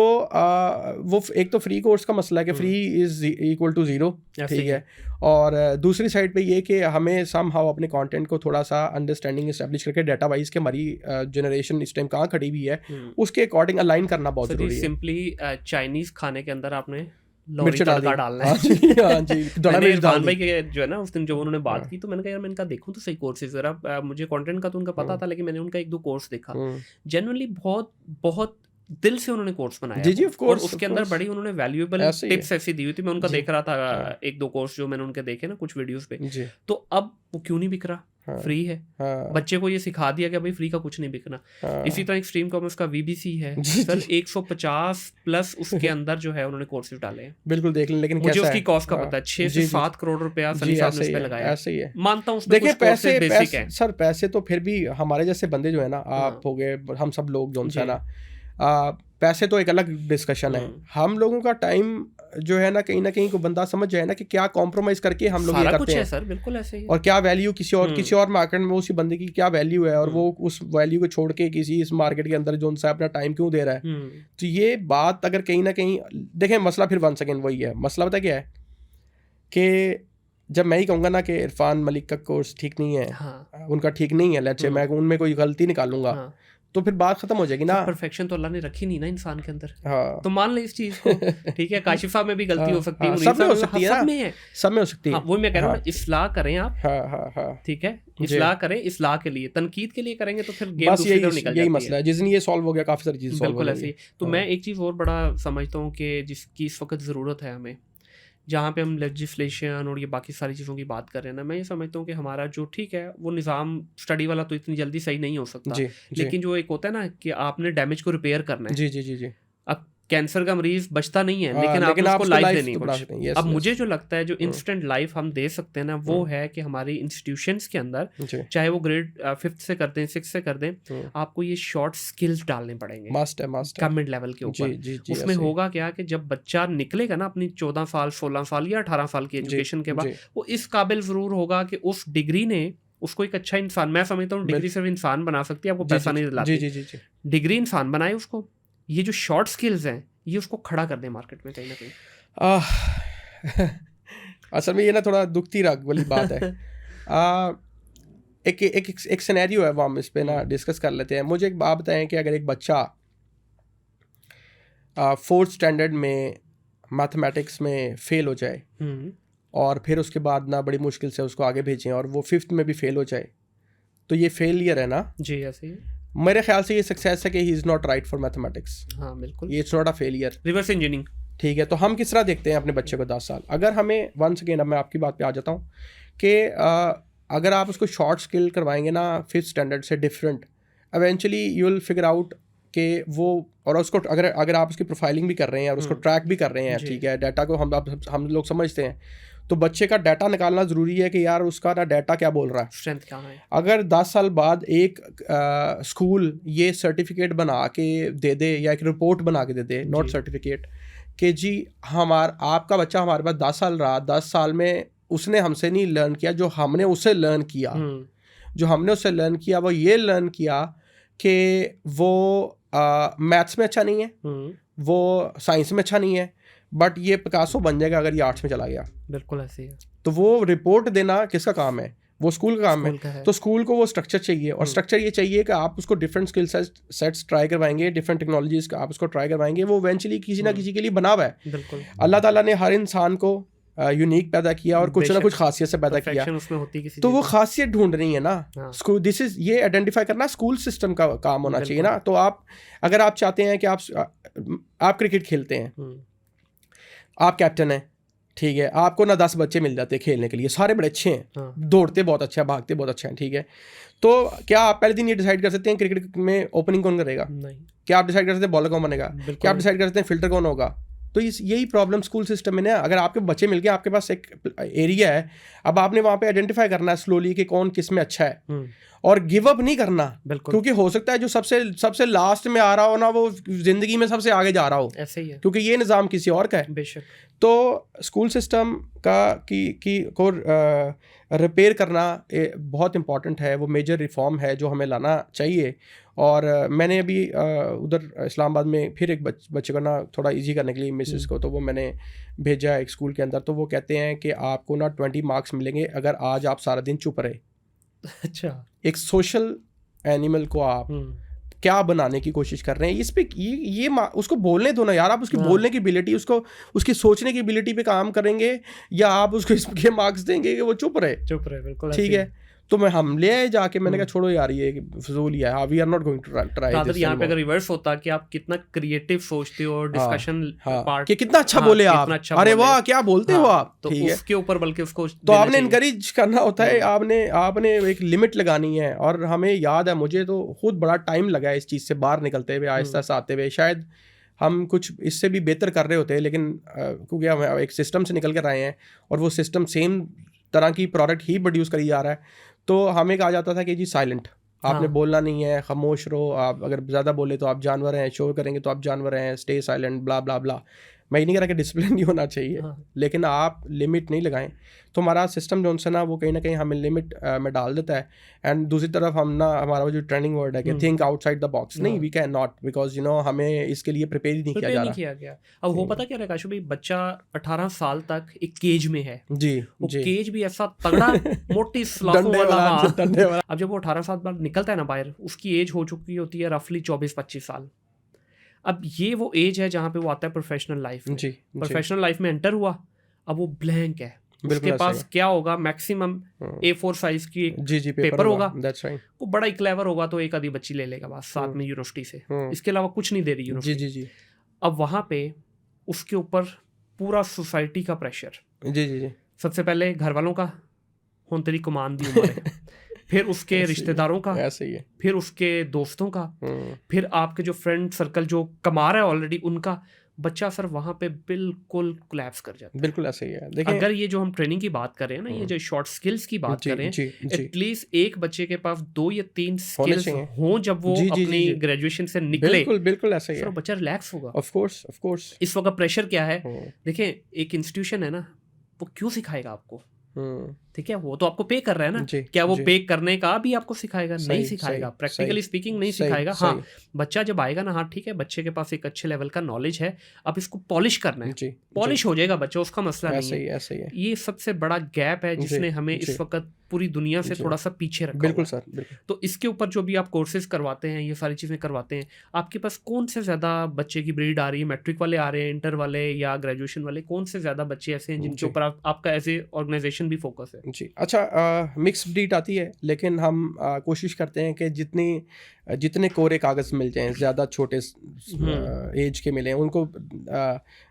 वो एक तो फ्री कोर्स का मसला है कि free is equal to zero, ठीक है। और दूसरी साइड पे ये कि हमें सम हाउ अपने कंटेंट को थोड़ा सा अंडरस्टैंडिंग इस्टेब्लिश करके डाटा वाइज के हमारी जनरेशन इस टाइम कहाँ खड़ी हुई है उसके अकॉर्डिंग अलाइन करना बहुत जरूरी है। सिंपली चाइनीज़ खाने के अंदर आपने मिर्च डालना है। हाँ जी मैंने इरफान भाई के जो है ना उस दिन जो उन्होंने बात की तो मैंने कहा यार मैंने कहा देखूं तो सही कोर्सेज जरा, मुझे कंटेंट का तो उनका पता था लेकिन मैंने उनका 1-2 कोर्स देखा, जनरली बहुत बहुत दिल से उन्होंने कोर्स बनाया। जी ऑफ कोर्स, और उसके अंदर बड़ी उन्होंने वैल्यूएबल टिप्स ऐसी दी हुई थी, मैं उनका देख रहा था 1-2 कोर्स जो मैंने उनके देखे ना कुछ वीडियोस पे। तो अब वो क्यों नहीं बिक रहा? फ्री है, बच्चे को ये सिखा दिया कि भाई फ्री का कुछ नहीं बिकना। इसी तरह एक्सट्रीम कॉमर्स का वीबीसी है सर, 150 प्लस उसके अंदर जो है उन्होंने कोर्सेज डाले हैं। बिल्कुल देख लें, लेकिन मुझे उसकी कॉस्ट का पता है 6 से 7 करोड़ रुपया सनी साहब ने उस पे लगाया। ऐसे ही है, मानता हूं देखिए पैसे बेसिक है सर, पैसे तो फिर भी हमारे जैसे बंदे जो है ना, आप हो गए, हम सब लोग जो है ना, पैसे तो एक अलग डिस्कशन है। हम लोगों का टाइम जो है ना कहीं को बंदा समझ जाए ना कि क्या कॉम्प्रोमाइज करके हम लोग ये करते हैं सर, बिल्कुल ऐसे ही। और क्या वैल्यू किसी और मार्केट में उसी बंदे की क्या वैल्यू है और वो उस वैल्यू को छोड़ के किसी इस मार्केट के अंदर जो सा अपना टाइम क्यों दे रहा है। तो ये बात अगर कहीं ना कहीं देखें, मसला फिर 1 सेकेंड वही है, मसला पता क्या है कि जब मैं ही कहूँगा ना कि इरफान मलिक का कोर्स ठीक नहीं है, उनका ठीक नहीं है, लेट्स से मैं उनमें कोई गलती निकालूंगा तो फिर बात खत्म हो जाएगी ना। परफेक्शन तो अल्लाह ने रखी नहीं ना इंसान के अंदर। हाँ। तो मान ले इस चीज को, ठीक है, काशिफ साहब में भी गलती हो सकती है, सब में हो सकती है, सब में हो सकती है। वो मैं कह रहा हूँ इस्लाह करें आप, ठीक है, इस्लाह करें, इस्लाह के लिए, तनकीद के लिए करेंगे तो फिर गेम दूसरी तरफ निकल जाती है। यही मसला है, जिस दिन ये सॉल्व हो गया काफी सारी चीजें सॉल्व हो गई। ऐसे तो मैं एक चीज और बड़ा समझता हूँ कि जिसकी इस वक्त जरूरत है हमें, जहाँ पे हम लेजिस्लेशन और ये बाकी सारी चीज़ों की बात कर रहे हैं ना, मैं ये समझता हूँ कि हमारा जो ठीक है वो निज़ाम स्टडी वाला तो इतनी जल्दी सही नहीं हो सकता, लेकिन जो एक होता है ना कि आपने डैमेज को रिपेयर करना है। जी। अब कैंसर का मरीज बचता नहीं है, लेकिन आपको उसको लाइफ देनी पड़ती है। अब मुझे जो लगता है जो इंस्टेंट लाइफ हम दे सकते हैं ना, वो है कि हमारी इंस्टीट्यूशंस के अंदर, चाहे वो ग्रेड 5th से कर दें, 6th से कर दें, आपको ये शॉर्ट स्किल्स डालने पड़ेंगे गवर्नमेंट लेवल के ऊपर। उसमें होगा क्या कि जब बच्चा निकलेगा ना अपनी 14 साल 16 साल या 18 साल की एजुकेशन के बाद, वो इस काबिल जरूर होगा कि उस डिग्री ने उसको एक अच्छा इंसान, मैं समझता हूँ डिग्री सिर्फ इंसान बना सकती है, आपको पैसा नहीं दिलाती, डिग्री इंसान बनाए उसको। ये जो शॉर्ट स्किल्स हैं ये उसको खड़ा कर दे मार्केट में कहीं ना कहीं। असल में ये ना थोड़ा दुखती राग वाली बात है। एक सिनेरियो है, वो हम इस पे ना डिस्कस कर लेते हैं। मुझे एक बात बताएं कि अगर एक बच्चा 4th स्टैंडर्ड में मैथमेटिक्स में फेल हो जाए और फिर उसके बाद ना बड़ी मुश्किल से उसको आगे भेजें और वो 5th में भी फेल हो जाए, तो ये फेलियर है ना? जी ऐसे ही मेरे ख्याल से ये सक्सेस है कि he is not right for mathematics. हाँ बिल्कुल, ये it's not a failure, reverse engineering. ठीक है, तो हम किस तरह देखते हैं अपने बच्चे को 10 साल? अगर हमें वंस अगेन, अब मैं आपकी बात पे आ जाता हूँ कि अगर आप उसको शॉर्ट स्किल करवाएंगे ना 5th स्टैंडर्ड से different, eventually you will figure out कि वो, और उसको अगर आप उसकी प्रोफाइलिंग भी कर रहे हैं और उसको ट्रैक भी कर रहे हैं, ठीक है, डाटा को हम लोग समझते हैं, तो बच्चे का डाटा निकालना ज़रूरी है कि यार उसका ना डाटा क्या बोल रहा है, स्ट्रेंथ क्या है। अगर 10 साल बाद एक स्कूल ये सर्टिफिकेट बना के दे दे या एक रिपोर्ट बना के दे दे, नॉट सर्टिफिकेट, कि जी आपका बच्चा हमारे पास 10 साल रहा, 10 साल में उसने हमसे नहीं लर्न किया जो हमने उससे लर्न किया, जो हमने उससे लर्न किया वो ये लर्न किया कि वो मैथ्स में अच्छा नहीं है, वो साइंस में अच्छा नहीं है, बट ये पिकासो बन जाएगा अगर ये आर्ट्स में चला गया। बिल्कुल ऐसे ही है। तो वो रिपोर्ट देना किसका काम है? वो स्कूल का काम है। तो स्कूल को वो स्ट्रक्चर चाहिए, और स्ट्रक्चर ये चाहिए कि आप उसको डिफरेंट स्किल सेट्स ट्राई करवाएंगे, डिफरेंट टेक्नोलॉजीज का आप उसको ट्राई करवाएंगे, वो इवेंचुअली किसी ना किसी के लिए बना हुआ है। बिल्कुल, अल्लाह ताला ने हर इंसान को यूनिक पैदा किया और कुछ ना कुछ खासियत से पैदा किया, उसमें होती किसी तो वो खासियत ढूंढनी है ना। स्कूल दिस इज ये आइडेंटिफाई करना स्कूल सिस्टम का काम होना चाहिए ना। तो आप अगर आप चाहते हैं कि आप क्रिकेट खेलते हैं, आप कैप्टन हैं, ठीक है, आपको ना 10 बच्चे मिल जाते हैं खेलने के लिए, सारे बड़े अच्छे हैं, दौड़ते बहुत अच्छा है, भागते बहुत अच्छा है, ठीक है, तो क्या आप पहले दिन ये डिसाइड कर सकते हैं क्रिकेट में ओपनिंग कौन करेगा? नहीं। क्या आप डिसाइड कर सकते हैं बॉलर कौन बनेगा? क्या आप डिसाइड कर सकते हैं फिल्टर कौन होगा? तो यही प्रॉब्लम स्कूल सिस्टम में ना, अगर आपके बच्चे मिल गए, आपके पास एक एरिया है, अब आपने वहाँ पे आइडेंटिफाई करना है स्लोली कि कौन किस में अच्छा है, और गिव अप नहीं करना, क्योंकि हो सकता है जो सबसे लास्ट में आ रहा हो ना, वो जिंदगी में सबसे आगे जा रहा हो, ऐसे ही है, क्योंकि ये निज़ाम किसी और का है। बेशक। तो स्कूल सिस्टम को रिपेयर करना बहुत इंपॉर्टेंट है, वो मेजर रिफॉर्म है जो हमें लाना चाहिए। और मैंने अभी उधर इस्लामाबाद में फिर एक बच्चे को ना थोड़ा इजी करने के लिए मिसेस को, तो वो मैंने भेजा एक स्कूल के अंदर, तो वो कहते हैं कि आपको ना 20 मार्क्स मिलेंगे अगर आज आप सारा दिन चुप रहे। अच्छा, एक सोशल एनिमल को आप क्या बनाने की कोशिश कर रहे हैं, इस पे ये उसको बोलने दो ना यार, आप उसकी बोलने की एबिलिटी, उसकी सोचने की एबिलिटी पे काम करेंगे, या आप उसको इसके मार्क्स देंगे कि वो चुप रहे, बिल्कुल ठीक है। तो हम ले आए जाके, मैंने कहा छोड़ो यार ये फजूल ही है, we are not going to try this. यहाँ पे अगर रिवर्स होता कि आप कितना क्रिएटिव सोचते हो, डिस्कशन पार्ट कि कितना अच्छा बोले आप, अरे वाह क्या बोलते हो आप, तो उसके ऊपर बल्कि उसको तो आपने इनकरेज करना होता है, आपने एक लिमिट लगानी है। और हमें याद है, मुझे तो खुद बड़ा टाइम लगा है इस चीज़ से बाहर निकलते हुए, आहिस्ता आहिस्ता आते हुए। शायद हम कुछ इससे भी बेहतर कर रहे होते हैं, लेकिन क्योंकि हम एक सिस्टम से निकल कर आए हैं और वो सिस्टम सेम तरह की प्रोडक्ट ही प्रोड्यूस करी जा रहा है, तो हमें कहा जाता था कि जी साइलेंट, आपने बोलना नहीं है, खामोश रहो, आप अगर ज़्यादा बोले तो आप जानवर हैं, शोर करेंगे तो आप जानवर हैं, स्टे साइलेंट, ब्ला ब्ला ब्ला। मैं ये नहीं कह रहा कि डिसिप्लिन नहीं होना चाहिए, लेकिन आप लिमिट नहीं लगाएं। तो हमारा सिस्टम जो ना वो कहीं ना कहीं हमें लिमिट में डाल देता है। एंड दूसरी तरफ हम ना, हमारा जो ट्रेनिंग वर्ड है कि थिंक आउटसाइड द बॉक्स, नहीं, वी कैन नॉट, बिकॉज हमें इसके लिए प्रिपेयर ही नहीं किया गया। अब वो पता क्या रहा काशु भाई, बच्चा 18 साल तक एक केज में है जी, वो केज भी ऐसा तगड़ा मोटी सलाखों वाला। अब जब वो 18 साल बाद निकलता है ना बाहर, उसकी एज हो चुकी होती है रफली 24-25 साल। अब ये वो एज है जहाँ पे वो आता है प्रोफेशनल लाइफ में। प्रोफेशनल लाइफ में एंटर हुआ, अब वो ब्लैंक है, उसके पास क्या होगा, मैक्सिमम A4 साइज की पेपर होगा, वो बड़ा ही क्लेवर होगा तो एक आधी बच्ची ले लेगा बस साथ में यूनिवर्सिटी से, इसके अलावा कुछ नहीं दे रही यूनिवर्सिटी। अब वहाँ पे उसके ऊपर पूरा सोसाइटी का प्रेशर, सबसे पहले घर वालों का, हुन तेरी कमान दी उम्र है, फिर उसके रिश्तेदारों का, ऐसे ही है, फिर उसके दोस्तों का, फिर आपके जो फ्रेंड सर्कल जो कमा रहा है ऑलरेडी उनका। बच्चा सर वहाँ पे बिल्कुल कोलैप्स कर जाता है। बिल्कुल ऐसे ही है। देखिए, अगर ये जो हम ट्रेनिंग की बात कर रहे हैं ना, ये जो शॉर्ट स्किल्स की बात कर रहे हैं, एटलीस्ट एक बच्चे के पास 2 या 3 स्किल्स हों जब वो अपनी ग्रेजुएशन से निकले। बिल्कुल ऐसे ही है। बच्चा रिलैक्स होगा। ऑफ कोर्स इस वक्त प्रेशर क्या है, देखिए एक इंस्टीट्यूशन है ना, वो क्यों सिखाएगा आपको, ठीक है, वो तो आपको पे कर रहा है ना, क्या वो पे करने का भी आपको सिखाएगा? नहीं सिखाएगा, प्रैक्टिकली स्पीकिंग नहीं सिखाएगा। हाँ, बच्चा जब आएगा ना, हाँ ठीक है, बच्चे के पास एक अच्छे लेवल का नॉलेज है, अब इसको पॉलिश करना है, पॉलिश हो जाएगा बच्चा, उसका मसला नहीं है। ये सबसे बड़ा गैप है जिसने हमें इस वक्त पूरी दुनिया से थोड़ा सा पीछे रखा। बिल्कुल सर, बिल्कुल। तो इसके ऊपर जो भी आप कोर्सेज करवाते हैं, ये सारी चीज़ें करवाते हैं, आपके पास कौन से ज़्यादा बच्चे की ब्रीड आ रही है? मैट्रिक वाले आ रहे हैं, इंटर वाले या ग्रेजुएशन वाले? कौन से ज़्यादा बच्चे ऐसे हैं जिनके ऊपर आपका एज ए ऑर्गेनाइजेशन भी फोकस है? जी, अच्छा, मिक्स ब्रीड आती है, लेकिन हम कोशिश करते हैं कि जितने कोरे कागज़ मिल जाएं, ज़्यादा छोटे एज के मिलें, उनको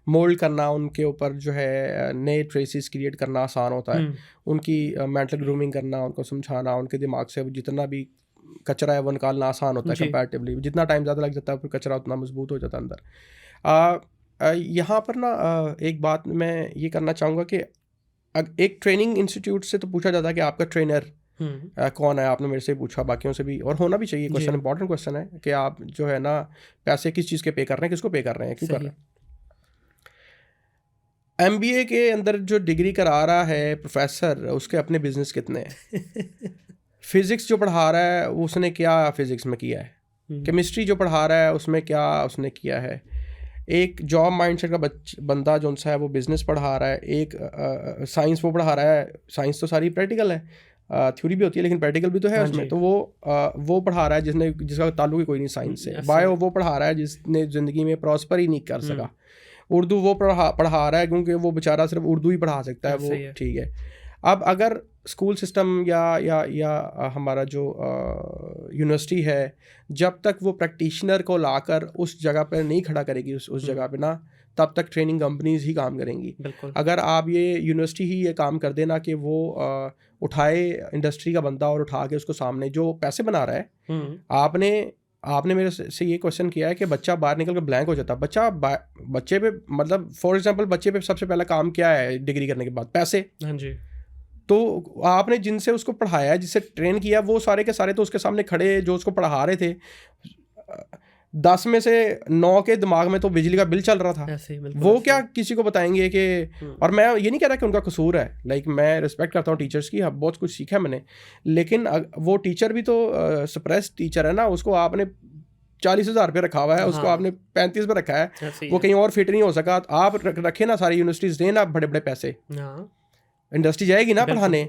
मोल्ड करना, उनके ऊपर जो है नए ट्रेसेस क्रिएट करना आसान होता है। उनकी मेंटल ग्रूमिंग करना, उनको समझाना, उनके दिमाग से जितना भी कचरा है वो निकालना आसान होता है कंपैरेटिवली। जितना टाइम ज़्यादा लग जाता है फिर कचरा उतना मजबूत हो जाता है अंदर। यहाँ पर ना एक बात मैं ये करना चाहूँगा कि एक ट्रेनिंग इंस्टीट्यूट से तो पूछा जाता है कि आपका ट्रेनर कौन है। आपने मेरे से पूछा, बाकियों से भी, और होना भी चाहिए। क्वेश्चन इंपॉर्टेंट क्वेश्चन है कि आप जो है ना पैसे किस चीज़ के पे कर रहे हैं, किसको पे कर रहे हैं, क्यों कर रहे हैं। MBA के अंदर जो डिग्री करा रहा है प्रोफेसर, उसके अपने बिजनेस कितने हैं? फिज़िक्स जो पढ़ा रहा है उसने क्या फिज़िक्स में किया है? केमिस्ट्री जो पढ़ा रहा है उसमें क्या उसने किया है? एक जॉब माइंडसेट का बंदा जो सा है वो बिज़नेस पढ़ा रहा है, एक साइंस वो पढ़ा रहा है। साइंस तो सारी प्रैक्टिकल है, थ्योरी भी होती है लेकिन प्रैक्टिकल भी तो है उसमें। तो वो पढ़ा रहा है जिसका ताल्लुक ही कोई नहीं साइंस से। बायो वो पढ़ा रहा है जिसने ज़िंदगी में प्रॉस्पर ही नहीं कर सका। उर्दू वो पढ़ा रहा है क्योंकि वो बेचारा सिर्फ उर्दू ही पढ़ा सकता है, वो ठीक है। अब अगर स्कूल सिस्टम या हमारा जो यूनिवर्सिटी है, जब तक वो प्रैक्टिशनर को लाकर उस जगह पर नहीं खड़ा करेगी उस जगह पे ना, तब तक ट्रेनिंग कंपनीज ही काम करेंगी। अगर आप ये यूनिवर्सिटी ही ये काम कर देना कि वो उठाए इंडस्ट्री का बंदा और उठा के उसको सामने जो पैसे बना रहा है, आपने आपने मेरे से ये क्वेश्चन किया है कि बच्चा बाहर निकल कर ब्लैंक हो जाता, बच्चे पे मतलब फॉर एग्जांपल बच्चे पे सबसे पहला काम क्या है डिग्री करने के बाद? पैसे। हाँ जी। तो आपने जिनसे उसको पढ़ाया, जिससे ट्रेन किया, वो सारे के सारे तो उसके सामने खड़े जो उसको पढ़ा रहे थे, 10 में से 9 के दिमाग में तो बिजली का बिल चल रहा था। वो क्या किसी को बताएंगे कि, और मैं ये नहीं कह रहा कि उनका कसूर है, लाइक मैं रिस्पेक्ट करता हूँ टीचर्स की, बहुत कुछ सीखा है मैंने, लेकिन वो टीचर भी तो सप्रेस टीचर है ना, उसको आपने 40,000 रुपये रखा हुआ है, उसको आपने 35 पे रखा है, वो कहीं और फिट नहीं हो सका। आप रखे ना, सारी यूनिवर्सिटीज दें ना बड़े बड़े पैसे, इंडस्ट्री जाएगी ना पढ़ाने।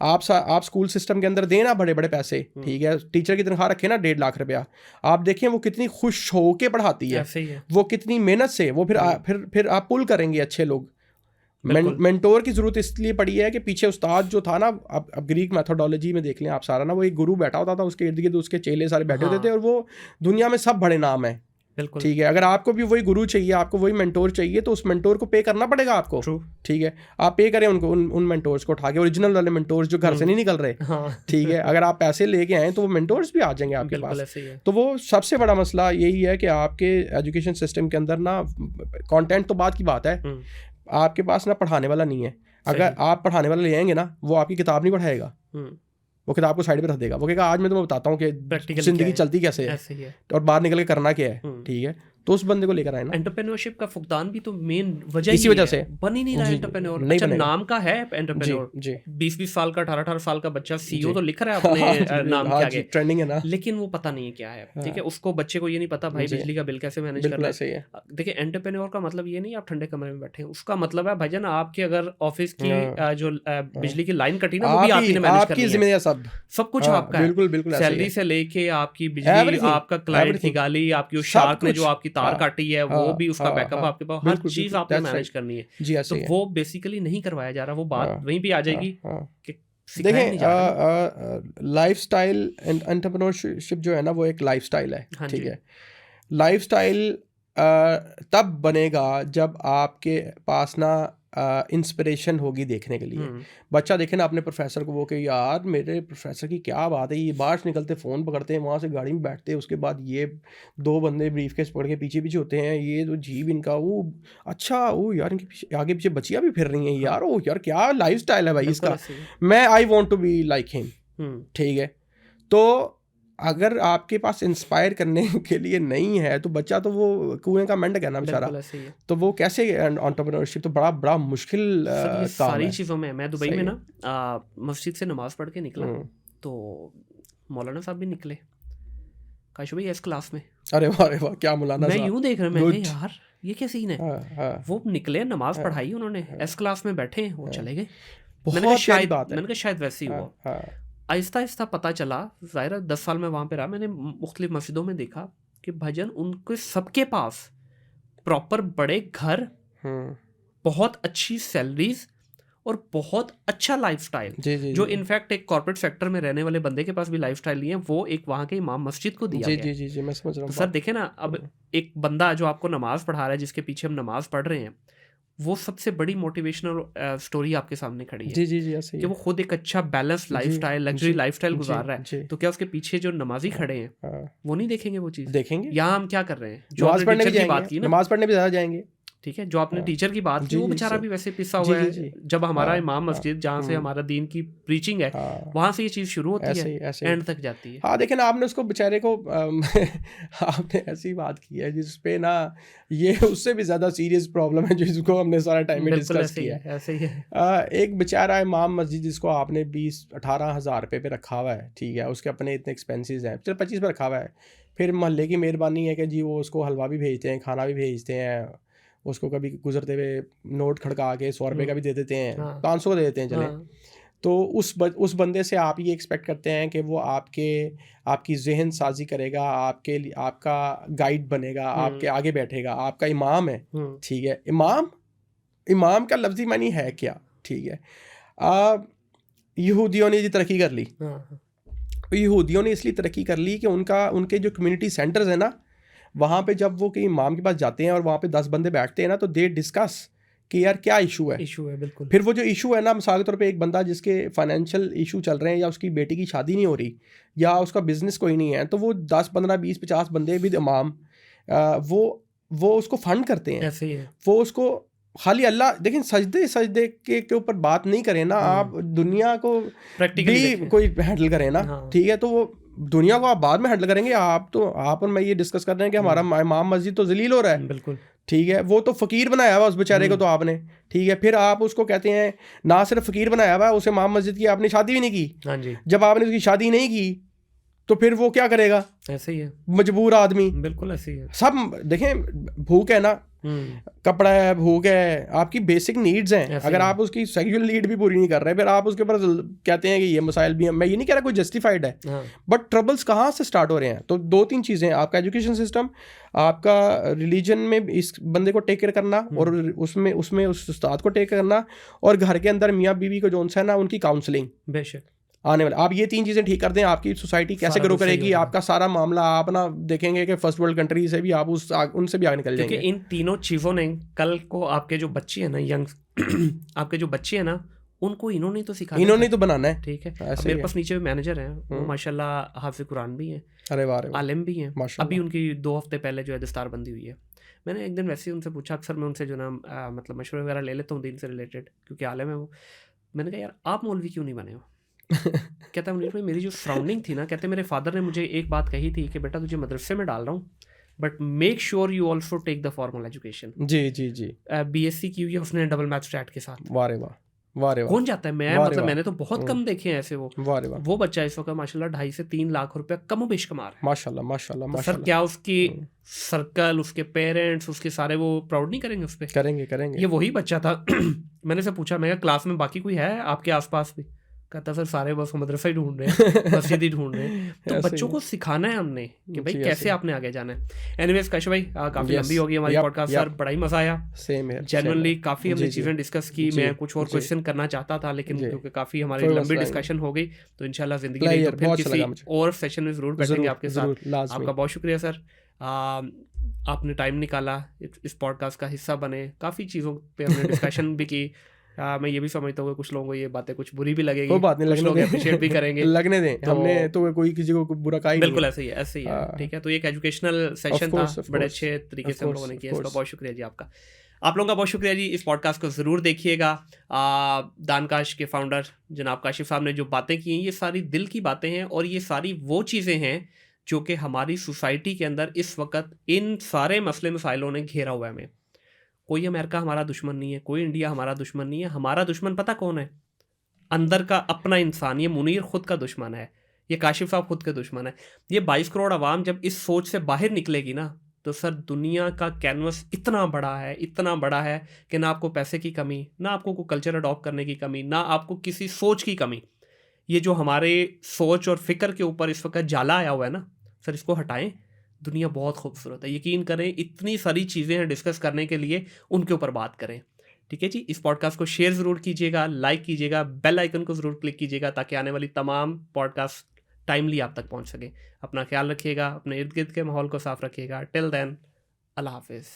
आप स्कूल सिस्टम के अंदर देना बड़े बड़े पैसे, ठीक है, टीचर की तनख्वाह रखे ना 1.5 लाख रुपया, आप देखें वो कितनी खुश हो के पढ़ाती है, वो कितनी मेहनत से, वो फिर आप पुल करेंगे अच्छे लोग। मेंटोर की जरूरत इसलिए पड़ी है कि पीछे उस्ताद जो था ना, अब ग्रीक मैथोडोलॉजी में देख लें आप सारा ना, वो एक गुरु बैठा होता था, उसके इर्द गिर्द उसके चेले सारे बैठे होते थे, और वो दुनिया में सब बड़े नाम है, ठीक है। अगर आपको भी वही गुरु चाहिए, आपको वही मेंटोर चाहिए, तो उस मेंटोर को पे करना पड़ेगा आपको, ठीक है। आप पे करें उनको, उन मेंटोर्स को उठा के, ओरिजिनल वाले मेंटोर्स जो घर से नहीं निकल रहे, ठीक है। अगर आप पैसे लेके आए तो वो मेंटोर्स भी आ जाएंगे आपके पास। तो वो सबसे बड़ा मसला यही है कि आपके एजुकेशन सिस्टम के अंदर ना, कंटेंट तो बात की बात है, आपके पास ना पढ़ाने वाला नहीं है। अगर आप पढ़ाने वाला ले आएंगे ना, वो आपकी किताब नहीं पढ़ाएगा, वो किताब को साइड पे रख देगा, वो कहेगा आज मैं तुम्हें बताता हूँ कि जिंदगी चलती कैसे है और बाहर निकल के करना क्या है, ठीक है। तो उस बंदे को लेकर आए ना। एंटरप्रेन्योरशिप का फुकदान भी तो मेन वजह इसी वजह से बन ही नहीं रहा एंटरप्रेन्योर। अच्छा, नाम का है एंटरप्रेन्योर, 20-20 साल का 18-18 साल का बच्चा सीईओ तो लिख रहा है अपने नाम के आगे, ट्रेंडिंग है ना, लेकिन वो पता नहीं है क्या है, ठीक है। उसको बच्चे को ये नहीं पता भाई बिजली का बिल कैसे मैनेज करना है। देखिए, एंटरप्रेन्योर का मतलब ये नहीं आप ठंडे कमरे में बैठे, उसका मतलब है भाईजान आपके अगर ऑफिस की जो बिजली की लाइन कटी ना, वो भी आप ही ने मैनेज करनी है, सब कुछ आपका है, बिल्कुल सैलरी से लेके आपकी बिजली, आपका क्लाइंट की गाली, आपकी उस शार्क ने जो आपकी तार काटी है वो भी उसका बैकअप आपके पास, हर चीज आपने मैनेज करनी है। तो वो बेसिकली नहीं करवाया जा रहा, वो बात वहीं भी आ जाएगी कि देखें, लाइफस्टाइल एंटरप्रेन्योरशिप जो है ना, वो एक लाइफस्टाइल है, ठीक है। लाइफस्टाइल तब बनेगा जब आपके पास ना इंस्पिरेशन होगी देखने के लिए। बच्चा देखे ना अपने प्रोफेसर को, वो कि यार मेरे प्रोफेसर की क्या बात है, ये बाहर से निकलते फ़ोन पकड़ते हैं, वहाँ से गाड़ी में बैठते हैं, उसके बाद ये 2 बंदे ब्रीफ केस पकड़ के पीछे पीछे होते हैं, ये तो जीव इनका, वो अच्छा, वो यार इनके पीछे आगे पीछे बच्चियाँ भी फिर रही हैं यार, वो यार क्या लाइफ स्टाइल है भाई इसका, मैं I want to be like him, ठीक है। तो अगर आपके पास इंस्पायर करने के लिए नहीं है तो बच्चा तो वो कुएं का मेंढक है ना बेचारा, तो वो कैसे एंटरप्रेन्योरशिप, तो बड़ा मुश्किल काम सारी है। चीज़ों में मैं दुबई में ना मस्जिद से नमाज पढ़ के निकला, तो मौलाना साहब भी निकले, काशु भाई एस क्लास में, अरे वाह क्या मौलाना मैं यूं देख रहा हूं, मैं यार ये क्या सीन है। वो निकले, नमाज पढ़ाई उन्होंने, एस क्लास में बैठे, वो चले गए। मैंने कहा शायद वैसे ही हुआ। आहिस्ता आहिस्ता पता चला, ज़ाहिर 10 साल में वहाँ पे रहा, मैंने मुख्तलिफ मस्जिदों में देखा कि भजन उनके सबके पास प्रॉपर बड़े घर, बहुत अच्छी सैलरीज और बहुत अच्छा लाइफस्टाइल, जो इनफैक्ट एक कॉर्पोरेट सेक्टर में रहने वाले बंदे के पास भी लाइफस्टाइल नहीं है, वो एक वहाँ के इमाम मस्जिद को दिया गया। जी मैं समझ रहा हूँ। तो सर देखे ना, अब एक बंदा जो आपको नमाज पढ़ा रहा है, जिसके पीछे हम नमाज पढ़ रहे हैं, वो सबसे बड़ी मोटिवेशनल स्टोरी आपके सामने खड़ी है। जी ऐसे कि वो खुद एक अच्छा बैलेंस लाइफस्टाइल, लग्जरी लाइफस्टाइल गुजार रहा है, तो क्या उसके पीछे जो नमाजी खड़े हैं वो नहीं देखेंगे वो चीज़? देखेंगे। यहाँ हम क्या कर रहे हैं, जो नमाज पढ़ने की बात की ना, नमाज पढ़ने भी ज़्यादा जाएंगे, ठीक है। जो आपने टीचर की बात की, वो बेचारा भी वैसे पिसा हुआ है। जब हमारा इमाम मस्जिद, जहाँ से हमारा दीन की प्रीचिंग है, वहाँ से ये चीज़ शुरू होती है, एंड तक जाती है। हाँ देखें ना, आपने उसको बेचारे को आपने ऐसी बात की है जिसपे ना ये उससे भी ज़्यादा सीरियस प्रॉब्लम है, जिसको हमने सारा टाइम में डिस्कस किया है। ऐसे ही है। एक बेचारा इमाम मस्जिद जिसको आपने 20-18 हज़ार रुपये पे रखा हुआ है, ठीक है, उसके अपने इतने एक्सपेंसेस हैं, चलो 25 पे रखा हुआ है, फिर मोहल्ले की मेहरबानी है कि जी वो उसको हलवा भी भेजते हैं, खाना भी भेजते हैं, उसको कभी गुजरते हुए नोट खड़का के 100 रुपये का भी दे देते हैं, 500 का दे देते हैं, चले। तो उस बंदे से आप ये एक्सपेक्ट करते हैं कि वो आपकी जहन साजी करेगा, आपके लिए आपका गाइड बनेगा, आपके आगे बैठेगा, आपका इमाम है, ठीक है। इमाम का लफ्ज़ी मानी है क्या, ठीक है। यहूदियों ने जी तरक्की कर ली, यहूदियों ने इसलिए तरक्की कर ली कि उनके जो कम्युनिटी सेंटर्स हैं ना, वहाँ पे जब वो कि इमाम के पास जाते हैं और वहाँ पे 10 बंदे बैठते हैं ना, तो दे डिस्कस कि यार क्या इशू है। बिल्कुल। फिर वो जो इशू है ना, मिसाल के तौर पे एक बंदा जिसके फाइनेंशियल इशू चल रहे हैं, या उसकी बेटी की शादी नहीं हो रही, या उसका बिजनेस कोई नहीं है, तो वो 10 15 20 50 बंदे भी इमाम वो उसको फंड करते हैं। ऐसे ही है। वो उसको खाली अल्लाह देखें, सजदे के ऊपर बात नहीं करें ना, आप दुनिया को भी कोई हैंडल करें ना। ठीक है, तो वो दुनिया को आप बाद में हैंडल करेंगे। आप और मैं ये डिस्कस कर रहे हैं कि हमारा इमाम मस्जिद तो जलील हो रहा है। बिल्कुल। ठीक है, वो तो फ़कीर बनाया हुआ उस बेचारे को तो आपने। ठीक है, फिर आप उसको कहते हैं ना सिर्फ फ़कीर बनाया हुआ, उसे इमाम मस्जिद की आपने शादी भी नहीं की। हाँ जी। जब आपने उसकी शादी नहीं की तो फिर वो क्या करेगा? ऐसे ही है, मजबूर आदमी। बिल्कुल ऐसे ही है। सब देखें, भूख है ना, कपड़ा है, भूख है, आपकी बेसिक नीड्स हैं। अगर आप उसकी सेक्सुअल नीड भी पूरी नहीं कर रहे, फिर आप उसके ऊपर कहते हैं कि ये मसाइल भी हैं। मैं ये नहीं कह रहा कोई जस्टिफाइड है, बट ट्रबल्स कहाँ से स्टार्ट हो रहे हैं? तो 2-3 चीज़ें, आपका एजुकेशन सिस्टम, आपका रिलीजन में इस बंदे को टेक केयर करना, और उसमें उस उस्ताद को टेक केयर करना, और घर के अंदर मियाँ बीवी को जो है ना, उनकी काउंसलिंग। बेशक आने वाले आप ये 3 चीज़ें ठीक कर दें, आपकी सोसाइटी कैसे ग्रो करेगी, आपका सारा मामला आप ना देखेंगे कि फर्स्ट वर्ल्ड कंट्री से भी आप उनसे भी आगे निकल जाएंगे। क्योंकि इन तीनों चीज़ों ने कल को आपके जो बच्चे हैं ना, यंग आपके जो बच्चे हैं ना, उनको इन्होंने तो सिखाना, इन्होंने तो बनाना है। ठीक है, मेरे पास नीचे मैनेजर हैं, वो माशाल्लाह हाफिज़ कुरान भी हैं, अरे वाह, आलिम भी हैं। अभी उनकी 2 हफ्ते पहले जो है दस्तारबंदी हुई है। मैंने एक दिन वैसे ही उनसे पूछा, अक्सर मैं उनसे जो ना मतलब मशवरे वगैरह ले लेता हूँ दीन से रिलेटेड, क्योंकि आलिम है वो। मैंने कहा यार आप मौलवी क्यों नहीं बने हो? कहता मुनीर भाई, मेरी जो सराउंडिंग थी ना, कहते मेरे फादर ने मुझे एक बात कही थी कि बेटा तुझे मदरसे में डाल रहा हूँ, but make sure you also take the formal education. जी BSc की हुई है उसने डबल मैथ स्टैट के साथ। वाह वाह, कौन जाता है? मैंने तो बहुत कम देखे हैं ऐसे। वो बच्चा इस वक्त माशाल्लाह 2.5 से 3 लाख रुपया कम बेश कमा रहा है। माशाल्लाह। तो सर क्या उसकी सर्कल, उसके पेरेंट्स, उसके सारे वो प्राउड नहीं करेंगे उस पर? करेंगे। ये वही बच्चा था। मैंने से पूछा, मैं क्लास में बाकी कोई है आपके आसपास भी? कहता सर सारे बस मदरसा ही ढूंढ रहे हैं, मस्जिद ही ढूंढ रहे हैं। तो बच्चों को सिखाना है हमने कि भाई कैसे आपने आगे जाना है। एनीवेज काश भाई, काफ़ी लंबी हो गई हमारी पॉडकास्ट सर, बड़ा ही मज़ा आया। सेम है, जेन्युइनली काफ़ी हमने चीज़ें डिस्कस की। मैं कुछ और क्वेश्चन करना चाहता था, लेकिन क्योंकि काफ़ी हमारी लंबी डिस्कशन हो गई, तो इंशाल्लाह ज़िंदगी में तो फिर किसी और सेशन में ज़रूर बैठेंगे आपके साथ। आपका बहुत शुक्रिया सर, आपने टाइम निकाला, इस पॉडकास्ट का हिस्सा बने। काफ़ी चीज़ों पे हमने डिस्कशन भी की। मैं ये भी समझता हूँ कि कुछ लोगों को ये बातें कुछ बुरी भी लगेगी, कोई बात नहीं, कुछ लोग अप्रिशिएट भी करेंगे। लगने दें, हमने तो कोई किसी को बुरा कहा ही नहीं। बिल्कुल ऐसे ही है। ठीक है, तो ये एक एजुकेशनल सेशन था, बड़े अच्छे तरीके से हम लोगों ने किया। इसका बहुत शुक्रिया जी आपका। आप लोगों का बहुत शुक्रिया जी। इस पॉडकास्ट को ज़रूर देखिएगा। दानकाश के फाउंडर जनाब काशिफ साहब ने जो बातें की हैं, ये सारी दिल की बातें हैं, और ये सारी वो चीज़ें हैं जो कि हमारी सोसाइटी के अंदर इस वक्त इन सारे मसले मसाइलों ने घेरा हुआ है। हमें कोई अमेरिका हमारा दुश्मन नहीं है, कोई इंडिया हमारा दुश्मन नहीं है। हमारा दुश्मन पता कौन है? अंदर का अपना इंसान। ये मुनीर खुद का दुश्मन है, ये काशिफ साहब खुद के दुश्मन है। ये 22 करोड़ आवाम जब इस सोच से बाहर निकलेगी ना, तो सर दुनिया का कैनवस इतना बड़ा है कि ना आपको पैसे की कमी, ना आपको कोई कल्चर अडॉप्ट करने की कमी, ना आपको किसी सोच की कमी। ये जो हमारे सोच और फिक्र के ऊपर इस वक्त जाला आया हुआ है ना सर, इसको हटाएं। दुनिया बहुत खूबसूरत है, यकीन करें। इतनी सारी चीज़ें हैं डिस्कस करने के लिए, उनके ऊपर बात करें। ठीक है जी, इस पॉडकास्ट को शेयर ज़रूर कीजिएगा, लाइक कीजिएगा, बेल आइकन को ज़रूर क्लिक कीजिएगा, ताकि आने वाली तमाम पॉडकास्ट टाइमली आप तक पहुंच सके। अपना ख्याल रखिएगा, अपने इर्द गिर्द के माहौल को साफ रखिएगा। टिल देन, अल्लाह हाफिज़।